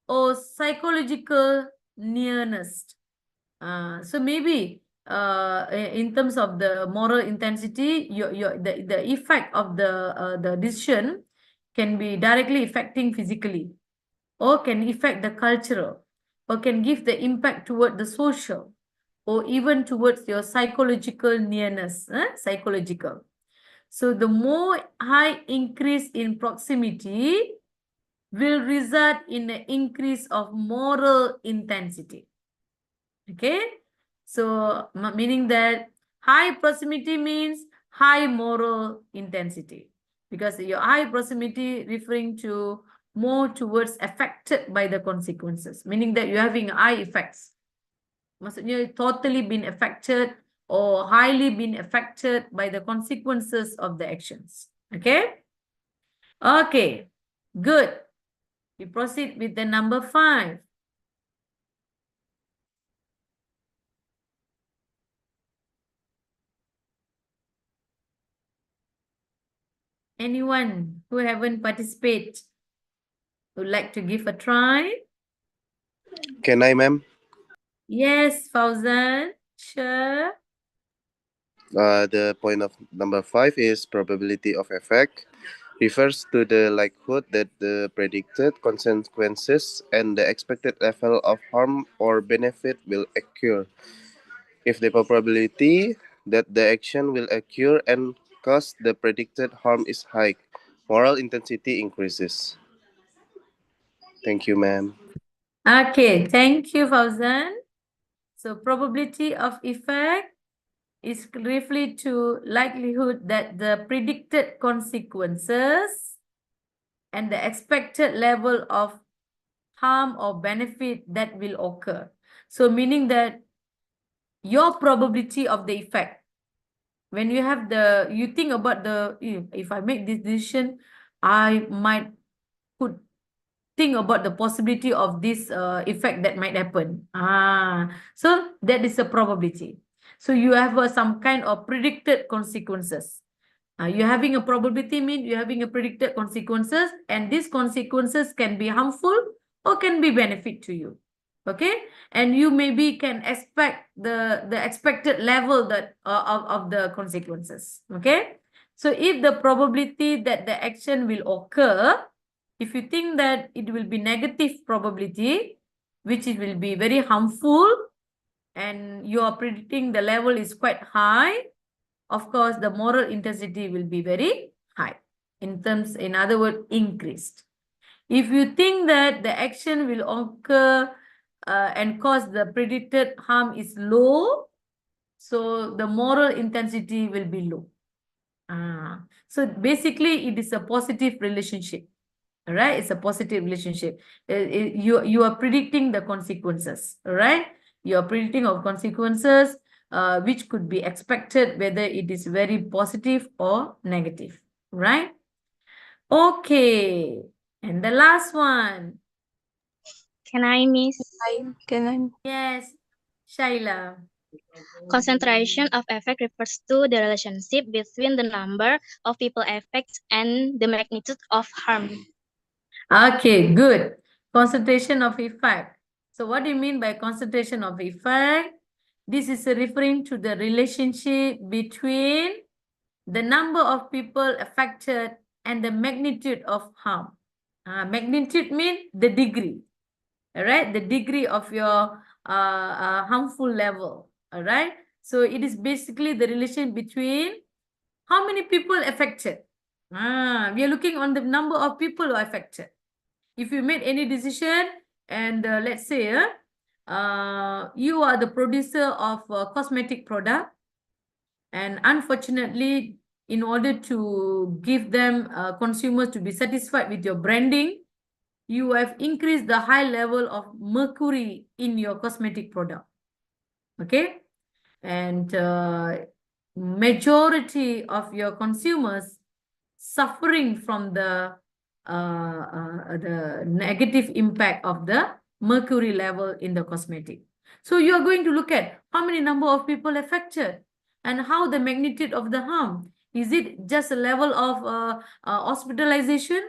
or psychological nearness. So maybe in terms of the moral intensity, the effect of the decision can be directly affecting physically, or can affect the cultural, or can give the impact toward the social, or even towards your psychological nearness, psychological. So the more high increase in proximity will result in an increase of moral intensity. Okay, so meaning that high proximity means high moral intensity, because your high proximity referring to more towards affected by the consequences, meaning that you're having high effects. Maksudnya totally been affected or highly been affected by the consequences of the actions. Okay? Okay, good. We proceed with the number 5. Anyone who haven't participated would like to give a try? Can I, ma'am? Yes, Fauzan, sure. The point of number 5 is probability of effect. Refers to the likelihood that the predicted consequences and the expected level of harm or benefit will occur. If the probability that the action will occur and cause the predicted harm is high, moral intensity increases. Thank you, ma'am. Okay, thank you, Fauzan. So probability of effect is referred to likelihood that the predicted consequences and the expected level of harm or benefit that will occur. So meaning that your probability of the effect, when you have you think about if I make this decision, I could think about the possibility of this effect that might happen. So that is a probability. So you have some kind of predicted consequences. You're having a probability means you're having a predicted consequences, and these consequences can be harmful or can be benefit to you. Okay, and you maybe can expect the expected level that of the consequences. Okay, so if the probability that the action will occur, if you think that it will be negative probability, which it will be very harmful, and you are predicting the level is quite high, of course, the moral intensity will be very high. In other words, increased. If you think that the action will occur and cause the predicted harm is low, so the moral intensity will be low. So basically, it is a positive relationship. All right, it's a positive relationship. You are predicting the consequences. All right, you are predicting of consequences which could be expected, whether it is very positive or negative. Right? Okay, and the last one. Can I, Miss? Yes, Shaila. Concentration of effect refers to the relationship between the number of people affected and the magnitude of harm. Okay, good. Concentration of effect. So what do you mean by concentration of effect? This is referring to the relationship between the number of people affected and the magnitude of harm. Magnitude means the degree. All right, the degree of your harmful level. All right, so it is basically the relation between how many people affected. We are looking on the number of people who are affected. If you made any decision and let's say you are the producer of a cosmetic product, and unfortunately, in order to give them consumers to be satisfied with your branding, you have increased the high level of mercury in your cosmetic product. Okay, and majority of your consumers suffering from the negative impact of the mercury level in the cosmetic. So you are going to look at how many number of people affected and how the magnitude of the harm. Is it just a level of hospitalization,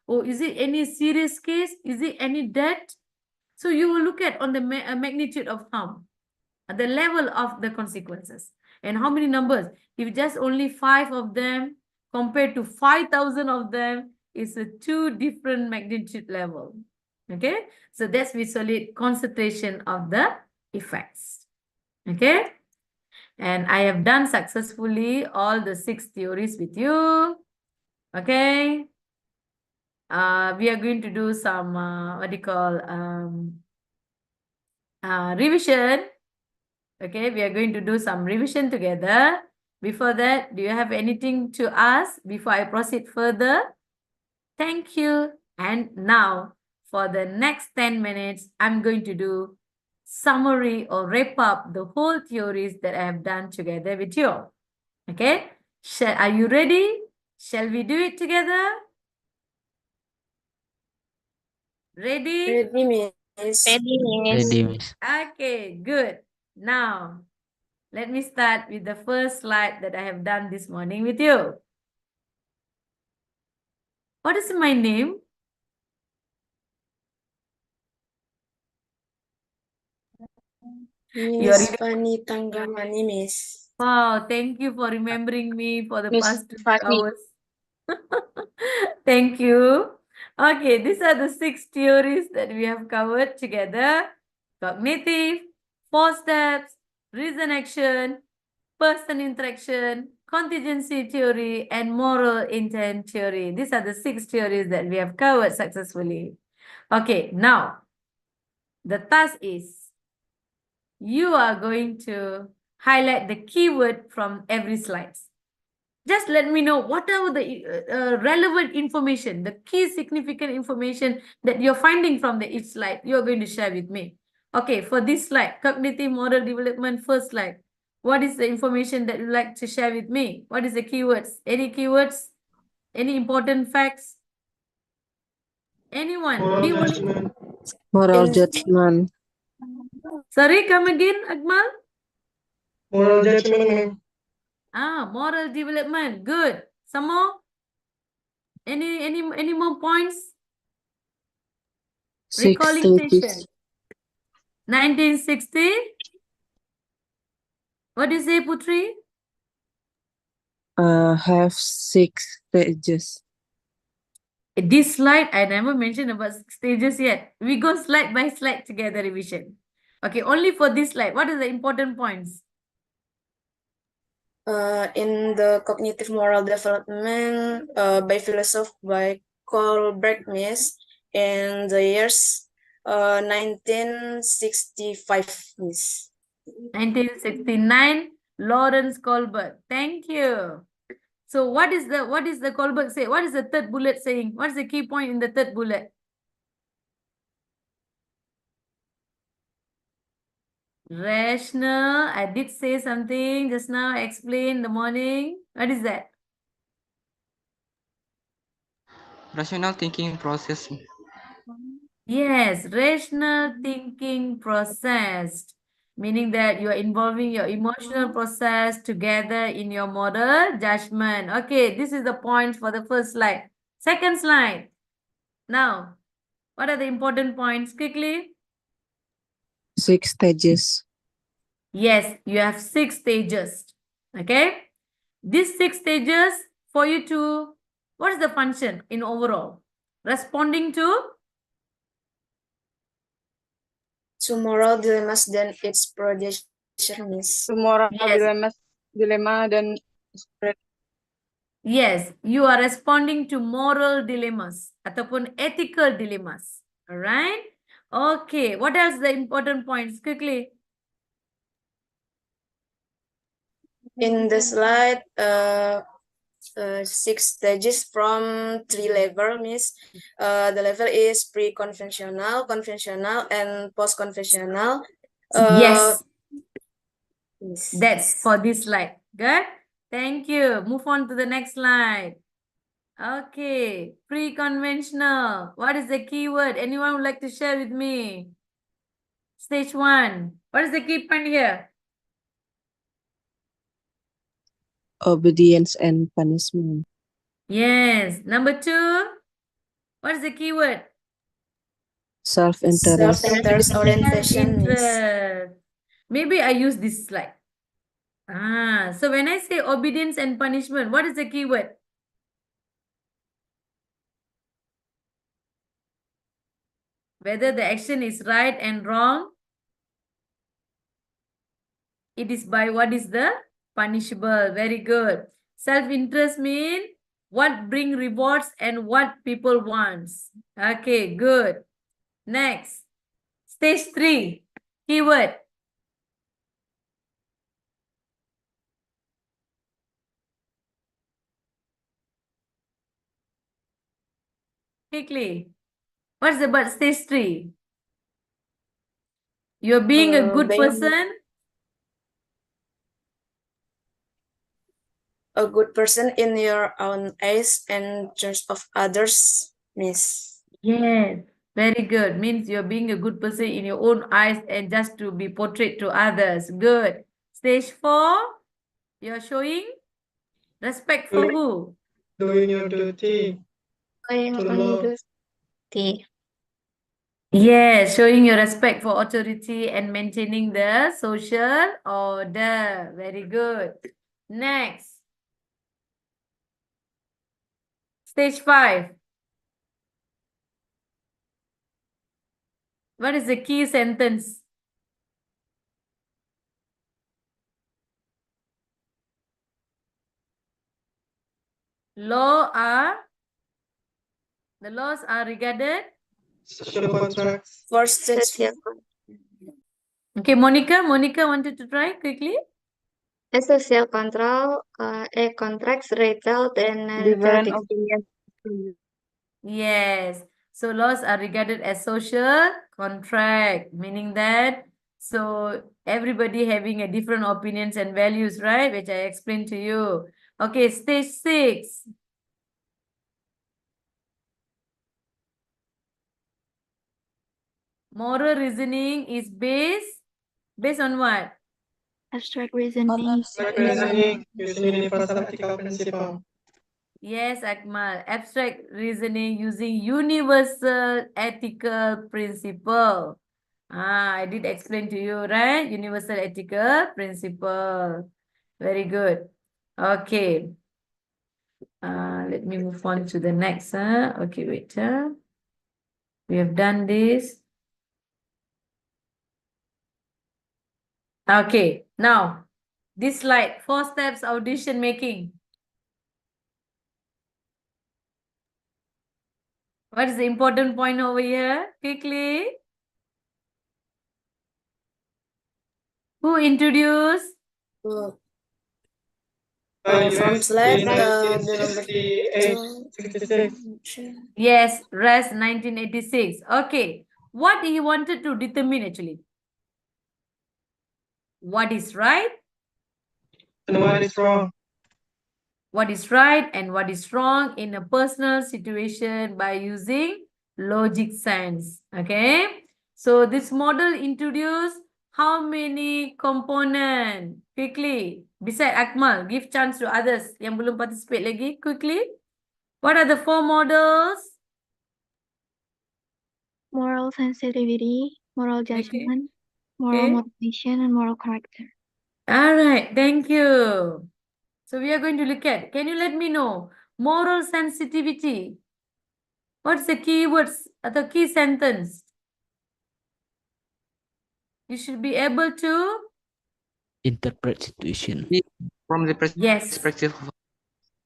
or is it any serious case? Is it any death? So you will look at on the magnitude of harm, the level of the consequences, and how many numbers. If just only 5 of them compared to 5,000 of them, is a 2 different magnitude level. Okay, so that's we solid concentration of the effects. Okay, and I have done successfully all the 6 theories with you. Okay, we are going to do some what do you call revision. Okay, we are going to do some revision together. Before that, do you have anything to ask before I proceed further? Thank you. And now, for the next 10 minutes, I'm going to do summary or wrap up the whole theories that I have done together with you. Okay, are you ready? Shall we do it together? Ready? Ready, Miss. Ready, Miss. Ready, Miss. Okay, good. Now, let me start with the first slide that I have done this morning with you. What is my name? Miss Fanny Tanggamani, Miss. Wow, thank you for remembering me for the Miss past 2 Fani. hours. Thank you. Okay, these are the 6 theories that we have covered together. Cognitive, 4 steps, reason action, person interaction, contingency theory, and moral intent theory. These are the 6 theories that we have covered successfully. Okay, now the task is you are going to highlight the keyword from every slide. Just let me know what are the relevant information, the key significant information that you're finding from the each slide you're going to share with me. Okay, for this slide, cognitive moral development, first slide. What is the information that you'd like to share with me? What is the keywords? Any keywords? Any important facts? Anyone? Moral judgment. Moral judgment. Sorry, come again, Akmal? Moral judgment, ma'am. Moral development. Good. Some more? Any more points? Recalling station. 1960. What do you say, Putri? Have 6 stages. This slide, I never mentioned about stages yet. We go slide by slide together, revision. Okay, only for this slide. What are the important points? In the cognitive moral development by philosopher by Kohlberg Miss in the years 1965 Miss. 1969, Lawrence Kohlberg. Thank you. So what is the Kohlberg say? What is the third bullet saying? What is the key point in the third bullet? Rational. I did say something just now. I explained in the morning. What is that? Rational thinking process. Yes, rational thinking process, meaning that you are involving your emotional process together in your moral judgment. Okay, this is the point for the first slide. Second slide. Now, what are the important points? Quickly. 6 stages. Yes, you have 6 stages. Okay. These 6 stages for you to, what is the function in overall? Responding to Moral dilemmas dan its projections. Moral Yes. dilema dan spread. Yes, you are responding to moral dilemmas ataupun ethical dilemmas. Alright? Okay, what else the important points? Quickly. In the slide, 6 stages from 3 level, Miss. The level is pre-conventional, conventional, and post-conventional. Yes, Yes. that's for this slide. Good? Thank you. Move on to the next slide. Okay, pre-conventional. What is the keyword? Anyone would like to share with me? Stage 1. What is the key point here? Obedience and punishment. Yes. Number 2. What is the keyword? Self-interest. Self-interest orientation, Miss. Self-interest. Maybe I use this slide. So when I say obedience and punishment, what is the keyword? Whether the action is right and wrong, it is by what is the punishable. Very good. Self-interest means what bring rewards and what people wants. Okay, good. Next. Stage 3. Keyword. Quickly. What's about stage 3? You're being a good person. A good person in your own eyes and terms of others, Miss. Yes, very good. Means you're being a good person in your own eyes and just to be portrayed to others. Good. Stage 4, you're showing respect for who? Doing your duty. Doing To on law. duty. Yeah, showing your respect for authority and maintaining the social order. Very good. Next, stage 5. What is the key sentence? The laws are regarded. Social contracts. For stage Okay, Monica wanted to try quickly. A social control, a contracts result in Different reproduction. opinions. Yes. So laws are regarded as social contract, meaning that so everybody having a different opinions and values, right? Which I explained to you. Okay, stage 6. Moral reasoning is based on what? Abstract reasoning. Abstract reasoning using universal ethical principle. Yes, Akmal. Abstract reasoning using universal ethical principle. I did explain to you, right? Universal ethical principle. Very good. Okay. Let me move on to the next. Okay, wait. We have done this. Okay, now this slide, 4 steps of decision making. What is the important point over here? Quickly. Who introduced? from slide in the number 1968, 66. 2. Yes, RES 1986. Okay. What he wanted to determine actually? What is right? And what is wrong? What is right and what is wrong in a personal situation by using logic sense. Okay. So this model introduced how many component? Quickly. Beside Akmal, give chance to others yang belum participate lagi. Quickly. What are the 4 models? Moral sensitivity, moral judgment, moral Okay. motivation, and moral character. All right. Thank you. So we are going to look at, can you let me know, moral sensitivity. What's the key words, the key sentence? You should be able to, Interpret situation. From the yes, perspective of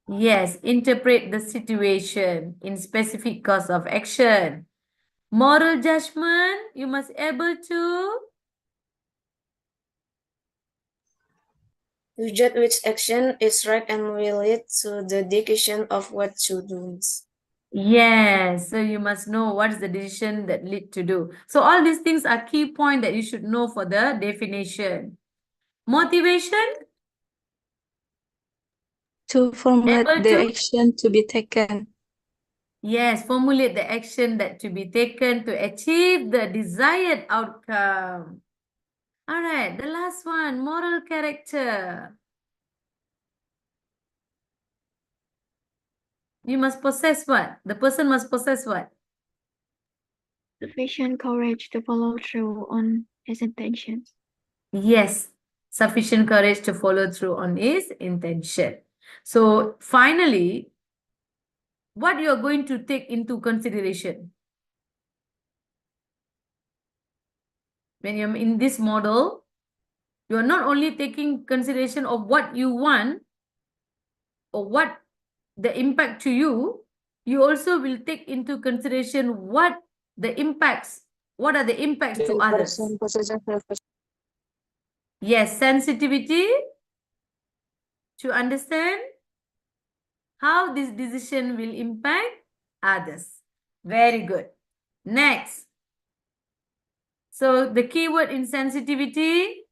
yes, interpret the situation in specific course of action. Moral judgment, you must able to, To judge which action is right and will lead to the decision of what to do. yes, so you must know what is the decision that lead to do. So all these things are key point that you should know for the definition. Motivation, To formulate able the to, action to be taken. yes, formulate the action that to be taken to achieve the desired outcome. All right, the last one, moral character. You must possess what? The person must possess what? Sufficient courage to follow through on his intentions. Yes, sufficient courage to follow through on his intention. So finally, what you are going to take into consideration when you're in this model, you are not only taking consideration of what you want or what the impact to you, you also will take into consideration what the impacts, what are the impacts to others. Yes, sensitivity to understand how this decision will impact others. Very good. Next. So the keyword in sensitivity,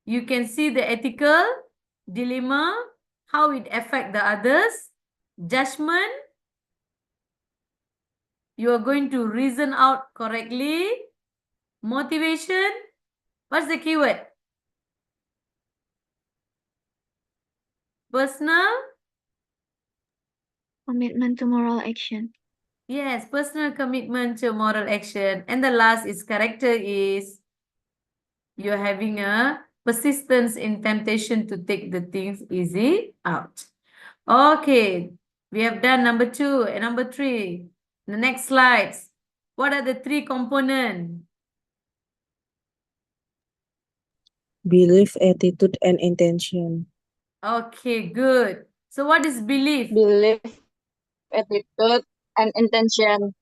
you can see the ethical dilemma, how it affect the others. Judgment, you are going to reason out correctly. Motivation, what's the keyword? Personal, Commitment to moral action. Yes, personal commitment to moral action. And the last is character is you're having a persistence in temptation to take the things easy out. Okay, we have done number 2 and number 3. The next slides. What are the 3 components? Belief, attitude, and intention. Okay, good. So what is belief? Belief, attitude, and intention.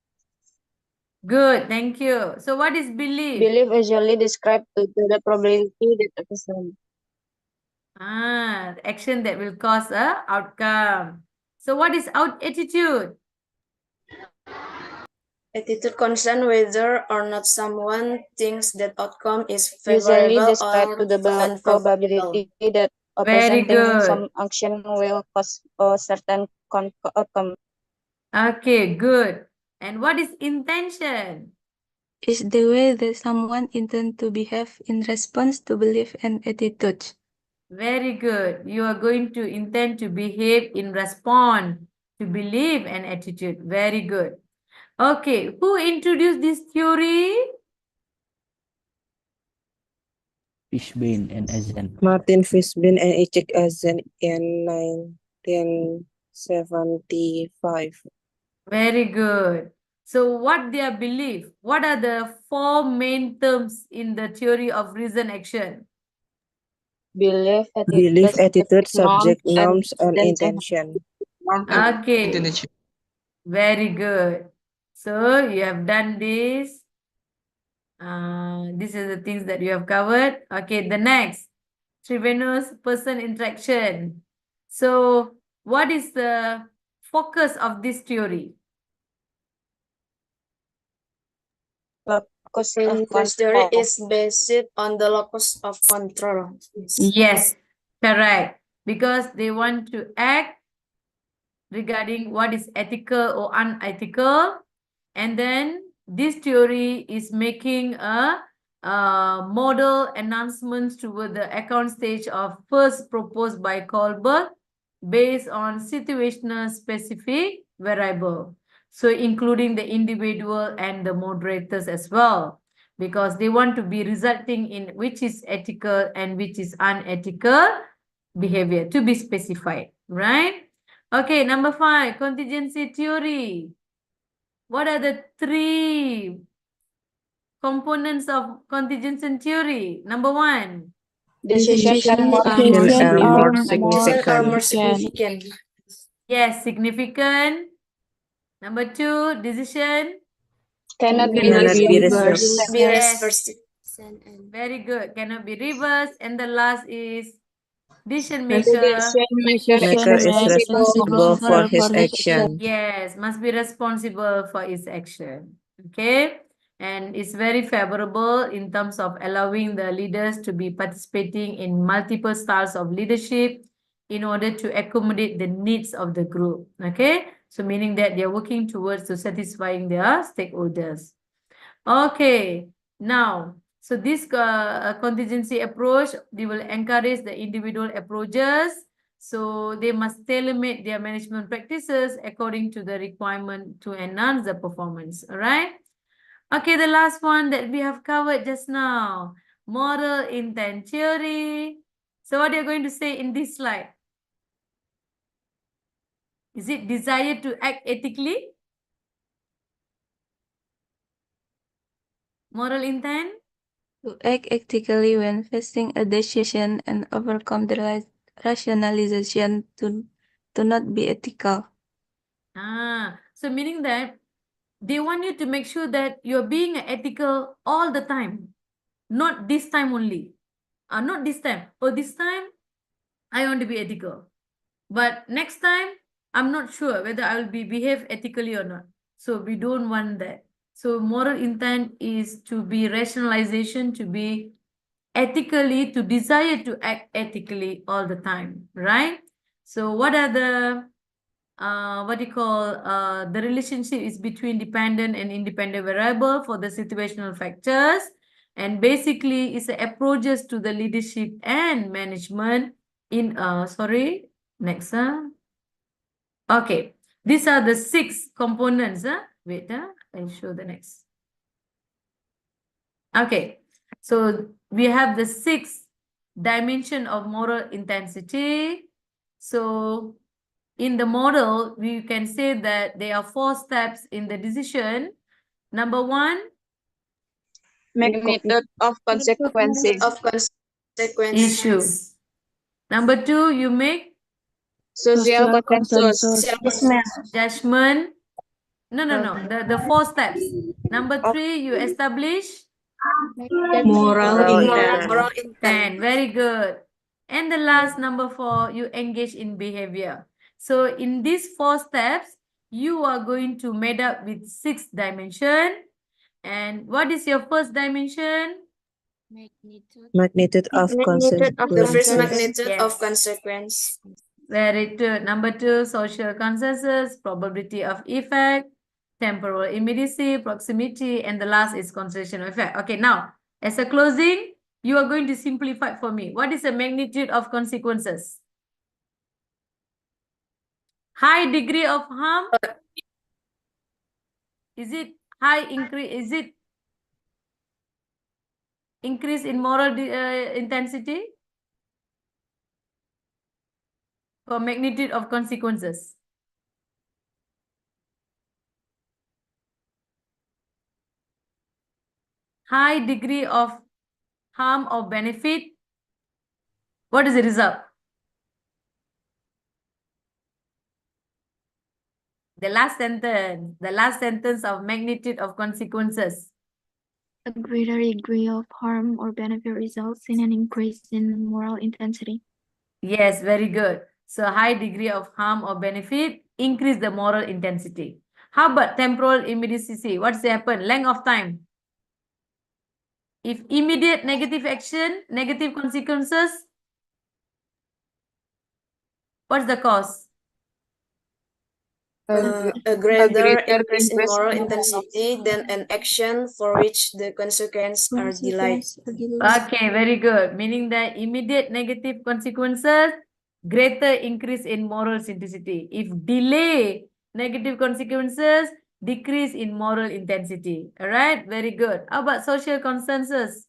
Good, thank you. So what is belief? Belief usually described to the probability that a person. Action that will cause a outcome. So what is out attitude? Attitude concern whether or not someone thinks that outcome is Usually favorable described to or the probable. probability that a Very person thinks good. some action will cause a certain outcome. Okay, good. And what is intention? Is the way that someone intends to behave in response to belief and attitude. Very good. You are going to intend to behave in response to belief and attitude. Very good. Okay, who introduced this theory? Fishbane and Ezen. Martin Fishbane and Isaac Azen in 1975. Very good. So what their belief? What are the 4 main terms in the theory of reason action? Belief, Belief, attitude, subject, norms, norms, and intention. intention. Okay, Intention. very good. So you have done this. These are the things that you have covered. Okay, the next, Trivenous person interaction. So what is the focus of this theory? Locus Of of course, theory control. is based on the locus of control. Yes, correct. Because they want to act regarding what is ethical or unethical. And then this theory is making a model announcements toward the account stage of first proposed by Kohlberg based on situational specific variable. So including the individual and the moderators as well, because they want to be resulting in which is ethical and which is unethical behavior to be specified, right? Okay, number 5, contingency theory. What are the 3 components of contingency theory? Number 1. Decision Decision are more are more significant. Yes, significant. Number 2, decision. cannot be Cannot be reversed. Be Yes, reversed. very good. Cannot be reversed. And the last is decision Decision maker. maker Maker is responsible for his his action. Yes, must be responsible for its action. Okay. And it's very favorable in terms of allowing the leaders to be participating in multiple styles of leadership in order to accommodate the needs of the group. Okay. So meaning that they're working towards to satisfying their stakeholders. Okay. Now, so this contingency approach, they will encourage the individual approaches. So they must tailor-make their management practices according to the requirement to enhance the performance. All right. Okay, the last one that we have covered just now, moral intent theory. So what are you going to say in this slide? Is it desire to act ethically? Moral intent? to act ethically when facing a decision and overcome the rationalization to not be ethical. So meaning that they want you to make sure that you're being ethical all the time, not this time only. Not this time. Oh, this time I want to be ethical, but next time I'm not sure whether I will be behave ethically or not. So we don't want that. So moral intent is to be rationalization, to be ethically, to desire to act ethically all the time, right? So what are the what do you call the relationship is between dependent and independent variable for the situational factors, and basically it's the approaches to the leadership and management in next okay, these are the 6 components Wait, I'll show the next. Okay, so we have the 6th dimension of moral intensity. So in the model, we can say that there are 4 steps in the decision. Number 1, Magnitude of consequences. Of consequences. issue. Number 2, you make Social consensus. judgment. No. The 4 steps. Number 3, you establish Moral intent. Moral intent. 10. Very good. And the last, number 4, you engage in behavior. So in these 4 steps, you are going to meet up with 6 dimension. And what is your first dimension? Magnitude of The first consequences. magnitude of Yes. consequence. Very good. Number 2, social consensus, probability of effect, temporal immediacy, proximity, and the last is concentration of effect. Okay, now, as a closing, you are going to simplify for me. What is the magnitude of consequences? High degree of harm? Is it high increase? Is it increase in moral intensity? Or magnitude of consequences? High degree of harm or benefit? What is the result? The last sentence of magnitude of consequences. A greater degree of harm or benefit results in an increase in moral intensity. Yes, very good. So high degree of harm or benefit increase the moral intensity. How about temporal immediacy? What's happen? Length of time. If immediate negative action, negative consequences, what's the cause? A greater increase in moral intensity than an action for which the consequences are delayed. Okay, very good. Meaning that immediate negative consequences, greater increase in moral intensity. If delay negative consequences, decrease in moral intensity. All right, very good. How about social consensus?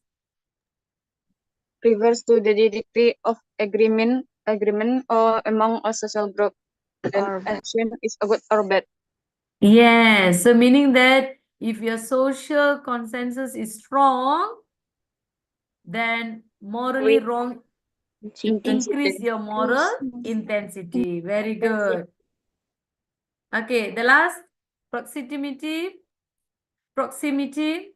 Refers to the degree of agreement or among a social group. An action is a good or bad. Yes, so meaning that if your social consensus is strong, then morally wrong increase your moral intensity. Very good. Okay, the last, proximity. Proximity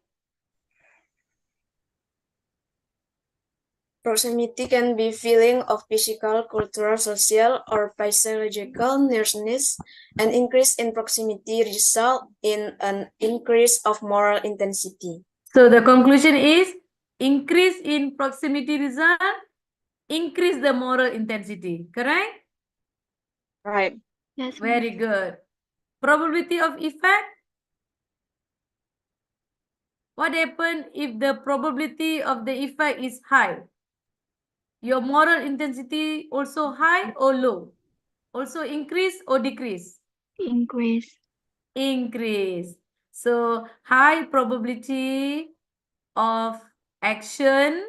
can be feeling of physical, cultural, social, or physiological nearness. An increase in proximity result in an increase of moral intensity. So the conclusion is increase in proximity result, increase the moral intensity, correct? Right. Yes. Very good. Probability of effect. What happens if the probability of the effect is high? Your moral intensity also high or low? Also increase or decrease? Increase. Increase. So high probability of action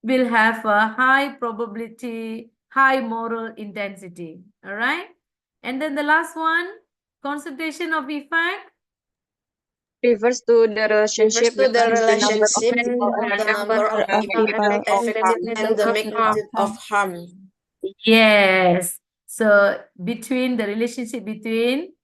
will have a high probability, high moral intensity. All right. And then the last one, concentration of effect. Refers to the relationship Refers to the between the number of relationship people between the number of people affected and the magnitude of harm. Yes. So between the relationship between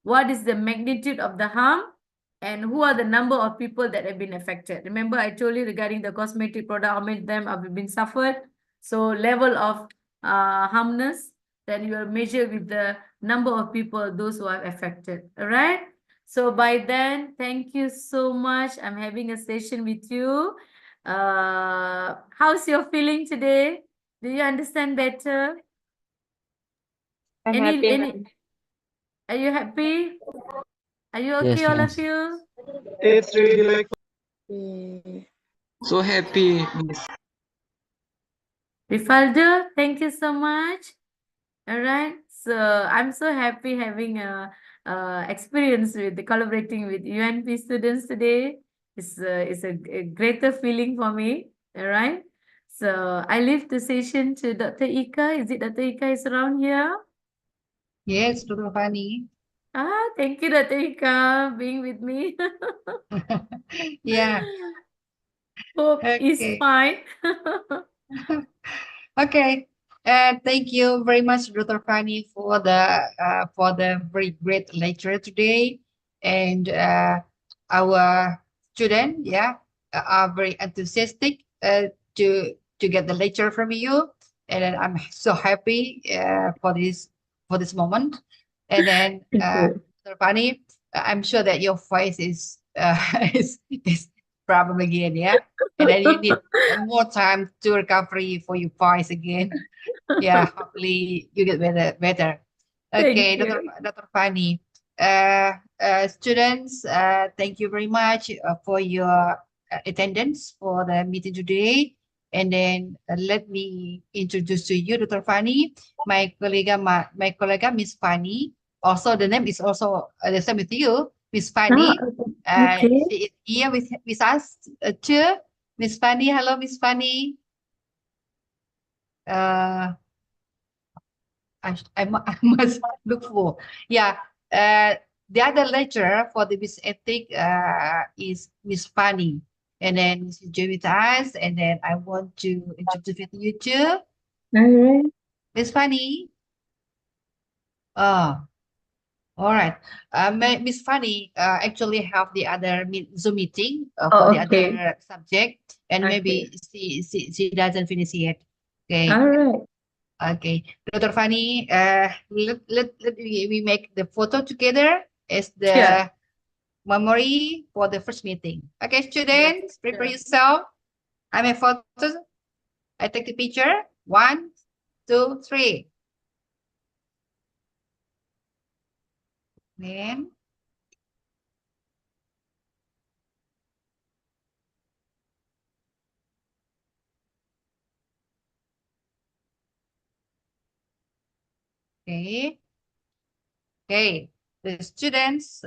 what is the magnitude of the harm and who are the number of people that have been affected. Remember, I told you regarding the cosmetic product, how many of them have been suffered. So level of harmness, then you will measure with the number of people, those who are affected. All right. So by then, thank you so much. I'm having a session with you. How's your feeling today? Do you understand better? I'm happy. Are you happy? Are you Yes, okay, all miss. of you? It's really like So happy, miss. Rifaldo, thank you so much. All right. So I'm so happy having experience with the collaborating with UNP students today. It's a greater feeling for me. All right. So I leave the session to Dr. Ika. Is it Dr. Ika is around here? Yes, Dr. Fani. Thank you, Dr. Ika, being with me. Yeah. Hope is Okay. fine. Okay. Thank you very much, Dr. Fani, for the very great lecture today. And our student, yeah, are very enthusiastic to get the lecture from you. And then I'm so happy for this moment. And then Thank you. Dr. Fani, I'm sure that your voice is problem again, yeah. And then you need more time to recovery for your voice again. Yeah, hopefully you get better. Okay, Thank you. Dr. Fani. Students, thank you very much for your attendance for the meeting today. And then let me introduce to you, Dr. Fani, my colleague, Miss Fani. Also, the name is also the same with you, Miss Fani. Okay. She is here with us too. Miss Fani, hello, Miss Fani. Uh, I must look for. Yeah. The other lecturer for the Miss Ethic is Miss Fanny. And then Miss Joy with us. And then I want to introduce you too. All right. Miss Fanny. Oh, all right. Miss Fanny actually have the other Zoom meeting for the Okay. other subject. And maybe Okay. she doesn't finish yet. Okay. All right. Okay, Dr. Fani, let we make the photo together as Sure. the memory for the first meeting. Okay, students, prepare yourself. I'm a photo. I take the picture. 1, 2, 3. Then, okay. Okay, the students,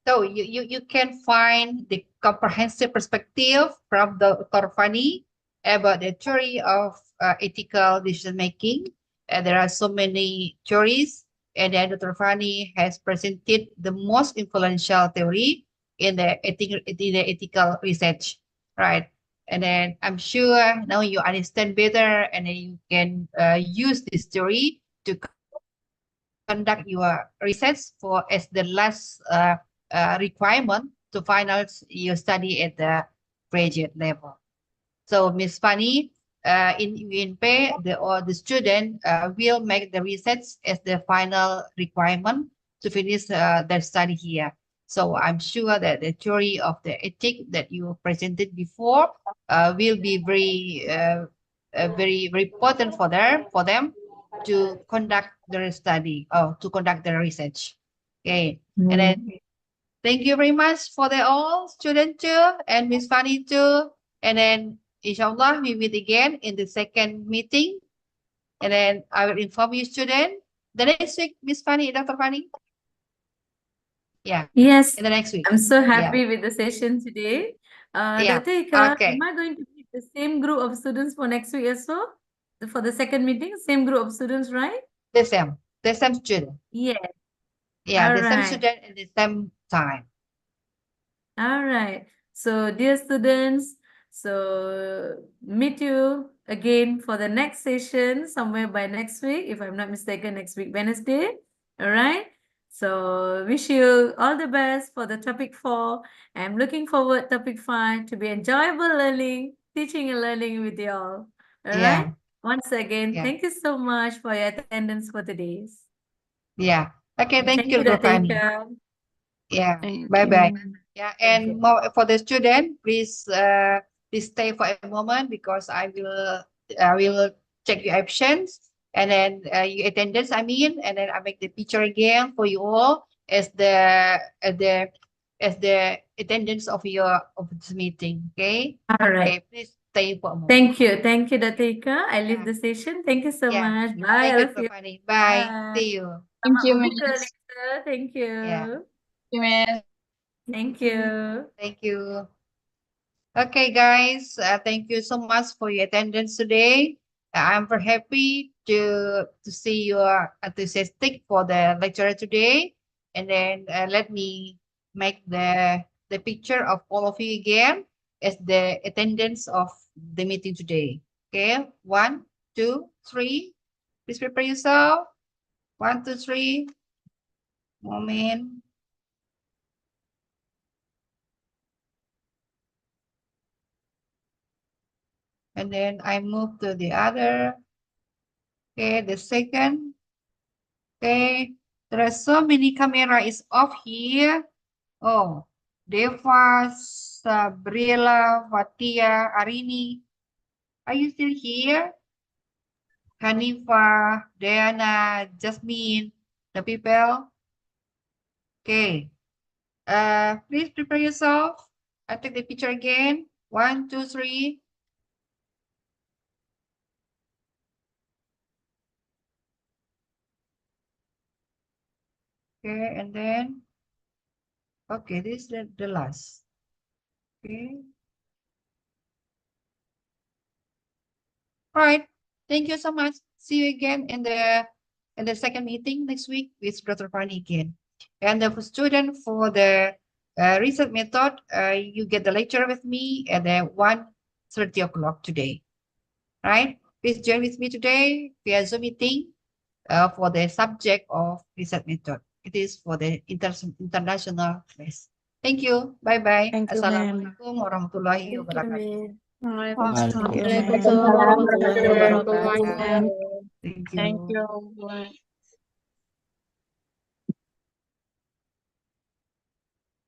so you can find the comprehensive perspective from Dr. Fani about the theory of ethical decision making. And there are so many theories, and then Dr. Fani has presented the most influential theory in the ethical research, right? And then I'm sure now you understand better, and then you can use this theory to conduct your research for as the last requirement to final your study at the graduate level. So Miss Fanny, in UNP, the student will make the research as the final requirement to finish their study here. So I'm sure that the theory of the ethic that you presented before will be very important for them to conduct their study or to conduct their research. Okay, and then thank you very much for the all student too and Miss Fanny too. And then inshallah we meet again in the second meeting. And then I will inform you student the next week, Miss Fanny, Dr. Fanny. Yeah. Yes, in the next week. I'm so Yeah. happy with the session today. Yeah. Dr. Ika, Okay. am I going to meet the same group of students for next week also? For the second meeting, same group of students, right? The same student. Yes. Yeah, All the same right. student and the same time. All right. So, dear students, so meet you again for the next session somewhere by next week, if I'm not mistaken, next week, Wednesday. All right. So, wish you all the best for the topic 4. I'm looking forward topic 5 to be enjoyable learning, teaching and learning with you all. All right. Yeah. Once again, Yeah. thank you so much for your attendance for today's. Yeah. Okay, thank Thank you, you, Dr. Dr. Fanny. Ika. Yeah. Thank Bye-bye. you. Yeah, Thank and you. more for the student, please stay for a moment because I will check your absence and then your attendance. And then I make the picture again for you all as the attendance of this meeting. Okay. All right. Okay. Please stay for a moment. Thank you. Thank you, Dr. Ika. I leave Yeah. the session. Thank you so Yeah. much. Bye, Thank all you, of Dr. you. Fanny. Bye. Bye. See you. Thank you, Selamat membuka, Miss. Lisa. Thank you. Yeah. Thank you, Miss. Thank you. Thank you. Okay, guys, thank you so much for your attendance today. I'm very happy to see you are enthusiastic for the lecture today. And then let me make the picture of all of you again as the attendance of the meeting today. Okay, 1, 2, 3. Please prepare yourself. 1, 2, 3. Moment. And then I move to the other. Okay, the second. Okay, there are so many camera is off here. Oh, Deva, Sabriela, Fatia, Arini. Are you still here? Hanifa, Diana, Jasmine, the people. Okay. Please prepare yourself. I take the picture again. 1, 2, 3. Okay, and then, okay, this is the last. Okay. All right. Thank you so much. See you again in the second meeting next week with Dr. Fani again. And for student for the research method, you get the lecture with me at the 1:30 o'clock today. Right? Please join with me today via Zoom meeting for the subject of research method. It is for the international class. Thank you. Bye-bye. Thank you, ma'am. Assalamualaikum warahmatullahi Thank you, wabarakatuh. ma'am. Waalaikumsalam. Waalaikumsalam warahmatullahi wabarakatuh. Thank you. Thank you. Bye.